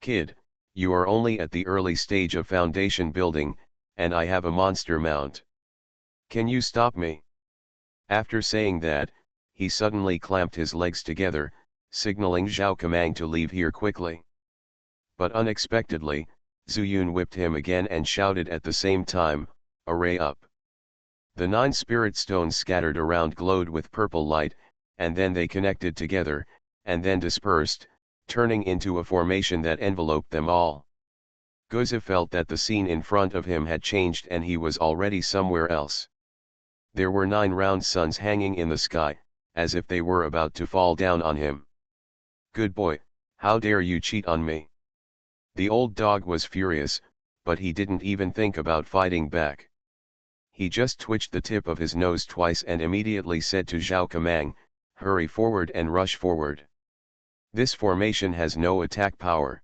"Kid, you are only at the early stage of foundation building, and I have a monster mount. Can you stop me?" After saying that, he suddenly clamped his legs together, signaling Zhao Kamang to leave here quickly. But unexpectedly, Zuyun whipped him again and shouted at the same time, "Array up!" The 9 spirit stones scattered around glowed with purple light, and then they connected together, and then dispersed, turning into a formation that enveloped them all. Goze felt that the scene in front of him had changed and he was already somewhere else. There were 9 round suns hanging in the sky, as if they were about to fall down on him. "Good boy, how dare you cheat on me?" The old dog was furious, but he didn't even think about fighting back. He just twitched the tip of his nose twice and immediately said to Zhao Kamang, "Hurry forward and rush forward. This formation has no attack power."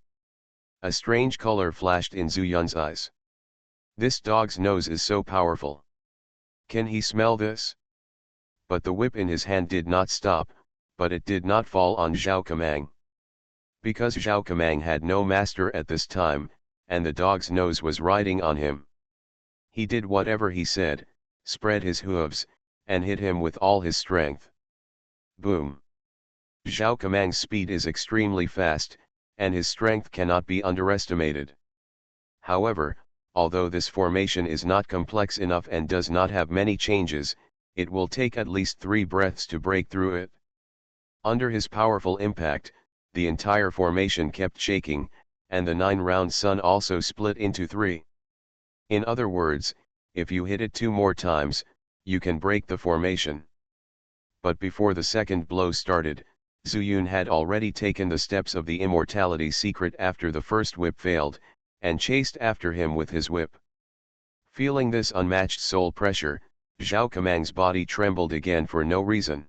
A strange color flashed in Zuyun's eyes. This dog's nose is so powerful. Can he smell this? But the whip in his hand did not stop, but it did not fall on Zhao Kamang. Because Zhao Kamang had no master at this time, and the dog's nose was riding on him. He did whatever he said, spread his hooves, and hit him with all his strength. Boom! Zhao Kamang's speed is extremely fast, and his strength cannot be underestimated. However, although this formation is not complex enough and does not have many changes, it will take at least 3 breaths to break through it. Under his powerful impact, the entire formation kept shaking, and the 9 round sun also split into 3. In other words, if you hit it 2 more times, you can break the formation. But before the second blow started, Zuyun had already taken the steps of the immortality secret after the first whip failed, and chased after him with his whip. Feeling this unmatched soul pressure, Zhao Kamang's body trembled again for no reason.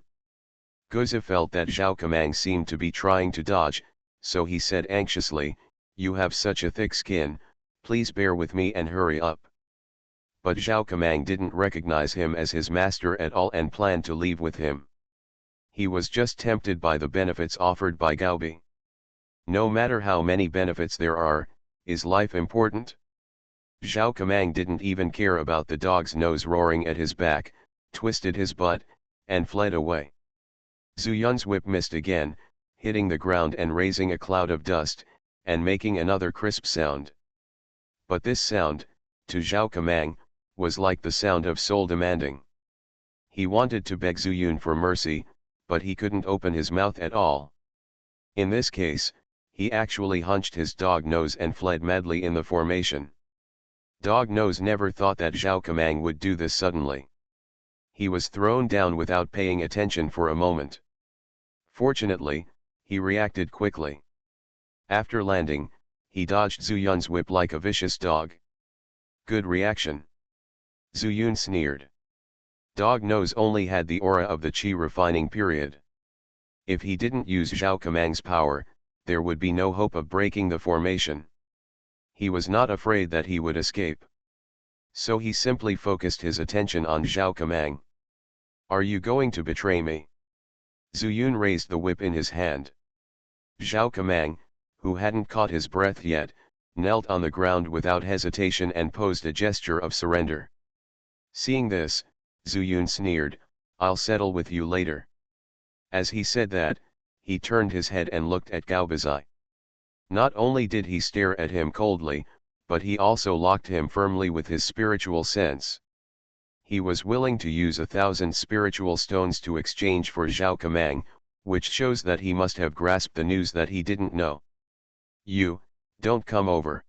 Goze felt that Zhao Kamang seemed to be trying to dodge, so he said anxiously, "You have such a thick skin, please bear with me and hurry up." But Zhao Kamang didn't recognize him as his master at all and planned to leave with him. He was just tempted by the benefits offered by Gaobi. No matter how many benefits there are, Is life important? Zhao Kamang didn't even care about the dog's nose roaring at his back, twisted his butt, and fled away. Zhu Yun's whip missed again, hitting the ground and raising a cloud of dust, and making another crisp sound. But this sound, to Zhao Kamang, was like the sound of soul demanding. He wanted to beg Zhu Yun for mercy, but he couldn't open his mouth at all. In this case, he actually hunched his dog nose and fled madly in the formation. Dog Nose never thought that Zhao Kamang would do this suddenly. He was thrown down without paying attention for a moment. Fortunately, he reacted quickly. After landing, he dodged Zhu Yun's whip like a vicious dog. Good reaction. Zhu Yun sneered. Dog Nose only had the aura of the Qi refining period. If he didn't use Zhao Kamang's power, there would be no hope of breaking the formation. He was not afraid that he would escape. So he simply focused his attention on Zhao Kamang. Are you going to betray me? Zhu Yun raised the whip in his hand. Zhao Kamang, who hadn't caught his breath yet, knelt on the ground without hesitation and posed a gesture of surrender. Seeing this, Zhu Yun sneered, I'll settle with you later. As he said that, he turned his head and looked at Gao Bazai. Not only did he stare at him coldly, but he also locked him firmly with his spiritual sense. He was willing to use 1,000 spiritual stones to exchange for Zhao Kamang, which shows that he must have grasped the news that he didn't know. You, don't come over.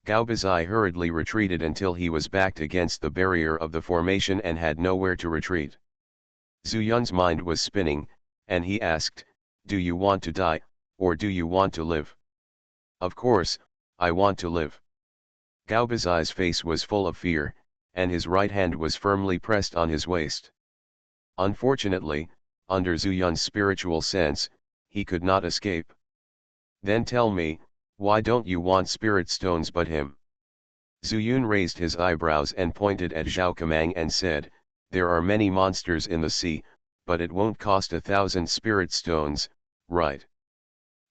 Gao Bazai hurriedly retreated until he was backed against the barrier of the formation and had nowhere to retreat. Zhu Yun's mind was spinning, and he asked, do you want to die, or do you want to live? Of course, I want to live. Gao Bazai's face was full of fear, and his right hand was firmly pressed on his waist. Unfortunately, under Zhu Yun's spiritual sense, he could not escape. Then tell me, why don't you want spirit stones but him? Zhu Yun raised his eyebrows and pointed at Zhao Kamang and said, there are many monsters in the sea, but it won't cost 1,000 spirit stones, right?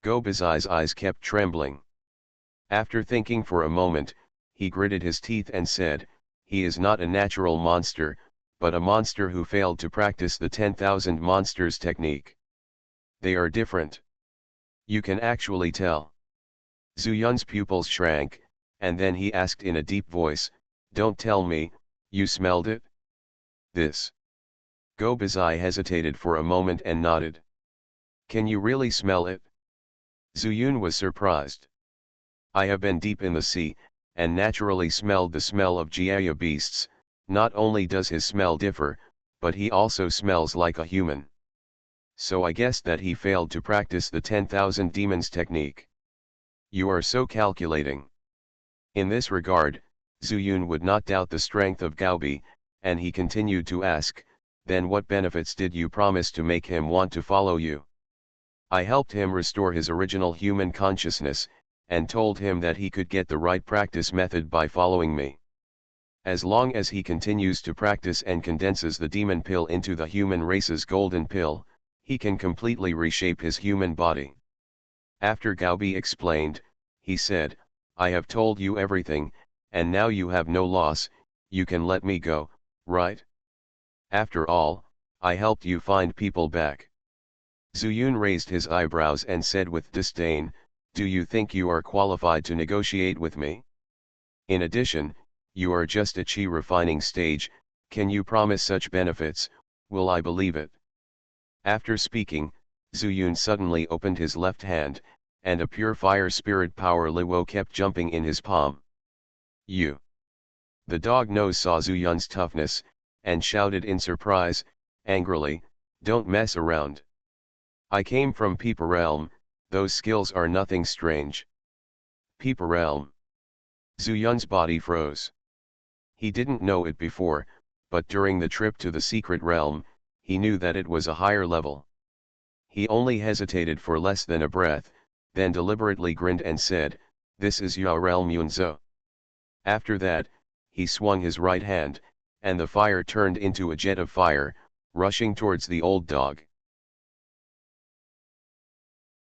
Gao Bazai's eyes kept trembling. After thinking for a moment, he gritted his teeth and said, he is not a natural monster, but a monster who failed to practice the 10,000 monsters technique. They are different. You can actually tell. Zhu Yun's pupils shrank, and then he asked in a deep voice, don't tell me, you smelled it? This. Gao Bazai hesitated for a moment and nodded. Can you really smell it? Zhu Yun was surprised. I have been deep in the sea, and naturally smelled the smell of Jiaya beasts. Not only does his smell differ, but he also smells like a human. So I guessed that he failed to practice the 10,000 demons technique. You are so calculating. In this regard, Zhu Yun would not doubt the strength of Gaobi, and he continued to ask, then what benefits did you promise to make him want to follow you? I helped him restore his original human consciousness, and told him that he could get the right practice method by following me. As long as he continues to practice and condenses the demon pill into the human race's golden pill, he can completely reshape his human body. After Gaobi explained, he said, I have told you everything, and now you have no loss, you can let me go, right? After all, I helped you find people back. Zhu Yun raised his eyebrows and said with disdain, do you think you are qualified to negotiate with me? In addition, you are just a Qi refining stage, can you promise such benefits, will I believe it? After speaking, Zhu Yun suddenly opened his left hand, and a pure fire spirit power Luo kept jumping in his palm. You! The dog nose saw Zhu Yun's toughness, and shouted in surprise, angrily, don't mess around. I came from Peepa Realm, those skills are nothing strange. Peepa Realm. Zhu Yun's body froze. He didn't know it before, but during the trip to the secret realm, he knew that it was a higher level. He only hesitated for less than a breath, then deliberately grinned and said, this is Yao Realm Yunzo. After that, he swung his right hand, and the fire turned into a jet of fire, rushing towards the old dog.